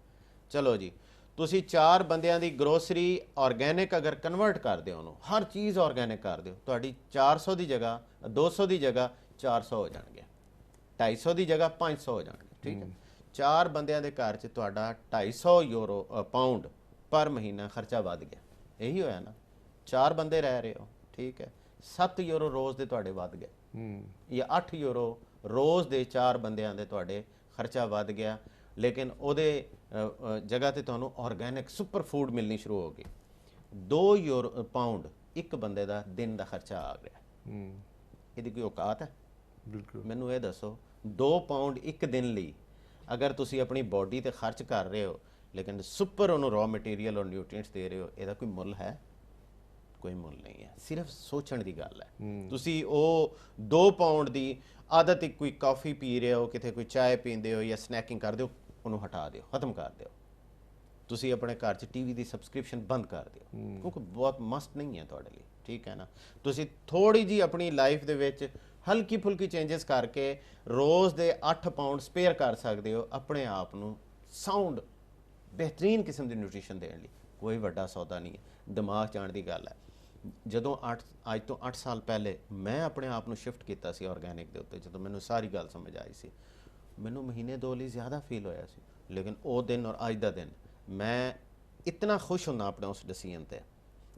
S2: ਚਲੋ ਜੀ, ਤੁਸੀਂ 4 ਬੰਦਿਆਂ ਦੀ ਗਰੋਸਰੀ ਆਰਗੈਨਿਕ ਅਗਰ ਕਨਵਰਟ ਕਰ ਦਿਓ, ਉਹਨੂੰ ਹਰ ਚੀਜ਼ ਆਰਗੈਨਿਕ ਕਰ ਦਿਓ, ਤੁਹਾਡੀ 400 ਦੀ ਜਗ੍ਹਾ 200 ਦੀ ਜਗ੍ਹਾ 400 ਹੋ ਜਾਣਗੇ, 250 ਦੀ ਜਗ੍ਹਾ 500 ਹੋ ਜਾਣਗੇ, ਠੀਕ ਹੈ। 4 ਬੰਦਿਆਂ ਦੇ ਘਰ 'ਚ ਤੁਹਾਡਾ 250 ਯੂਰੋ ਪਾਉਂਡ ਪਰ ਮਹੀਨਾ ਖਰਚਾ ਵੱਧ ਗਿਆ। ਇਹੀ ਹੋਇਆ ਨਾ, 4 ਬੰਦੇ ਰਹਿ ਰਹੇ ਹੋ, ਠੀਕ ਹੈ, 7 ਯੂਰੋ ਰੋਜ਼ ਦੇ ਤੁਹਾਡੇ ਵੱਧ ਗਏ, ਜਾਂ 8 ਯੂਰੋ ਰੋਜ਼ ਦੇ 4 ਬੰਦਿਆਂ ਦੇ ਤੁਹਾਡੇ ਖਰਚਾ ਵੱਧ ਗਿਆ। ਲੇਕਿਨ ਉਹਦੇ ਜਗ੍ਹਾ ਤੇ ਤੁਹਾਨੂੰ ਆਰਗੈਨਿਕ ਸੁਪਰ ਫੂਡ ਮਿਲਣੀ ਸ਼ੁਰੂ ਹੋ ਗਈ। 2 ਯੂਰੋ ਪਾਉਂਡ ਇੱਕ ਬੰਦੇ ਦਾ ਦਿਨ ਦਾ ਖਰਚਾ ਆ ਗਿਆ। ਇਹਦੀ ਕੋਈ ਔਕਾਤ ਹੈ?
S1: ਬਿਲਕੁਲ।
S2: ਮੈਨੂੰ ਇਹ ਦੱਸੋ, 2 ਪਾਉਂਡ ਇੱਕ ਦਿਨ ਲਈ ਅਗਰ ਤੁਸੀਂ ਆਪਣੀ ਬਾਡੀ ਤੇ ਖਰਚ ਕਰ ਰਹੇ ਹੋ, ਲੇਕਿਨ ਸੁਪਰ ਉਹਨੂੰ ਰॉ ਮਟੀਰੀਅਲ ਔਰ ਨਿਊਟ੍ਰੀਐਂਟਸ ਦੇ ਰਹੇ ਹੋ, ਇਹਦਾ ਕੋਈ ਮੁੱਲ ਹੈ? ਕੋਈ ਮੁੱਲ ਨਹੀਂ ਹੈ। ਸਿਰਫ ਸੋਚਣ ਦੀ ਗੱਲ ਹੈ। ਤੁਸੀਂ ਉਹ 2 ਪਾਉਂਡ ਦੀ ਆਦਤ, ਇੱਕ ਕੋਈ ਕਾਫੀ ਪੀ ਰਹੇ ਹੋ, ਕਿਤੇ ਕੋਈ ਚਾਹ ਪੀਂਦੇ ਹੋ ਜਾਂ ਸਨੈਕਿੰਗ ਕਰਦੇ ਹੋ, ਉਹਨੂੰ ਹਟਾ ਦਿਓ, ਖਤਮ ਕਰ ਦਿਓ। ਤੁਸੀਂ ਆਪਣੇ ਘਰ 'ਚ ਟੀਵੀ ਦੀ ਸਬਸਕ੍ਰਿਪਸ਼ਨ ਬੰਦ ਕਰ ਦਿਓ, ਕਿਉਂਕਿ ਬਹੁਤ ਮਸਟ ਨਹੀਂ ਹੈ ਤੁਹਾਡੇ ਲਈ, ਠੀਕ ਹੈ ਨਾ। ਤੁਸੀਂ ਥੋੜੀ ਜੀ ਆਪਣੀ ਲਾਈਫ ਦੇ ਵਿੱਚ ਹਲਕੀ ਫੁਲਕੀ ਚੇਂਜਸ ਕਰਕੇ ਰੋਜ਼ ਦੇ 8 ਪਾਉਂਡ ਸਪੇਅਰ ਕਰ ਸਕਦੇ ਹੋ ਆਪਣੇ ਆਪ ਨੂੰ ਸਾਊਂਡ ਬਿਹਤਰੀਨ ਕਿਸਮ ਦੀ ਨਿਊਟ੍ਰੀਸ਼ਨ ਦੇਣ ਲਈ। ਕੋਈ ਵੱਡਾ ਸੌਦਾ ਨਹੀਂ ਹੈ, ਦਿਮਾਗ 'ਚ ਆਉਣ ਦੀ ਗੱਲ ਹੈ। ਜਦੋਂ ਅੱਜ ਤੋਂ 8 ਸਾਲ ਪਹਿਲੇ ਮੈਂ ਆਪਣੇ ਆਪ ਨੂੰ ਸ਼ਿਫਟ ਕੀਤਾ ਸੀ ਆਰਗੈਨਿਕ ਦੇ ਉੱਤੇ, ਜਦੋਂ ਮੈਨੂੰ ਸਾਰੀ ਗੱਲ ਸਮਝ ਆਈ ਸੀ, ਮੈਨੂੰ ਮਹੀਨੇ 2 ਲਈ ਜ਼ਿਆਦਾ ਫੀਲ ਹੋਇਆ ਸੀ। ਲੇਕਿਨ ਉਹ ਦਿਨ ਔਰ ਅੱਜ ਦਾ ਦਿਨ ਮੈਂ ਇਤਨਾ ਖੁਸ਼ ਹੁੰਦਾ ਆਪਣੇ ਉਸ ਡਿਸੀਜਨ ਤੇ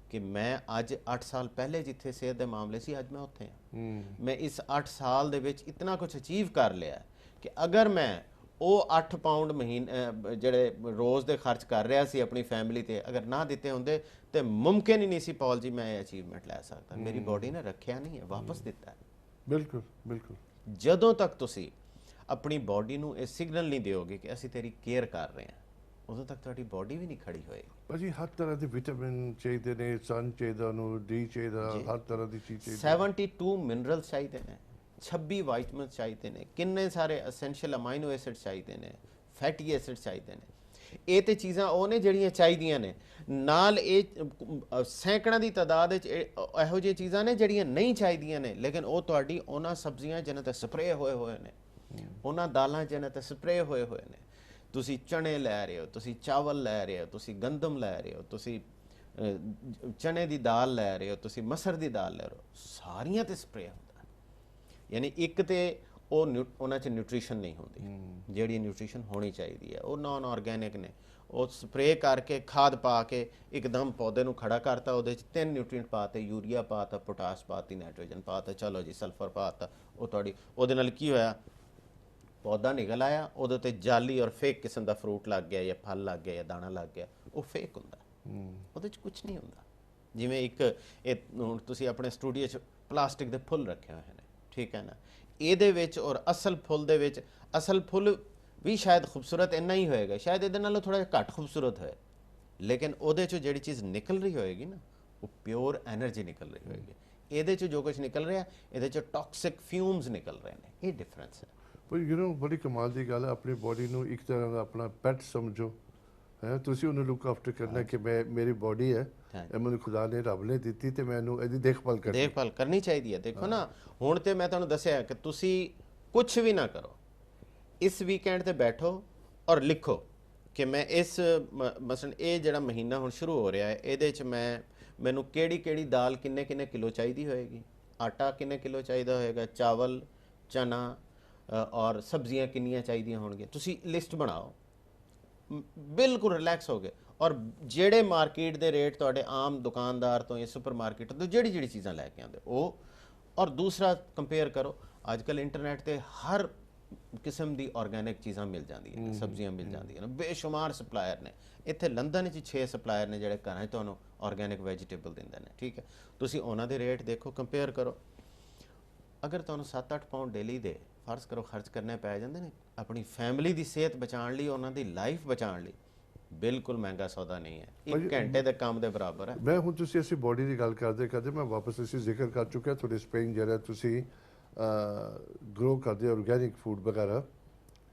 S2: ਕਿ ਮੈਂ ਅੱਜ 8 ਸਾਲ ਪਹਿਲੇ ਜਿੱਥੇ ਸਿਹਤ ਦੇ ਮਾਮਲੇ ਸੀ, ਅੱਜ ਮੈਂ ਉੱਥੇ ਹਾਂ। ਮੈਂ ਇਸ 8 ਸਾਲ ਦੇ ਵਿੱਚ ਇਤਨਾ ਕੁਝ ਅਚੀਵ ਕਰ ਲਿਆ ਕਿ ਅਗਰ ਮੈਂ ਉਹ 8 ਪਾਉਂਡ ਮਹੀਨੇ ਜਿਹੜੇ ਰੋਜ਼ ਦੇ ਖਰਚ ਕਰ ਰਿਹਾ ਸੀ ਆਪਣੀ ਫੈਮਿਲੀ ਤੇ, ਅਗਰ ਨਾ ਦਿੱਤੇ ਹੁੰਦੇ ਤੇ ਮੁਮਕਿਨ ਹੀ ਨਹੀਂ ਸੀ ਪੌਲ ਜੀ ਮੈਂ ਇਹ ਅਚੀਵਮੈਂਟ ਲੈ ਸਕਦਾ। ਮੇਰੀ ਬਾਡੀ ਨੇ ਰੱਖਿਆ ਨਹੀਂ ਹੈ, ਵਾਪਸ ਦਿੱਤਾ ਹੈ।
S1: ਬਿਲਕੁਲ ਬਿਲਕੁਲ।
S2: ਜਦੋਂ ਤੱਕ ਤੁਸੀਂ ਆਪਣੀ ਬਾਡੀ ਨੂੰ ਇਹ ਸਿਗਨਲ ਨਹੀਂ ਦਿਓਗੇ ਕਿ ਅਸੀਂ ਤੇਰੀ ਕੇਅਰ ਕਰ ਰਹੇ ਹਾਂ, ਉਦੋਂ ਤੱਕ ਤੁਹਾਡੀ ਬਾਡੀ ਵੀ ਨਹੀਂ ਖੜੀ ਹੋਏਗੀ।
S1: ਭਾਜੀ ਹਰ ਤਰ੍ਹਾਂ ਦੇ ਵਿਟਾਮਿਨ ਚਾਹੀਦੇ ਨੇ, ਸਨ ਚਾਹੀਦਾ, ਨੂੰ ਡੀ ਚਾਹੀਦਾ, ਹਰ ਤਰ੍ਹਾਂ ਦੀ ਚੀਜ਼ ਚਾਹੀਦੀ।
S2: 72 ਮਿਨਰਲਸ ਚਾਹੀਦੇ ਨੇ, 26 ਵਾਈਟਮਿਨਸ ਚਾਹੀਦੇ ਨੇ, ਕਿੰਨੇ ਸਾਰੇ ਐਸੈਂਸ਼ੀਅਲ ਅਮਾਈਨੋ ਐਸਿਡ ਚਾਹੀਦੇ ਨੇ, ਫੈਟੀ ਐਸਿਡ ਚਾਹੀਦੇ ਨੇ। ਇਹ ਤੇ ਚੀਜ਼ਾਂ ਉਹ ਨੇ ਜਿਹੜੀਆਂ ਚਾਹੀਦੀਆਂ ਨੇ, ਨਾਲ ਇਹ ਸੈਂਕੜਾਂ ਦੀ ਤਾਦਾਦ ਵਿੱਚ ਇਹੋ ਜਿਹੀਆਂ ਚੀਜ਼ਾਂ ਨੇ ਜਿਹੜੀਆਂ ਨਹੀਂ ਚਾਹੀਦੀਆਂ ਨੇ, ਲੇਕਿਨ ਉਹ ਤੁਹਾਡੀ ਉਹਨਾਂ ਸਬਜ਼ੀਆਂ ਜਿਹਨਾਂ ਤੇ ਸਪਰੇਅ ਹੋਏ ਹੋਏ ਨੇ, ਉਹਨਾਂ ਦਾਲਾਂ ਜਿਹਨਾਂ ਤੇ ਸਪਰੇਅ ਹੋਏ ਹੋਏ ਨੇ। ਤੁਸੀਂ ਚਣੇ ਲੈ ਰਹੇ ਹੋ, ਤੁਸੀਂ ਚਾਵਲ ਲੈ ਰਹੇ ਹੋ, ਤੁਸੀਂ ਗੰਦਮ ਲੈ ਰਹੇ ਹੋ, ਤੁਸੀਂ ਚਨੇ ਦੀ ਦਾਲ ਲੈ ਰਹੇ ਹੋ, ਤੁਸੀਂ ਮਸਰ ਦੀ ਦਾਲ ਲੈ ਰਹੇ ਹੋ, ਸਾਰੀਆਂ ਤੇ ਸਪਰੇਅ ਹੁੰਦਾ। ਯਾਨੀ ਇੱਕ ਤੇ ਉਹਨਾਂ 'ਚ ਨਿਊਟ੍ਰੀਸ਼ਨ ਨਹੀਂ ਹੁੰਦੀ ਜਿਹੜੀ ਨਿਊਟ੍ਰੀਸ਼ਨ ਹੋਣੀ ਚਾਹੀਦੀ ਹੈ। ਉਹ ਨਾਨ ਆਰਗੈਨਿਕ ਨੇ, ਉਹ ਸਪਰੇਅ ਕਰਕੇ ਖਾਦ ਪਾ ਕੇ ਇੱਕਦਮ ਪੌਦੇ ਨੂੰ ਖੜਾ ਕਰਤਾ, ਉਹਦੇ 'ਚ 3 ਨਿਊਟ੍ਰੀਐਂਟ ਪਾਤੇ, ਯੂਰੀਆ ਪਾਤਾ, ਪੋਟਾਸ਼ ਪਾਤੀ, ਨਾਈਟ੍ਰੋਜਨ ਪਾਤਾ, ਚਲੋ ਜੀ ਸਲਫਰ ਪਾਤਾ। ਉਹ ਤੁਹਾਡੀ ਉਹਦੇ ਨਾਲ ਕੀ ਹੋਇਆ, ਪੌਦਾ ਨਿਕਲ ਆਇਆ, ਉਹਦੇ ਤੇ ਜਾਲੀ ਔਰ ਫੇਕ ਕਿਸਮ ਦਾ ਫਰੂਟ ਲੱਗ ਗਿਆ ਜਾਂ ਫਲ ਲੱਗ ਗਿਆ ਜਾਂ ਦਾਣਾ ਲੱਗ ਗਿਆ। ਉਹ ਫੇਕ ਹੁੰਦਾ, ਉਹਦੇ 'ਚ ਕੁਝ ਨਹੀਂ ਹੁੰਦਾ। ਜਿਵੇਂ ਇੱਕ ਇਹ ਹੁਣ ਤੁਸੀਂ ਆਪਣੇ ਸਟੂਡੀਓ 'ਚ ਪਲਾਸਟਿਕ ਦੇ ਫੁੱਲ ਰੱਖੇ ਹੋਏ ਨੇ, ਠੀਕ ਹੈ ਨਾ, ਇਹਦੇ ਵਿੱਚ ਔਰ ਅਸਲ ਫੁੱਲ ਦੇ ਵਿੱਚ, ਅਸਲ ਫੁੱਲ ਵੀ ਸ਼ਾਇਦ ਖੂਬਸੂਰਤ ਇੰਨਾ ਹੀ ਹੋਏਗਾ, ਸ਼ਾਇਦ ਇਹਦੇ ਨਾਲੋਂ ਥੋੜਾ ਜਿਹਾ ਘੱਟ ਖੂਬਸੂਰਤ ਹੋਏ, ਲੇਕਿਨ ਉਹਦੇ 'ਚੋਂ ਜਿਹੜੀ ਚੀਜ਼ ਨਿਕਲ ਰਹੀ ਹੋਏਗੀ ਨਾ, ਉਹ ਪਿਓਰ ਐਨਰਜੀ ਨਿਕਲ ਰਹੀ ਹੋਏਗੀ। ਇਹਦੇ 'ਚੋਂ ਜੋ ਕੁਝ ਨਿਕਲ ਰਿਹਾ, ਇਹਦੇ 'ਚੋਂ ਟੌਕਸਿਕ ਫਿਊਮਸ ਨਿਕਲ ਰਹੇ ਨੇ। ਇਹ ਡਿਫਰੈਂਸ ਹੈ।
S1: ਪਰ ਬੜੀ ਕਮਾਲ ਦੀ ਗੱਲ ਹੈ, ਆਪਣੀ ਬਾਡੀ ਨੂੰ ਇੱਕ ਤਰ੍ਹਾਂ ਦਾ ਆਪਣਾ ਪੈਟ ਸਮਝੋ, ਹੈ ਤੁਸੀਂ ਉਹਨੂੰ ਲੁੱਕ ਆਫਟਰ ਕਰਨਾ ਕਿ ਮੇਰੀ ਬਾਡੀ ਹੈ, ਇਹ ਮੈਨੂੰ ਖੁਦਾ ਨੇ, ਰੱਬ ਨੇ ਦਿੱਤੀ ਤੇ ਮੈਨੂੰ ਇਹਦੀ ਦੇਖਭਾਲ ਕਰਨੀ
S2: ਚਾਹੀਦੀ ਹੈ। ਦੇਖੋ ਨਾ, ਹੁਣ ਤੇ ਮੈਂ ਤੁਹਾਨੂੰ ਦੱਸਿਆ ਕਿ ਤੁਸੀਂ ਕੁਝ ਵੀ ਨਾ ਕਰੋ, ਇਸ ਵੀਕਐਂਡ ਤੇ ਬੈਠੋ ਔਰ ਲਿਖੋ ਕਿ ਮੈਂ ਇਸ ਮਸਲਨ ਇਹ ਜਿਹੜਾ ਮਹੀਨਾ ਹੁਣ ਸ਼ੁਰੂ ਹੋ ਰਿਹਾ ਹੈ, ਇਹਦੇ 'ਚ ਮੈਨੂੰ ਕਿਹੜੀ ਦਾਲ ਕਿੰਨੇ ਕਿਲੋ ਚਾਹੀਦੀ ਹੋਏਗੀ, ਆਟਾ ਕਿੰਨੇ ਕਿਲੋ ਚਾਹੀਦਾ ਹੋਏਗਾ, ਚਾਵਲ, ਚਨਾ ਔਰ ਸਬਜ਼ੀਆਂ ਕਿੰਨੀਆਂ ਚਾਹੀਦੀਆਂ ਹੋਣਗੀਆਂ। ਤੁਸੀਂ ਲਿਸਟ ਬਣਾਓ, ਬਿਲਕੁਲ ਰਿਲੈਕਸ ਹੋ ਗਏ, ਔਰ ਜਿਹੜੇ ਮਾਰਕੀਟ ਦੇ ਰੇਟ ਤੁਹਾਡੇ ਆਮ ਦੁਕਾਨਦਾਰ ਤੋਂ ਜਾਂ ਸੁਪਰ ਮਾਰਕੀਟ ਤੋਂ ਜਿਹੜੀ ਚੀਜ਼ਾਂ ਲੈ ਕੇ ਆਉਂਦੇ ਉਹ, ਔਰ ਦੂਸਰਾ ਕੰਪੇਅਰ ਕਰੋ। ਅੱਜ ਕੱਲ੍ਹ ਇੰਟਰਨੈਟ ਤੇ ਹਰ ਕਿਸਮ ਦੀ ਆਰਗੈਨਿਕ ਚੀਜ਼ਾਂ ਮਿਲ ਜਾਂਦੀਆਂ ਨੇ, ਸਬਜ਼ੀਆਂ ਮਿਲ ਜਾਂਦੀਆਂ ਨੇ, ਬੇਸ਼ੁਮਾਰ ਸਪਲਾਇਰ ਨੇ। ਇੱਥੇ ਲੰਡਨ ਵਿੱਚ 6 ਸਪਲਾਇਰ ਨੇ ਜਿਹੜੇ ਘਰਾਂ 'ਚ ਤੁਹਾਨੂੰ ਆਰਗੈਨਿਕ ਵੈਜੀਟੇਬਲ ਦਿੰਦੇ ਨੇ, ਠੀਕ ਹੈ। ਤੁਸੀਂ ਉਹਨਾਂ ਦੇ ਰੇਟ ਦੇਖੋ, ਕੰਪੇਅਰ ਕਰੋ। ਅਗਰ ਤੁਹਾਨੂੰ 7-8 ਪਾਉਂਡ ਡੇਲੀ ਦੇ ਫਰਜ਼ ਕਰੋ ਖਰਚ ਕਰਨੇ ਪੈ ਜਾਂਦੇ ਨੇ ਆਪਣੀ ਫੈਮਿਲੀ ਦੀ ਸਿਹਤ ਬਚਾਉਣ ਲਈ, ਉਹਨਾਂ ਦੀ ਲਾਈਫ ਬਚਾਉਣ ਲਈ, ਬਿਲਕੁਲ ਮਹਿੰਗਾ ਸੌਦਾ ਨਹੀਂ ਹੈ। 1 ਘੰਟੇ ਦੇ ਕੰਮ ਦੇ ਬਰਾਬਰ ਹੈ।
S1: ਮੈਂ ਹੁਣ ਤੁਸੀਂ ਅਸੀਂ ਬਾਡੀ ਦੀ ਗੱਲ ਕਰਦੇ ਮੈਂ ਵਾਪਸ ਅਸੀਂ ਜ਼ਿਕਰ ਕਰ ਚੁੱਕਿਆ ਤੁਹਾਡੇ ਸਪੇਨ ਜਿਹੜਾ ਤੁਸੀਂ ਗਰੋ ਕਰਦੇ ਆਰਗੈਨਿਕ ਫੂਡ ਵਗੈਰਾ,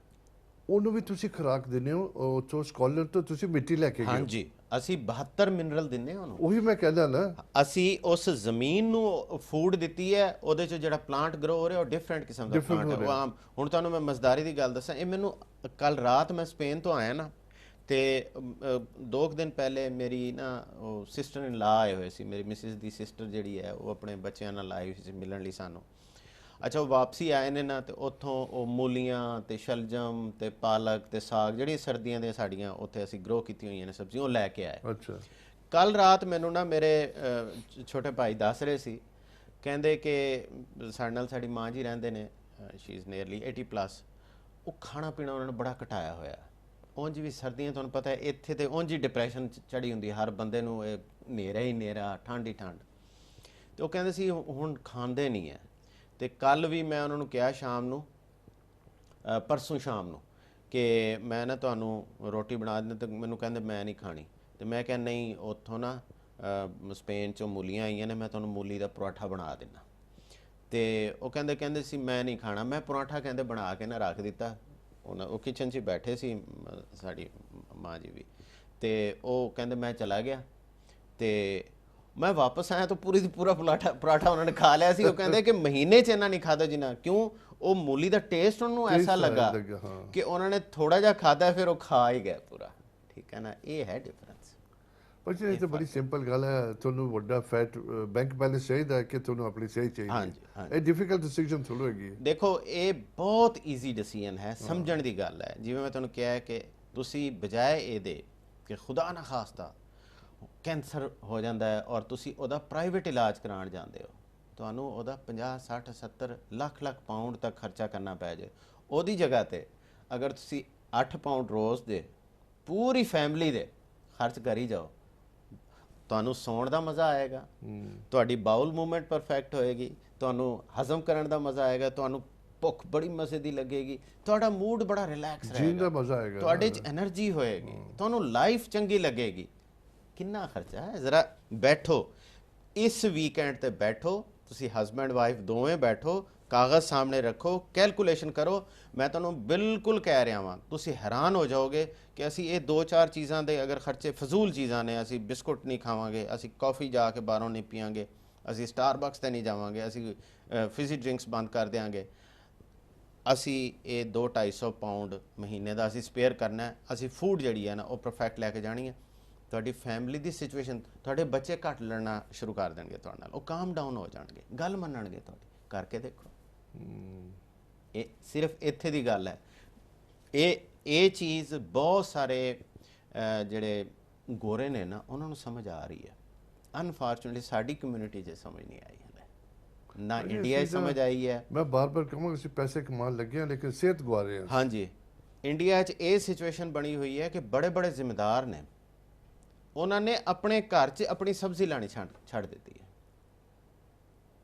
S1: ਉਹਨੂੰ ਵੀ ਤੁਸੀਂ ਖੁਰਾਕ ਦਿੰਦੇ ਹੋ ਉੱਥੋਂ ਸਕਾਲਰ ਤੋਂ, ਤੁਸੀਂ ਮਿੱਟੀ ਲੈ ਕੇ ਗਏ ਹੋ?
S2: ਹਾਂਜੀ, ਅਸੀਂ 72 ਮਿਨਰਲ ਦਿੰਨੇ ਉਹਨੂੰ।
S1: ਉਹੀ ਮੈਂ ਕਹਿੰਦਾ ਨਾ,
S2: ਅਸੀਂ ਉਸ ਜ਼ਮੀਨ ਨੂੰ ਫੂਡ ਦਿੱਤੀ ਹੈ, ਉਹਦੇ 'ਚ ਜਿਹੜਾ ਪਲਾਂਟ ਗਰੋ ਹੋ ਰਿਹਾ ਉਹ ਡਿਫਰੈਂਟ ਕਿਸਮ ਦਾ ਪਲਾਂਟ ਹੈ। ਉਹ ਆਮ, ਹੁਣ ਤੁਹਾਨੂੰ ਮੈਂ ਮਜ਼ਦਾਰੀ ਦੀ ਗੱਲ ਦੱਸਾਂ, ਇਹ ਮੈਨੂੰ ਕੱਲ ਰਾਤ ਮੈਂ ਸਪੇਨ ਤੋਂ ਆਇਆ ਨਾ, ਤੇ 2 ਦਿਨ ਪਹਿਲੇ ਮੇਰੀ ਨਾ ਉਹ ਸਿਸਟਰ ਇਨ ਲਾ ਆਏ ਹੋਏ ਸੀ, ਮੇਰੀ ਮਿਸਿਸ ਦੀ ਸਿਸਟਰ ਜਿਹੜੀ ਹੈ, ਉਹ ਆਪਣੇ ਬੱਚਿਆਂ ਨਾਲ ਆਈ ਹੋਈ ਸੀ ਮਿਲਣ ਲਈ ਸਾਨੂੰ। ਅੱਛਾ, ਉਹ ਵਾਪਸੀ ਆਏ ਨੇ ਨਾ, ਤੇ ਉੱਥੋਂ ਉਹ ਮੂਲੀਆਂ ਤੇ ਸ਼ਲਜਮ ਤੇ ਪਾਲਕ ਤੇ ਸਾਗ, ਜਿਹੜੀਆਂ ਸਰਦੀਆਂ ਦੇ ਸਾਡੀਆਂ ਉੱਥੇ ਅਸੀਂ ਗਰੋ ਕੀਤੀਆਂ ਹੋਈਆਂ ਨੇ ਸਬਜ਼ੀਆਂ, ਉਹ ਲੈ ਕੇ ਆਏ।
S1: ਅੱਛਾ।
S2: ਕੱਲ ਰਾਤ ਮੈਨੂੰ ਨਾ ਮੇਰੇ ਛੋਟੇ ਭਾਈ ਦੱਸ ਰਹੇ ਸੀ, ਕਹਿੰਦੇ ਕਿ ਸਾਡੇ ਨਾਲ ਸਾਡੀ ਮਾਂ ਜੀ ਰਹਿੰਦੇ ਨੇ, ਸ਼ੀ ਇਜ਼ ਨੀਅਰਲੀ 80+, ਉਹ ਖਾਣਾ ਪੀਣਾ ਉਹਨਾਂ ਨੇ ਬੜਾ ਘਟਾਇਆ ਹੋਇਆ। ਉਂਝ ਵੀ ਸਰਦੀਆਂ ਤੁਹਾਨੂੰ ਪਤਾ ਹੈ ਇੱਥੇ ਤੇ ਉਂਝ ਹੀ ਡਿਪਰੈਸ਼ਨ ਚੜੀ ਹੁੰਦੀ, ਹਰ ਬੰਦੇ ਨੂੰ ਇਹ ਹਨੇਰਾ ਹੀ ਹਨੇਰਾ, ਠੰਡ ਹੀ ਠੰਡ। ਤੇ ਉਹ ਕਹਿੰਦੇ ਸੀ ਹੁਣ ਖਾਂਦੇ ਨਹੀਂ ਹੈ। ਤੇ ਕੱਲ ਵੀ ਮੈਂ ਉਹਨਾਂ ਨੂੰ ਕਿਹਾ ਸ਼ਾਮ ਨੂੰ, ਪਰਸੋਂ ਸ਼ਾਮ ਨੂੰ, ਕਿ ਮੈਂ ਨਾ ਤੁਹਾਨੂੰ ਰੋਟੀ ਬਣਾ ਦਿੰਦਾ, ਤੇ ਮੈਨੂੰ ਕਹਿੰਦੇ ਮੈਂ ਨਹੀਂ ਖਾਣੀ। ਤੇ ਮੈਂ ਕਿਹਾ ਨਹੀਂ, ਉੱਥੋਂ ਨਾ ਸਪੇਨ 'ਚੋਂ ਮੂਲੀਆਂ ਆਈਆਂ ਨੇ, ਮੈਂ ਤੁਹਾਨੂੰ ਮੂਲੀ ਦਾ ਪਰੌਠਾ ਬਣਾ ਦਿੰਦਾ। ਤੇ ਉਹ ਕਹਿੰਦੇ ਸੀ ਮੈਂ ਨਹੀਂ ਖਾਣਾ। ਮੈਂ ਪਰੌਠਾ ਕਹਿੰਦੇ ਬਣਾ ਕੇ ਨਾ ਰੱਖ ਦਿੱਤਾ, ਉਹ ਕਿਚਨ 'ਚ ਹੀ ਬੈਠੇ ਸੀ ਸਾਡੀ ਮਾਂ ਜੀ ਵੀ, ਤੇ ਉਹ ਕਹਿੰਦੇ ਮੈਂ ਚਲਾ ਗਿਆ। ਤੇ ਮੈਂ ਵਾਪਸ ਆਇਆ ਤਾਂ ਪੂਰੀ ਦੀ ਪੂਰਾ ਪਰਾਠਾ ਉਹਨਾਂ ਨੇ ਖਾ ਲਿਆ ਸੀ। ਉਹ ਕਹਿੰਦੇ ਕਿ ਮਹੀਨੇ 'ਚ ਇਹਨਾਂ ਨਹੀਂ ਖਾਧਾ ਜਿੰਨਾ, ਕਿਉਂ? ਉਹ ਮੂਲੀ ਦਾ ਟੇਸਟ ਉਹਨੂੰ ਐਸਾ ਲੱਗਾ ਕਿ ਉਹਨਾਂ ਨੇ ਥੋੜਾ ਜਿਹਾ ਖਾਧਾ, ਫਿਰ ਉਹ ਖਾ ਹੀ ਗਏ ਪੂਰਾ। ਠੀਕ ਹੈ ਨਾ, ਇਹ ਹੈ ਡਿਫਰੈਂਸ।
S1: ਪਰ ਇਹ ਤਾਂ ਬੜੀ ਸਿੰਪਲ ਗੱਲ ਹੈ, ਤੁਹਾਨੂੰ ਵੱਡਾ ਫੈਟ ਬੈਂਕ ਬੈਲੈਂਸ ਚਾਹੀਦਾ ਕਿ ਤੁਹਾਨੂੰ ਆਪਣੀ ਸਿਹਤ ਚਾਹੀਦੀ ਹੈ। ਇਹ ਡਿਫਿਕਲਟ ਡਿਸੀਜਨ ਥੋੜ੍ਹਾ ਹੈਗੀ।
S2: ਦੇਖੋ, ਇਹ ਬਹੁਤ ਈਜ਼ੀ ਡਿਸੀਜਨ ਹੈ, ਸਮਝਣ ਦੀ ਗੱਲ ਹੈ। ਜਿਵੇਂ ਮੈਂ ਤੁਹਾਨੂੰ ਕਿਹਾ ਕਿ ਤੁਸੀਂ ਬਜਾਏ ਇਹਦੇ ਕਿ ਖੁਦਾ ਨਾ ਖਾਸਤਾ ਕੈਂਸਰ ਹੋ ਜਾਂਦਾ ਹੈ ਔਰ ਤੁਸੀਂ ਉਹਦਾ ਪ੍ਰਾਈਵੇਟ ਇਲਾਜ ਕਰਾਉਣ ਜਾਂਦੇ ਹੋ, ਤੁਹਾਨੂੰ ਉਹਦਾ 50, 60, 70 ਲੱਖ ਪਾਉਂਡ ਤੱਕ ਖਰਚਾ ਕਰਨਾ ਪੈ ਜਾਏ। ਉਹਦੀ ਜਗ੍ਹਾ ਤੇ ਅਗਰ ਤੁਸੀਂ 8 ਪਾਉਂਡ ਰੋਜ਼ ਦੇ ਪੂਰੀ ਫੈਮਿਲੀ ਦੇ ਖਰਚ ਕਰੀ ਜਾਓ, ਤੁਹਾਨੂੰ ਸੌਣ ਦਾ ਮਜ਼ਾ ਆਏਗਾ, ਤੁਹਾਡੀ ਬਾਉਲ ਮੂਵਮੈਂਟ ਪਰਫੈਕਟ ਹੋਏਗੀ, ਤੁਹਾਨੂੰ ਹਜ਼ਮ ਕਰਨ ਦਾ ਮਜ਼ਾ ਆਏਗਾ, ਤੁਹਾਨੂੰ ਭੁੱਖ ਬੜੀ ਮਜ਼ੇ ਦੀ ਲੱਗੇਗੀ, ਤੁਹਾਡਾ ਮੂਡ ਬੜਾ ਰਿਲੈਕਸ ਰਹੇਗਾ,
S1: ਜੀਣ ਦਾ ਮਜ਼ਾ ਆਏਗਾ,
S2: ਤੁਹਾਡੇ 'ਚ એનર્ਜੀ ਹੋਏਗੀ, ਤੁਹਾਨੂੰ ਲਾਈਫ ਚੰਗੀ ਲੱਗੇਗੀ। ਕਿੰਨਾ ਖਰਚਾ ਹੈ? ਜ਼ਰਾ ਬੈਠੋ, ਇਸ ਵੀਕਐਂਡ ਤੇ ਬੈਠੋ, ਤੁਸੀਂ ਹਸਬੈਂਡ ਵਾਈਫ ਦੋਵੇਂ ਬੈਠੋ, ਕਾਗਜ਼ ਸਾਹਮਣੇ ਰੱਖੋ, ਕੈਲਕੂਲੇਸ਼ਨ ਕਰੋ। ਮੈਂ ਤੁਹਾਨੂੰ ਬਿਲਕੁਲ ਕਹਿ ਰਿਹਾ ਵਾਂ, ਤੁਸੀਂ ਹੈਰਾਨ ਹੋ ਜਾਓਗੇ ਕਿ ਅਸੀਂ ਇਹ 2-4 ਚੀਜ਼ਾਂ ਦੇ ਅਗਰ ਖਰਚੇ ਫਜ਼ੂਲ ਚੀਜ਼ਾਂ ਨੇ, ਅਸੀਂ ਬਿਸਕੁਟ ਨਹੀਂ ਖਾਵਾਂਗੇ, ਅਸੀਂ ਕੌਫੀ ਜਾ ਕੇ ਬਾਹਰੋਂ ਨਹੀਂ ਪੀਵਾਂਗੇ, ਅਸੀਂ ਸਟਾਰਬਕਸ ਤੇ ਨਹੀਂ ਜਾਵਾਂਗੇ, ਅਸੀਂ ਫਿਜ਼ੀ ਡਰਿੰਕਸ ਬੰਦ ਕਰ ਦਿਆਂਗੇ, ਅਸੀਂ ਇਹ 200-250 ਪਾਉਂਡ ਮਹੀਨੇ ਦਾ ਅਸੀਂ ਸਪੇਅਰ ਕਰਨਾ ਹੈ। ਅਸੀਂ ਫੂਡ ਜਿਹੜੀ ਹੈ ਨਾ ਉਹ ਪਰਫੈਕਟ ਲੈ ਕੇ ਜਾਣੀ ਹੈ। ਤੁਹਾਡੀ ਫੈਮਿਲੀ ਦੀ ਸਿਚੁਏਸ਼ਨ, ਤੁਹਾਡੇ ਬੱਚੇ ਘੱਟ ਲੜਨਾ ਸ਼ੁਰੂ ਕਰ ਦੇਣਗੇ ਤੁਹਾਡੇ ਨਾਲ, ਉਹ ਕਾਮ ਡਾਊਨ ਹੋ ਜਾਣਗੇ, ਗੱਲ ਮੰਨਣਗੇ ਤੁਹਾਡੀ। ਕਰਕੇ ਦੇਖੋ, ਇਹ ਸਿਰਫ ਇੱਥੇ ਦੀ ਗੱਲ ਹੈ। ਇਹ ਚੀਜ਼ ਬਹੁਤ ਸਾਰੇ ਜਿਹੜੇ ਗੋਰੇ ਨੇ ਨਾ ਉਹਨਾਂ ਨੂੰ ਸਮਝ ਆ ਰਹੀ ਹੈ। ਅਨਫੋਰਚੂਨਟਲੀ ਸਾਡੀ ਕਮਿਊਨਿਟੀ 'ਚ ਸਮਝ ਨਹੀਂ ਆਈ ਹੈ, ਨਾ ਇੰਡੀਆ 'ਚ ਸਮਝ ਆਈ ਹੈ।
S1: ਮੈਂ ਬਾਰ-ਬਾਰ ਕਹਾਂਗਾ ਅਸੀਂ ਪੈਸੇ ਕਮਾਉਣ ਲੱਗੇ ਹਾਂ ਲੇਕਿਨ ਸਿਹਤ ਗਵਾ ਰਹੇ ਹਾਂ।
S2: ਹਾਂਜੀ, ਇੰਡੀਆ 'ਚ ਇਹ ਸਿਚੁਏਸ਼ਨ ਬਣੀ ਹੋਈ ਹੈ ਕਿ ਬੜੇ ਬੜੇ ਜ਼ਿੰਮੇਦਾਰ ਨੇ, ਉਹਨਾਂ ਨੇ ਆਪਣੇ ਘਰ 'ਚ ਆਪਣੀ ਸਬਜ਼ੀ ਲਾਣੀ ਛੱਡ ਦਿੱਤੀ ਹੈ।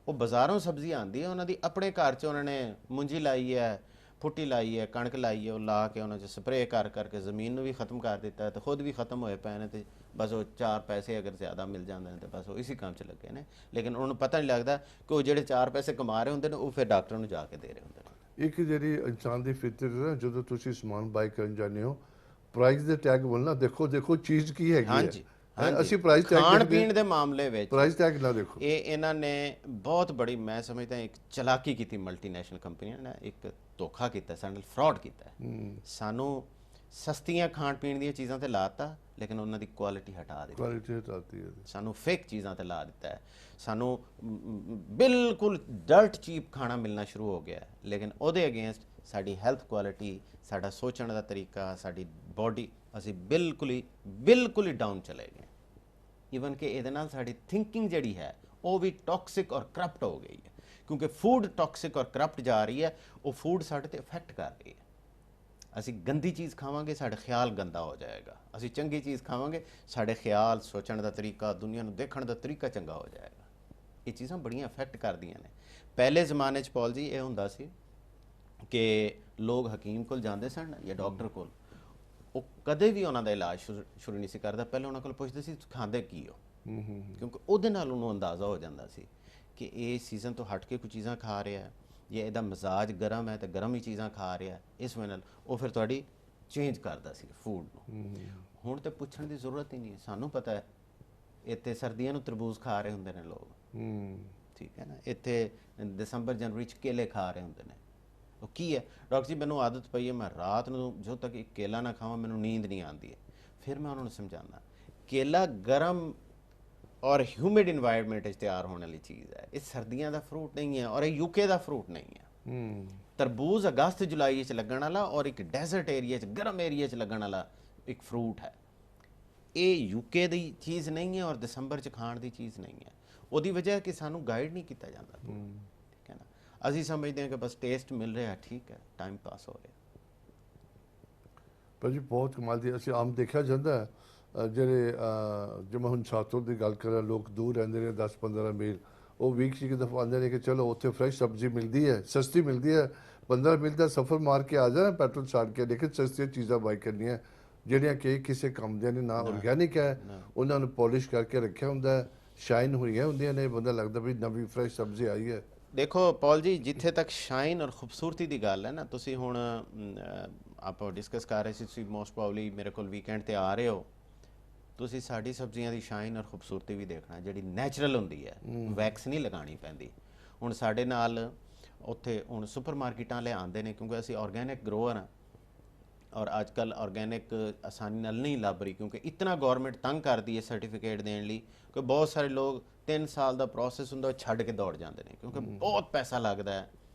S2: ਉਹ ਬਾਜ਼ਾਰੋਂ ਸਬਜ਼ੀ ਆਉਂਦੀ ਹੈ, ਉਹਨਾਂ ਦੀ ਆਪਣੇ ਘਰ 'ਚ ਉਹਨਾਂ ਨੇ ਮੁੰਜੀ ਲਾਈ ਹੈ, ਫੁੱਟੀ ਲਾਈ ਹੈ, ਕਣਕ ਲਾਈ ਹੈ, ਉਹ ਲਾ ਕੇ ਉਹਨਾਂ 'ਚ ਸਪਰੇਅ ਕਰਕੇ ਜ਼ਮੀਨ ਨੂੰ ਵੀ ਖਤਮ ਕਰ ਦਿੱਤਾ ਤੇ ਖੁਦ ਵੀ ਖਤਮ ਹੋਏ ਪਏ ਨੇ। ਤੇ ਬਸ ਉਹ 4 ਪੈਸੇ ਅਗਰ ਜ਼ਿਆਦਾ ਮਿਲ ਜਾਂਦੇ ਨੇ ਤੇ ਬਸ ਉਹ ਇਸੇ ਕੰਮ 'ਚ ਲੱਗੇ ਨੇ, ਲੇਕਿਨ ਉਹਨਾਂ ਨੂੰ ਪਤਾ ਨਹੀਂ ਲੱਗਦਾ ਕਿ ਉਹ ਜਿਹੜੇ 4 ਪੈਸੇ ਕਮਾ ਰਹੇ ਹੁੰਦੇ ਨੇ ਉਹ ਫਿਰ ਡਾਕਟਰ ਨੂੰ ਜਾ ਕੇ ਦੇ ਰਹੇ ਹੁੰਦੇ ਨੇ।
S1: ਇੱਕ ਜਿਹੜੀ ਇਨਸਾਨ ਦੀ ਫਿਤਰਤ ਹੈ, ਜਦੋਂ ਤੁਸੀਂ ਸਮਾਨ ਬਾਈ ਕਰਨ ਜਾਂਦੇ ਹੋ, ਪ੍ਰਾਈਸ ਦੇ ਟੈਗ ਬੋਲਣਾ, ਦੇਖੋ ਚੀਜ਼ ਕੀ ਹੈਗੀ ਹੈ।
S2: ਹਾਂਜੀ,
S1: ਅਸੀਂ ਪ੍ਰਾਈਸ ਟੈਗ,
S2: ਖਾਣ ਪੀਣ ਦੇ ਮਾਮਲੇ ਵਿੱਚ
S1: ਪ੍ਰਾਈਸ ਟੈਗ ਨਾ ਦੇਖੋ।
S2: ਇਹਨਾਂ ਨੇ ਬਹੁਤ ਬੜੀ, ਮੈਂ ਸਮਝਦਾ ਇੱਕ ਚਲਾਕੀ ਕੀਤੀ ਮਲਟੀਨੈਸ਼ਨਲ ਕੰਪਨੀਆਂ ਨੇ, ਇੱਕ ਧੋਖਾ ਕੀਤਾ, ਸਾਡੇ ਨਾਲ ਫਰਾਡ ਕੀਤਾ। ਸਾਨੂੰ ਸਸਤੀਆਂ ਖਾਣ ਪੀਣ ਦੀਆਂ ਚੀਜ਼ਾਂ ਤੇ ਲਾਤਾ, ਲੇਕਿਨ ਉਹਨਾਂ ਦੀ ਕੁਆਲਿਟੀ ਹਟਾ ਦਿੱਤੀ,
S1: ਕੁਆਲਿਟੀ ਹਟਾਤੀ ਹੈ।
S2: ਸਾਨੂੰ ਫੇਕ ਚੀਜ਼ਾਂ ਤੇ ਲਾ ਦਿੱਤਾ ਹੈ, ਸਾਨੂੰ ਬਿਲਕੁਲ ਡਰਟ ਚੀਪ ਖਾਣਾ ਮਿਲਣਾ ਸ਼ੁਰੂ ਹੋ ਗਿਆ ਹੈ, ਲੇਕਿਨ ਉਹਦੇ ਅਗੇਂਸਟ ਸਾਡੀ ਹੈਲਥ ਕੁਆਲਿਟੀ, ਸਾਡਾ ਸੋਚਣ ਦਾ ਤਰੀਕਾ, ਸਾਡੀ ਬੋਡੀ, ਅਸੀਂ ਬਿਲਕੁਲ ਹੀ ਡਾਊਨ ਚਲੇ ਗਏ। ਈਵਨ ਕਿ ਇਹਦੇ ਨਾਲ ਸਾਡੀ ਥਿੰਕਿੰਗ ਜਿਹੜੀ ਹੈ ਉਹ ਵੀ ਟੌਕਸਿਕ ਔਰ ਕਰਪਟ ਹੋ ਗਈ ਹੈ, ਕਿਉਂਕਿ ਫੂਡ ਟੌਕਸਿਕ ਔਰ ਕਰਪਟ ਜਾ ਰਹੀ ਹੈ। ਉਹ ਫੂਡ ਸਾਡੇ ਤੇ ਇਫੈਕਟ ਕਰ ਰਹੀ ਹੈ। ਅਸੀਂ ਗੰਦੀ ਚੀਜ਼ ਖਾਵਾਂਗੇ, ਸਾਡਾ ਖਿਆਲ ਗੰਦਾ ਹੋ ਜਾਏਗਾ। ਅਸੀਂ ਚੰਗੀ ਚੀਜ਼ ਖਾਵਾਂਗੇ, ਸਾਡੇ ਖਿਆਲ, ਸੋਚਣ ਦਾ ਤਰੀਕਾ, ਦੁਨੀਆ ਨੂੰ ਦੇਖਣ ਦਾ ਤਰੀਕਾ ਚੰਗਾ ਹੋ ਜਾਏਗਾ। ਇਹ ਚੀਜ਼ਾਂ ਬੜੀਆਂ ਇਫੈਕਟ ਕਰਦੀਆਂ ਨੇ। ਪਹਿਲੇ ਜ਼ਮਾਨੇ 'ਚ ਪੌਲ ਜੀ ਇਹ ਹੁੰਦਾ ਸੀ ਕਿ ਲੋਕ ਹਕੀਮ ਕੋਲ ਜਾਂਦੇ ਸਨ ਜਾਂ ਡਾਕਟਰ ਕੋਲ, ਉਹ ਕਦੇ ਵੀ ਉਹਨਾਂ ਦਾ ਇਲਾਜ ਸ਼ੁਰੂ ਨਹੀਂ ਸੀ ਕਰਦਾ, ਪਹਿਲਾਂ ਉਹਨਾਂ ਕੋਲ ਪੁੱਛਦੇ ਸੀ ਖਾਂਦੇ ਕੀ ਹੋ, ਕਿਉਂਕਿ ਉਹਦੇ ਨਾਲ ਉਹਨੂੰ ਅੰਦਾਜ਼ਾ ਹੋ ਜਾਂਦਾ ਸੀ ਕਿ ਇਹ ਸੀਜ਼ਨ ਤੋਂ ਹਟ ਕੇ ਕੋਈ ਚੀਜ਼ਾਂ ਖਾ ਰਿਹਾ ਹੈ, ਜੇ ਇਹਦਾ ਮਜ਼ਾਜ ਗਰਮ ਹੈ ਤੇ ਗਰਮ ਹੀ ਚੀਜ਼ਾਂ ਖਾ ਰਿਹਾ ਇਸ ਵਜ੍ਹਾ ਨਾਲ ਉਹ ਫਿਰ ਤੁਹਾਡੀ ਚੇਂਜ ਕਰਦਾ ਸੀ ਫੂਡ ਨੂੰ। ਹੁਣ ਤੇ ਪੁੱਛਣ ਦੀ ਜ਼ਰੂਰਤ ਹੀ ਨਹੀਂ, ਸਾਨੂੰ ਪਤਾ ਹੈ ਇੱਥੇ ਸਰਦੀਆਂ ਨੂੰ ਤਰਬੂਜ਼ ਖਾ ਰਹੇ ਹੁੰਦੇ ਨੇ ਲੋਕ, ਠੀਕ ਹੈ ਨਾ, ਇੱਥੇ ਦਸੰਬਰ ਜਨਵਰੀ 'ਚ ਕੇਲੇ ਖਾ ਰਹੇ ਹੁੰਦੇ ਨੇ। ਉਹ ਕੀ ਹੈ ਡਾਕਟਰ ਜੀ, ਮੈਨੂੰ ਆਦਤ ਪਈ ਹੈ ਮੈਂ ਰਾਤ ਨੂੰ ਜਦੋਂ ਤੱਕ ਇੱਕ ਕੇਲਾ ਨਾ ਖਾਵਾਂ ਮੈਨੂੰ ਨੀਂਦ ਨਹੀਂ ਆਉਂਦੀ ਹੈ। ਫਿਰ ਮੈਂ ਉਹਨਾਂ ਨੂੰ ਸਮਝਾਉਂਦਾ ਕੇਲਾ ਗਰਮ ਔਰ ਹਿਊਮਿਡ ਇਨਵਾਇਰਨਮੈਂਟ 'ਚ ਤਿਆਰ ਹੋਣ ਵਾਲੀ ਚੀਜ਼ ਹੈ, ਇਹ ਸਰਦੀਆਂ ਦਾ ਫਰੂਟ ਨਹੀਂ ਹੈ ਔਰ ਇਹ ਯੂਕੇ ਦਾ ਫਰੂਟ ਨਹੀਂ ਹੈ। ਤਰਬੂਜ਼ ਅਗਸਤ ਜੁਲਾਈ 'ਚ ਲੱਗਣ ਵਾਲਾ ਔਰ ਇੱਕ ਡੈਜ਼ਰਟ ਏਰੀਆ 'ਚ ਗਰਮ ਏਰੀਆ 'ਚ ਲੱਗਣ ਵਾਲਾ ਇੱਕ ਫਰੂਟ ਹੈ। ਇਹ ਯੂਕੇ ਦੀ ਚੀਜ਼ ਨਹੀਂ ਹੈ ਔਰ ਦਸੰਬਰ 'ਚ ਖਾਣ ਦੀ ਚੀਜ਼ ਨਹੀਂ ਹੈ। ਉਹਦੀ ਵਜ੍ਹਾ ਕਿ ਸਾਨੂੰ ਗਾਈਡ ਨਹੀਂ ਕੀਤਾ ਜਾਂਦਾ, ਠੀਕ ਹੈ ਨਾ। ਅਸੀਂ ਸਮਝਦੇ ਹਾਂ ਕਿ ਬਸ ਟੇਸਟ ਮਿਲ ਰਿਹਾ, ਠੀਕ ਹੈ, ਟਾਈਮ ਪਾਸ ਹੋ ਰਿਹਾ।
S1: ਪਰ ਜੀ ਬਹੁਤ ਕਮਾਲ ਦੀ ਅਸੀਂ ਆਮ ਦੇਖਿਆ ਜਾਂਦਾ ਹੈ, ਜਿਹੜੇ ਜਿਵੇਂ ਹੁਣ ਛਾਤੋਂ ਦੀ ਗੱਲ ਕਰਾਂ, ਲੋਕ ਦੂਰ ਰਹਿੰਦੇ ਨੇ 10-15 ਮੀਲ, ਉਹ ਵੀਕ 'ਚ ਇੱਕ ਦਫਾ ਆਉਂਦੇ ਨੇ ਕਿ ਚਲੋ ਉੱਥੇ ਫਰੈਸ਼ ਸਬਜ਼ੀ ਮਿਲਦੀ ਹੈ, ਸਸਤੀ ਮਿਲਦੀ ਹੈ, 15 ਮਿੰਟ ਦਾ ਸਫ਼ਰ ਮਾਰ ਕੇ ਆ ਜਾਣਾ ਪੈਟਰੋਲ ਛੱਡ ਕੇ, ਲੇਕਿਨ ਸਸਤੀਆਂ ਚੀਜ਼ਾਂ ਬਾਈ ਕਰਨੀਆਂ ਜਿਹੜੀਆਂ ਕਿ ਕਿਸੇ ਕੰਮ ਦੀਆਂ ਨੇ, ਨਾ ਆਰਗੈਨਿਕ ਹੈ, ਉਹਨਾਂ ਨੂੰ ਪੋਲਿਸ਼ ਕਰਕੇ ਰੱਖਿਆ ਹੁੰਦਾ ਹੈ, ਸ਼ਾਈਨ ਹੋਈਆਂ ਹੁੰਦੀਆਂ ਨੇ, ਬੰਦਾ ਲੱਗਦਾ ਵੀ ਨਵੀਂ ਫਰੈਸ਼ ਸਬਜ਼ੀ ਆਈ ਹੈ।
S2: ਦੇਖੋ ਪੌਲ ਜੀ, ਜਿੱਥੇ ਤੱਕ ਸ਼ਾਈਨ ਔਰ ਖੂਬਸੂਰਤੀ ਦੀ ਗੱਲ ਹੈ ਨਾ, ਤੁਸੀਂ ਹੁਣ ਆਪਾਂ ਡਿਸਕਸ ਕਰ ਰਹੇ ਸੀ, ਤੁਸੀਂ ਮੋਸਟ ਪ੍ਰੋਬਬਲੀ ਮੇਰੇ ਕੋਲ ਵੀਕਐਂਡ ਤੇ ਆ ਰਹੇ ਹੋ, ਤੁਸੀਂ ਸਾਡੀ ਸਬਜ਼ੀਆਂ ਦੀ ਸ਼ਾਈਨ ਔਰ ਖੂਬਸੂਰਤੀ ਵੀ ਦੇਖਣਾ, ਜਿਹੜੀ ਨੈਚੁਰਲ ਹੁੰਦੀ ਹੈ, ਵੈਕਸ ਨਹੀਂ ਲਗਾਉਣੀ ਪੈਂਦੀ। ਹੁਣ ਸਾਡੇ ਨਾਲ ਉੱਥੇ ਹੁਣ ਸੁਪਰ ਮਾਰਕੀਟਾਂ ਵਾਲੇ ਆਉਂਦੇ ਨੇ, ਕਿਉਂਕਿ ਅਸੀਂ ਆਰਗੈਨਿਕ ਗਰੋਅਰ ਹਾਂ ਔਰ ਅੱਜ ਕੱਲ੍ਹ ਆਰਗੈਨਿਕ ਆਸਾਨੀ ਨਾਲ ਨਹੀਂ ਲੱਭ ਰਹੀ, ਕਿਉਂਕਿ ਇਤਨਾ ਗੌਰਮੈਂਟ ਤੰਗ ਕਰਦੀ ਹੈ ਸਰਟੀਫਿਕੇਟ ਦੇਣ ਲਈ ਕਿ ਬਹੁਤ ਸਾਰੇ ਲੋਕ 3 ਸਾਲ ਦਾ ਪ੍ਰੋਸੈਸ ਹੁੰਦਾ ਉਹ ਛੱਡ ਕੇ ਦੌੜ ਜਾਂਦੇ ਨੇ, ਕਿਉਂਕਿ ਬਹੁਤ ਪੈਸਾ ਲੱਗਦਾ ਹੈ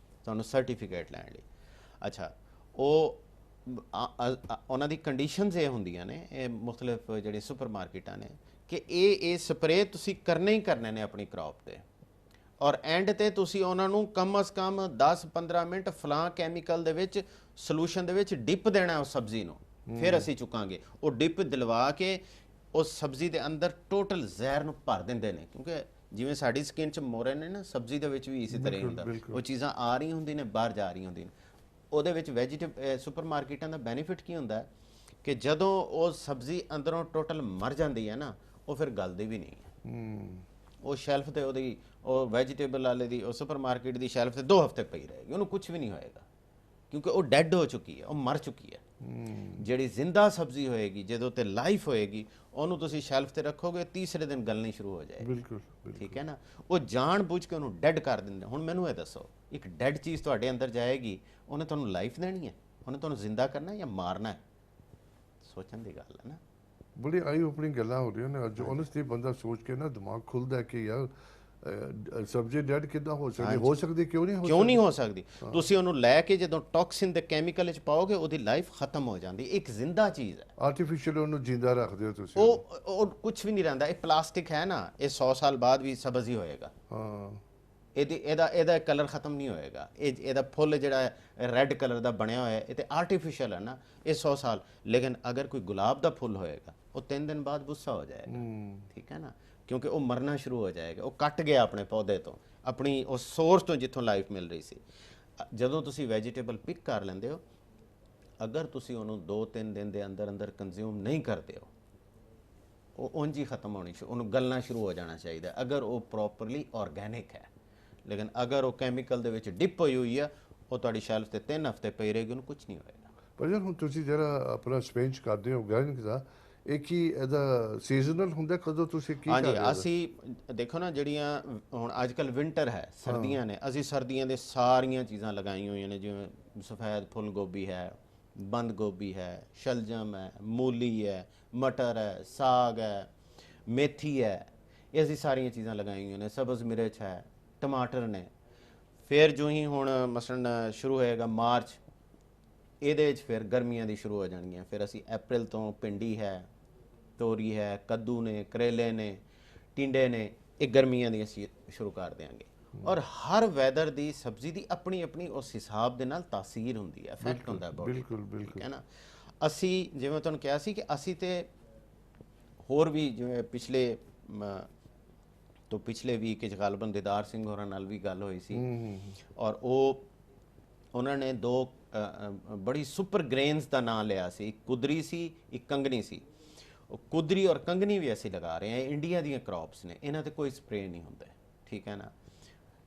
S2: ਤੁਹਾਨੂੰ ਸਰਟੀਫਿਕੇਟ ਲੈਣ ਲਈ। ਅੱਛਾ, ਉਹ ਉਹਨਾਂ ਦੀ ਕੰਡੀਸ਼ਨਸ ਇਹ ਹੁੰਦੀਆਂ ਨੇ, ਇਹ ਮੁਖਤਲਿਫ ਜਿਹੜੇ ਸੁਪਰ ਮਾਰਕੀਟਾਂ ਨੇ, ਕਿ ਇਹ ਸਪਰੇਅ ਤੁਸੀਂ ਕਰਨੇ ਹੀ ਕਰਨੇ ਨੇ ਆਪਣੀ ਕ੍ਰੌਪ 'ਤੇ, ਔਰ ਐਂਡ ਤੇ ਤੁਸੀਂ ਉਹਨਾਂ ਨੂੰ ਕਮ ਅਜ਼ ਕਮ 10-15 ਮਿੰਟ ਫਲਾਂ ਕੈਮੀਕਲ ਦੇ ਵਿੱਚ ਸੋਲੂਸ਼ਨ ਦੇ ਵਿੱਚ ਡਿਪ ਦੇਣਾ ਉਸ ਸਬਜ਼ੀ ਨੂੰ, ਫਿਰ ਅਸੀਂ ਚੁੱਕਾਂਗੇ। ਉਹ ਡਿਪ ਦਿਲਵਾ ਕੇ ਉਸ ਸਬਜ਼ੀ ਦੇ ਅੰਦਰ ਟੋਟਲ ਜ਼ਹਿਰ ਨੂੰ ਭਰ ਦਿੰਦੇ ਨੇ, ਕਿਉਂਕਿ ਜਿਵੇਂ ਸਾਡੀ ਸਕਿਨ 'ਚ ਮੋਰੇ ਨੇ ਨਾ, ਸਬਜ਼ੀ ਦੇ ਵਿੱਚ ਵੀ ਇਸੇ ਤਰ੍ਹਾਂ ਹੀ ਹੁੰਦਾ, ਉਹ ਚੀਜ਼ਾਂ ਆ ਰਹੀਆਂ ਹੁੰਦੀਆਂ ਨੇ, ਬਾਹਰ ਜਾ ਰਹੀਆਂ ਹੁੰਦੀਆਂ ਨੇ। ਉਹਦੇ ਵਿੱਚ ਸੁਪਰ ਮਾਰਕੀਟਾਂ ਦਾ ਬੈਨੀਫਿਟ ਕੀ ਹੁੰਦਾ ਕਿ ਜਦੋਂ ਉਹ ਸਬਜ਼ੀ ਅੰਦਰੋਂ ਟੋਟਲ ਮਰ ਜਾਂਦੀ ਹੈ ਨਾ, ਉਹ ਫਿਰ ਗਲਦੀ ਵੀ ਨਹੀਂ ਹੈ। ਉਹ ਸ਼ੈਲਫ ਤੇ ਉਹਦੀ ਉਹ ਵੈਜੀਟੇਬਲ ਵਾਲੇ ਦੀ ਉਹ ਸੁਪਰ ਮਾਰਕੀਟ ਦੀ ਸ਼ੈਲਫ ਤੇ 2 ਹਫ਼ਤੇ ਪਈ ਰਹੇਗੀ, ਉਹਨੂੰ ਕੁਝ ਵੀ ਨਹੀਂ ਹੋਏਗਾ, ਕਿਉਂਕਿ ਉਹ ਡੈਡ ਹੋ ਚੁੱਕੀ ਹੈ, ਉਹ ਮਰ ਚੁੱਕੀ ਹੈ। ਜਿਹੜੀ ਜ਼ਿੰਦਾ ਸਬਜ਼ੀ ਹੋਏਗੀ, ਜਦੋਂ ਤੇ ਲਾਈਫ ਹੋਏਗੀ, ਉਹਨੂੰ ਤੁਸੀਂ ਸ਼ੈਲਫ ਤੇ ਰੱਖੋਗੇ, ਤੀਸਰੇ ਦਿਨ ਗਲਣੀ ਸ਼ੁਰੂ ਹੋ ਜਾਏਗੀ।
S1: ਬਿਲਕੁਲ,
S2: ਠੀਕ ਹੈ ਨਾ। ਉਹ ਜਾਣ ਬੁੱਝ ਕੇ ਉਹਨੂੰ ਡੈਡ ਕਰ ਦਿੰਦੇ। ਹੁਣ ਮੈਨੂੰ ਇਹ ਦੱਸੋ, ਇੱਕ ਡੈਡ ਚੀਜ਼ ਤੁਹਾਡੇ ਅੰਦਰ ਜਾਏਗੀ, ਉਹਨੇ ਤੁਹਾਨੂੰ ਲਾਈਫ ਦੇਣੀ ਹੈ, ਉਹਨੇ ਤੁਹਾਨੂੰ ਜ਼ਿੰਦਾ ਕਰਨਾ ਜਾਂ ਮਾਰਨਾ ਹੈ? ਸੋਚਣ ਦੀ ਗੱਲ ਹੈ ਨਾ।
S1: ਬੜੀ ਆਈ ਓਪਨਿੰਗ ਗੱਲਾਂ ਹੋ ਰਹੀਆਂ ਨੇ ਅੱਜ। ਓਨੈਸਟਲੀ ਬੰਦਾ ਸੋਚ ਕੇ ਨਾ ਦਿਮਾਗ ਖੁੱਲਦਾ ਕਿ ਯਾਰ ਸਬਜ਼ੀ ਡੈਡ ਕਿੱਦਾਂ ਹੋ ਸਕਦੀ, ਹੋ ਸਕਦੀ ਕਿਉਂ ਨਹੀਂ ਹੋ ਸਕਦੀ,
S2: ਕਿਉਂ ਨਹੀਂ ਹੋ ਸਕਦੀ। ਤੁਸੀਂ ਉਹਨੂੰ ਲੈ ਕੇ ਜਦੋਂ ਟੌਕਸਿਨ ਦੇ ਕੈਮੀਕਲ ਵਿੱਚ ਪਾਓਗੇ, ਉਹਦੀ ਲਾਈਫ ਖਤਮ ਹੋ ਜਾਂਦੀ। ਇੱਕ ਜ਼ਿੰਦਾ ਚੀਜ਼ ਹੈ,
S1: ਆਰਟੀਫੀਸ਼ੀਅਲ ਉਹਨੂੰ ਜਿੰਦਾ ਰੱਖਦੇ ਹੋ ਤੁਸੀਂ।
S2: ਉਹ ਕੁਝ ਵੀ ਨਹੀਂ ਰਹਿੰਦਾ। ਇਹ ਪਲਾਸਟਿਕ ਹੈ ਨਾ, ਇਹ 100 ਸਾਲ ਬਾਅਦ ਵੀ ਸਬਜ਼ ਹੀ ਹੋਏਗਾ।
S1: ਹਾਂ,
S2: ਇਹਦਾ ਕਲਰ ਖਤਮ ਨਹੀਂ ਹੋਏਗਾ। ਇਹਦਾ ਫੁੱਲ ਜਿਹੜਾ ਰੈੱਡ ਕਲਰ ਦਾ ਬਣਿਆ ਹੋਇਆ, ਇਹ ਤੇ ਆਰਟੀਫੀਸ਼ੀਅਲ ਹੈ ਨਾ, ਇਹ 100 ਸਾਲ। ਲੇਕਿਨ ਅਗਰ ਕੋਈ ਗੁਲਾਬ ਦਾ ਫੁੱਲ ਹੋਏਗਾ, ਉਹ 3 ਦਿਨ ਬਾਅਦ ਗੁੱਸਾ ਹੋ ਜਾਏਗਾ, ਠੀਕ ਹੈ ਨਾ, ਕਿਉਂਕਿ ਉਹ ਮਰਨਾ ਸ਼ੁਰੂ ਹੋ ਜਾਏਗਾ। ਉਹ ਕੱਟ ਗਿਆ ਆਪਣੇ ਪੌਦੇ ਤੋਂ, ਆਪਣੀ ਉਸ ਸੋਰਸ ਤੋਂ ਜਿੱਥੋਂ ਲਾਈਫ ਮਿਲ ਰਹੀ ਸੀ। ਜਦੋਂ ਤੁਸੀਂ ਵੈਜੀਟੇਬਲ ਪਿਕ ਕਰ ਲੈਂਦੇ ਹੋ, ਅਗਰ ਤੁਸੀਂ ਉਹਨੂੰ 2-3 ਦਿਨ ਦੇ ਅੰਦਰ ਅੰਦਰ ਕੰਜ਼ਿਊਮ ਨਹੀਂ ਕਰਦੇ ਹੋ, ਉਹ ਉਂਝ ਹੀ ਖਤਮ ਹੋਣੀ ਉਹਨੂੰ ਗਲਣਾ ਸ਼ੁਰੂ ਹੋ ਜਾਣਾ ਚਾਹੀਦਾ, ਅਗਰ ਉਹ ਪ੍ਰੋਪਰਲੀ ਆਰਗੈਨਿਕ ਹੈ। ਲੇਕਿਨ ਅਗਰ ਉਹ ਕੈਮੀਕਲ ਦੇ ਵਿੱਚ ਡਿਪ ਹੋਈ ਹੋਈ ਹੈ, ਉਹ ਤੁਹਾਡੀ ਸ਼ੈਲਫ ਤੇ 3 ਹਫ਼ਤੇ ਪਈ ਰਹੇਗੀ, ਉਹਨੂੰ ਕੁਝ ਨਹੀਂ ਹੋਏਗਾ।
S1: ਪਰ ਯਾਰ ਹੁਣ ਤੁਸੀਂ ਜਿਹੜਾ ਆਪਣਾ ਸਪੇਨ 'ਚ ਕਰਦੇ ਹੋ ਆਰਗੈਨਿਕ ਦਾ, ਇਹ ਕੀ ਇਹਦਾ ਸੀਜ਼ਨਲ ਹੁੰਦਾ, ਕਦੋਂ ਤੁਸੀਂ ਕੀ
S2: ਹਾਂਜੀ, ਅਸੀਂ ਦੇਖੋ ਨਾ, ਜਿਹੜੀਆਂ ਹੁਣ ਅੱਜ ਕੱਲ੍ਹ ਵਿੰਟਰ ਹੈ, ਸਰਦੀਆਂ ਨੇ, ਅਸੀਂ ਸਰਦੀਆਂ ਦੇ ਸਾਰੀਆਂ ਚੀਜ਼ਾਂ ਲਗਾਈਆਂ ਹੋਈਆਂ ਨੇ, ਜਿਵੇਂ ਸਫੈਦ ਫੁੱਲ ਗੋਭੀ ਹੈ, ਬੰਦ ਗੋਭੀ ਹੈ, ਸ਼ਲਜਮ ਹੈ, ਮੂਲੀ ਹੈ, ਮਟਰ ਹੈ, ਸਾਗ ਹੈ, ਮੇਥੀ ਹੈ, ਇਹ ਅਸੀਂ ਸਾਰੀਆਂ ਚੀਜ਼ਾਂ ਲਗਾਈਆਂ ਹੋਈਆਂ ਨੇ, ਸਬਜ਼ ਮਿਰਚ ਹੈ, ਟਮਾਟਰ ਨੇ। ਫਿਰ ਜੋ ਹੀ ਹੁਣ ਮਸਲਨ ਸ਼ੁਰੂ ਹੋਏਗਾ ਮਾਰਚ, ਇਹਦੇ ਵਿੱਚ ਫਿਰ ਗਰਮੀਆਂ ਦੀ ਸ਼ੁਰੂ ਹੋ ਜਾਣਗੀਆਂ। ਫਿਰ ਅਸੀਂ ਅਪ੍ਰੈਲ ਤੋਂ ਭਿੰਡੀ ਹੈ, ਤੋਰੀ ਹੈ, ਕੱਦੂ ਨੇ, ਕਰੇਲੇ ਨੇ, ਟਿੰਡੇ ਨੇ, ਇਹ ਗਰਮੀਆਂ ਦੀ ਅਸੀਂ ਸ਼ੁਰੂ ਕਰ ਦਿਆਂਗੇ। ਔਰ ਹਰ ਵੈਦਰ ਦੀ ਸਬਜ਼ੀ ਦੀ ਆਪਣੀ ਆਪਣੀ ਉਸ ਹਿਸਾਬ ਦੇ ਨਾਲ ਤਾਸੀਰ ਹੁੰਦੀ ਹੈ, ਇਫੈਕਟ ਹੁੰਦਾ ਹੈ ਬੋਡੀ।
S1: ਬਿਲਕੁਲ ਬਿਲਕੁਲ,
S2: ਹੈ ਨਾ। ਅਸੀਂ ਜਿਵੇਂ ਤੁਹਾਨੂੰ ਕਿਹਾ ਸੀ ਕਿ ਅਸੀਂ ਤੇ ਹੋਰ ਵੀ, ਜਿਵੇਂ ਪਿਛਲੇ ਵੀਕ 'ਚ ਗਾਲਬਨ ਦੀਦਾਰ ਸਿੰਘ ਹੋਰਾਂ ਨਾਲ ਵੀ ਗੱਲ ਹੋਈ ਸੀ, ਔਰ ਉਹਨਾਂ ਨੇ 2 ਬੜੀ ਸੁਪਰ ਗ੍ਰੇਨਸ ਦਾ ਨਾਂ ਲਿਆ ਸੀ, ਇੱਕ ਕੁਦਰੀ ਸੀ, ਇੱਕ ਕੰਗਨੀ ਸੀ। ਉਹ ਕੁਦਰੀ ਔਰ ਕੰਗਨੀ ਵੀ ਅਸੀਂ ਲਗਾ ਰਹੇ ਹਾਂ, ਇੰਡੀਆ ਦੀਆਂ ਕ੍ਰੌਪਸ ਨੇ, ਇਹਨਾਂ ਤੇ ਕੋਈ ਸਪਰੇ ਨਹੀਂ ਹੁੰਦਾ, ਠੀਕ ਹੈ ਨਾ।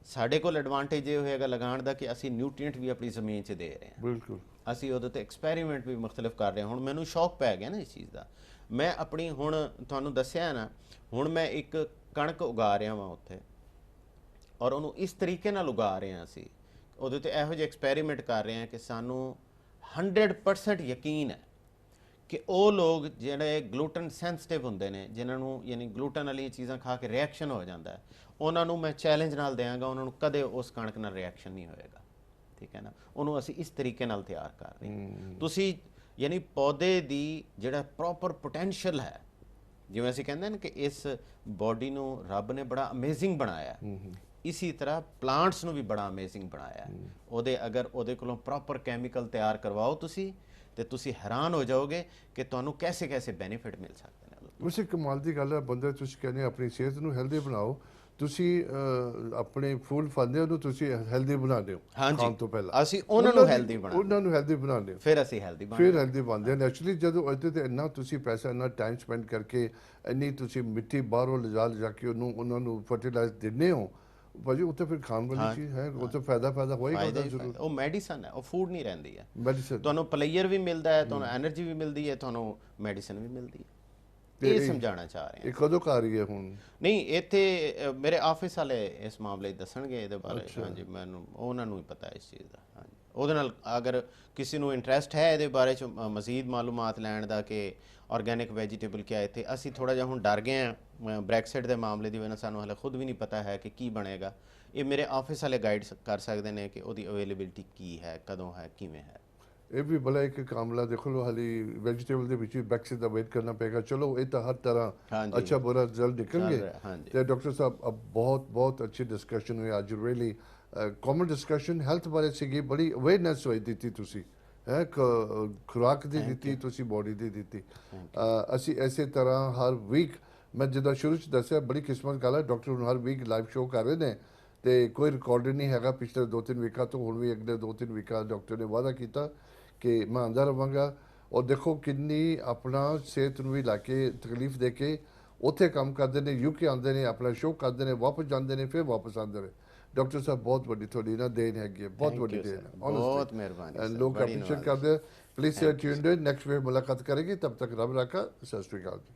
S2: ਸਾਡੇ ਕੋਲ ਐਡਵਾਂਟੇਜ ਇਹ ਹੋਏਗਾ ਲਗਾਉਣ ਦਾ ਕਿ ਅਸੀਂ ਨਿਊਟ੍ਰੀਐਂਟ ਵੀ ਆਪਣੀ ਜ਼ਮੀਨ 'ਚ ਦੇ ਰਹੇ ਹਾਂ,
S1: ਬਿਲਕੁਲ
S2: ਅਸੀਂ ਉਹਦੇ ਤੇ ਐਕਸਪੈਰੀਮੈਂਟ ਵੀ ਮੁਖਤਲਿਫ ਕਰ ਰਹੇ ਹਾਂ। ਹੁਣ ਮੈਨੂੰ ਸ਼ੌਕ ਪੈ ਗਿਆ ਨਾ ਇਸ ਚੀਜ਼ ਦਾ, ਮੈਂ ਆਪਣੀ ਹੁਣ ਤੁਹਾਨੂੰ ਦੱਸਿਆ ਨਾ, ਹੁਣ ਮੈਂ ਇੱਕ ਕਣਕ ਉਗਾ ਰਿਹਾ ਵਾਂ ਉੱਥੇ, ਔਰ ਉਹਨੂੰ ਇਸ ਤਰੀਕੇ ਨਾਲ ਉਗਾ ਰਹੇ ਹਾਂ ਅਸੀਂ, ਉਹਦੇ ਤੇ ਇਹੋ ਜਿਹੇ ਐਕਸਪੈਰੀਮੈਂਟ ਕਰ ਰਹੇ ਹਾਂ ਕਿ ਸਾਨੂੰ 100% ਯਕੀਨ ਹੈ ਕਿ ਉਹ ਲੋਕ ਜਿਹੜੇ ਗਲੂਟਨ ਸੈਂਸਿਟਿਵ ਹੁੰਦੇ ਨੇ, ਜਿਨ੍ਹਾਂ ਨੂੰ ਯਾਨੀ ਗਲੂਟਨ ਵਾਲੀਆਂ ਚੀਜ਼ਾਂ ਖਾ ਕੇ ਰਿਐਕਸ਼ਨ ਹੋ ਜਾਂਦਾ ਹੈ, ਉਹਨਾਂ ਨੂੰ ਮੈਂ ਚੈਲੰਜ ਨਾਲ ਦਿਆਂਗਾ, ਉਹਨਾਂ ਨੂੰ ਕਦੇ ਉਸ ਕਣਕ ਨਾਲ ਰਿਐਕਸ਼ਨ ਨਹੀਂ ਹੋਏਗਾ। ਠੀਕ ਹੈ ਨਾ, ਉਹਨੂੰ ਅਸੀਂ ਇਸ ਤਰੀਕੇ ਨਾਲ ਤਿਆਰ ਕਰ ਰਹੇ ਹਾਂ। ਤੁਸੀਂ ਯਾਨੀ ਪੌਦੇ ਦੀ ਜਿਹੜਾ ਪ੍ਰੋਪਰ ਪੋਟੈਂਸ਼ੀਅਲ ਹੈ, ਜਿਵੇਂ ਅਸੀਂ ਕਹਿੰਦੇ ਨੇ ਕਿ ਇਸ ਬੋਡੀ ਨੂੰ ਰੱਬ ਨੇ ਬੜਾ ਅਮੇਜ਼ਿੰਗ ਬਣਾਇਆ, ਇसी तरह प्लांट्स ਨੂੰ ਵੀ ਬੜਾ ਅਮੇਜ਼ਿੰਗ ਬਣਾਇਆ। ਉਹਦੇ ਅਗਰ ਉਹਦੇ ਕੋਲੋਂ ਪ੍ਰੋਪਰ ਕੈਮੀਕਲ ਤਿਆਰ ਕਰਵਾਓ ਤੁਸੀਂ, ਤੇ ਤੁਸੀਂ ਹੈਰਾਨ ਹੋ ਜਾਓਗੇ ਕਿ ਤੁਹਾਨੂੰ ਕੈਸੇ ਕੈਸੇ ਬੈਨੀਫਿਟ ਮਿਲ ਸਕਦੇ ਨੇ।
S1: ਵੈਸੇ ਕਮਾਲ ਦੀ ਗੱਲ ਹੈ, ਬੰਦੇ ਤੁਸੀਂ ਕਹਿੰਦੇ ਆਪਣੀ ਸਿਹਤ ਨੂੰ ਹੈਲਦੀ ਬਣਾਓ, ਤੁਸੀਂ ਆਪਣੇ ਫੂਲ ਫਲਦੇ ਉਹਨੂੰ ਤੁਸੀਂ ਹੈਲਦੀ ਬਣਾਉਂਦੇ ਹੋ ਖਾਣ ਤੋਂ ਪਹਿਲਾਂ,
S2: ਅਸੀਂ ਉਹਨਾਂ ਨੂੰ ਹੈਲਦੀ
S1: ਬਣਾਉਂਦੇ ਹੋ,
S2: ਫਿਰ ਅਸੀਂ ਹੈਲਦੀ
S1: ਬਣਦੇ ਹਾਂ ਨੈਚੁਰਲੀ। ਜਦੋਂ ਇਹਦੇ ਤੇ ਇੰਨਾ ਤੁਸੀਂ ਪੈਸਾ, ਇੰਨਾ ਟਾਈਮ ਸਪੈਂਡ ਕਰਕੇ, ਇੰਨੀ ਤੁਸੀਂ ਮਿੱਟੀ ਬਾਹਰੋਂ ਲਿਜਾ ਕੇ ਉਹਨਾਂ ਨੂੰ ਫਰਟੀਲਾਈਜ਼ ਦਿੰਦੇ ਹੋ ਭਾਜੀ, ਉੱਥੇ ਫਿਰ ਖਾਣ ਵਾਲੀ ਚੀਜ਼ ਹੈ, ਉੱਥੇ ਫਾਇਦਾ ਹੋਏਗਾ ਜ਼ਰੂਰ।
S2: ਉਹ ਮੈਡੀਸਨ ਹੈ, ਉਹ ਫੂਡ ਨਹੀਂ ਰਹਿੰਦੀ ਹੈ।
S1: ਮੈਡੀਸਨ
S2: ਤੁਹਾਨੂੰ ਪਲੇਅਰ ਵੀ ਮਿਲਦਾ ਹੈ, ਤੁਹਾਨੂੰ એનર્ਜੀ ਵੀ ਮਿਲਦੀ ਹੈ, ਤੁਹਾਨੂੰ ਮੈਡੀਸਨ ਵੀ ਮਿਲਦੀ ਹੈ। ਇਹ ਸਮਝਾਉਣਾ ਚਾਹ ਰਹੇ ਹਾਂ।
S1: ਇਹ ਕਦੋਂ ਕਰ ਰਹੀ ਹੈ ਹੁਣ?
S2: ਨਹੀਂ, ਇੱਥੇ ਮੇਰੇ ਆਫਿਸ ਵਾਲੇ ਇਸ ਮਾਮਲੇ ਦੱਸਣਗੇ ਇਹਦੇ ਬਾਰੇ। ਹਾਂਜੀ, ਮੈਨੂੰ ਉਹਨਾਂ ਨੂੰ ਹੀ ਪਤਾ ਇਸ ਚੀਜ਼ ਦਾ। ਹਾਂਜੀ, ਉਹਦੇ ਨਾਲ ਅਗਰ ਕਿਸੇ ਨੂੰ ਇੰਟਰਸਟ ਹੈ ਇਹਦੇ ਬਾਰੇ 'ਚ ਮਜ਼ੀਦ ਮਾਲੂਮਾਤ ਲੈਣ ਦਾ ਕਿ ਆਰਗੈਨਿਕ ਵੈਜੀਟੇਬਲ ਕੀ ਹੈ, ਇੱਥੇ ਅਸੀਂ ਥੋੜ੍ਹਾ ਜਿਹਾ ਹੁਣ ਡਰ ਗਏ ਹਾਂ ਬ੍ਰੈਕਸਿਟ ਦੇ ਮਾਮਲੇ ਦੀ ਵਜ੍ਹਾ ਨਾਲ, ਸਾਨੂੰ ਹਾਲੇ ਖੁਦ ਵੀ ਨਹੀਂ ਪਤਾ ਹੈ ਕਿ ਕੀ ਬਣੇਗਾ। ਇਹ ਮੇਰੇ ਆਫਿਸ ਵਾਲੇ ਗਾਈਡ ਕਰ ਸਕਦੇ ਨੇ ਕਿ ਉਹਦੀ ਅਵੇਲੇਬਿਲਿਟੀ ਕੀ ਹੈ, ਕਦੋਂ ਹੈ, ਕਿਵੇਂ ਹੈ।
S1: ਇਹ ਵੀ ਬੜਾ ਇੱਕ ਕਾਮਲਾ ਦੇਖੋ ਲੋ, ਹਾਲੀ ਵੈਜੀਟੇਬਲ ਦੇ ਵਿੱਚ ਵੀ ਬ੍ਰੈਕਸਿਟ ਦਾ ਵੇਟ ਕਰਨਾ ਪਏਗਾ। ਚਲੋ ਇਹ ਤਾਂ ਹਰ ਤਰ੍ਹਾਂ ਅੱਛਾ ਬੁਰਾ ਰਿਜ਼ਲਟ ਨਿਕਲਣਗੇ। ਤੇ ਡਾਕਟਰ ਸਾਹਿਬ ਅਬ ਬਹੁਤ ਅੱਛੀ ਡਿਸਕਸ਼ਨ ਹੋਈ ਅੱਜ, ਰੀਅਲੀ ਕਾਮਨ ਡਿਸਕਸ਼ਨ ਹੈਲਥ ਬਾਰੇ ਸੀਗੀ, ਬੜੀ ਅਵੇਅਰਨੈਸ ਹੋਈ ਦਿੱਤੀ ਤੁਸੀਂ, ਹੈ ਖੁਰਾਕ ਦੀ ਦਿੱਤੀ ਤੁਸੀਂ, ਬੋਡੀ ਦੀ ਦਿੱਤੀ। ਅਸੀਂ ਇਸੇ ਤਰ੍ਹਾਂ ਹਰ ਵੀਕ, ਮੈਂ ਜਿੱਦਾਂ ਸ਼ੁਰੂ 'ਚ ਦੱਸਿਆ, ਬੜੀ ਕਿਸਮਤ ਗੱਲ ਹੈ ਡਾਕਟਰ ਹੁਣ ਹਰ ਵੀਕ ਲਾਈਵ ਸ਼ੋਅ ਕਰ ਰਹੇ ਨੇ, ਤੇ ਕੋਈ ਰਿਕਾਰਡ ਨਹੀਂ ਹੈਗਾ ਪਿਛਲੇ 2-3 ਵੀਕਾਂ ਤੋਂ। ਹੁਣ ਵੀ ਅਗਲੇ 2-3 ਵੀਕਾਂ ਡਾਕਟਰ ਨੇ ਵਾਅਦਾ ਕੀਤਾ ਕਿ ਮੈਂ ਆਉਂਦਾ ਰਹਾਂਗਾ। ਔਰ ਦੇਖੋ ਕਿੰਨੀ ਆਪਣਾ ਸਿਹਤ ਨੂੰ ਵੀ ਲਾ ਕੇ ਤਕਲੀਫ ਦੇ ਕੇ ਉੱਥੇ ਕੰਮ ਕਰਦੇ ਨੇ, UK ਆਉਂਦੇ ਨੇ, ਆਪਣਾ ਸ਼ੋਅ ਕਰਦੇ ਨੇ, ਵਾਪਸ ਜਾਂਦੇ ਨੇ, ਫਿਰ ਵਾਪਸ ਆਉਂਦੇ ਨੇ। ਡਾਕਟਰ ਸਾਹਿਬ ਬਹੁਤ ਵੱਡੀ ਤੁਹਾਡੀ ਨਾ ਦੇਣ ਹੈਗੀ ਹੈ, ਬਹੁਤ ਵੱਡੀ ਦੇਣ ਹੈ,
S2: ਬਹੁਤ ਮਿਹਰਬਾਨੀ।
S1: ਲੋਕ ਐਪਰੀਸ਼ੀਏਟ ਕਰਦੇ। ਪਲੀਜ਼ ਸਟੇ ਟਿਊਨਡ, ਨੈਕਸਟ ਵੇ ਮੁਲਾਕਾਤ ਕरेंगे, तब तक रब रखा। सत श्री अकाल जी।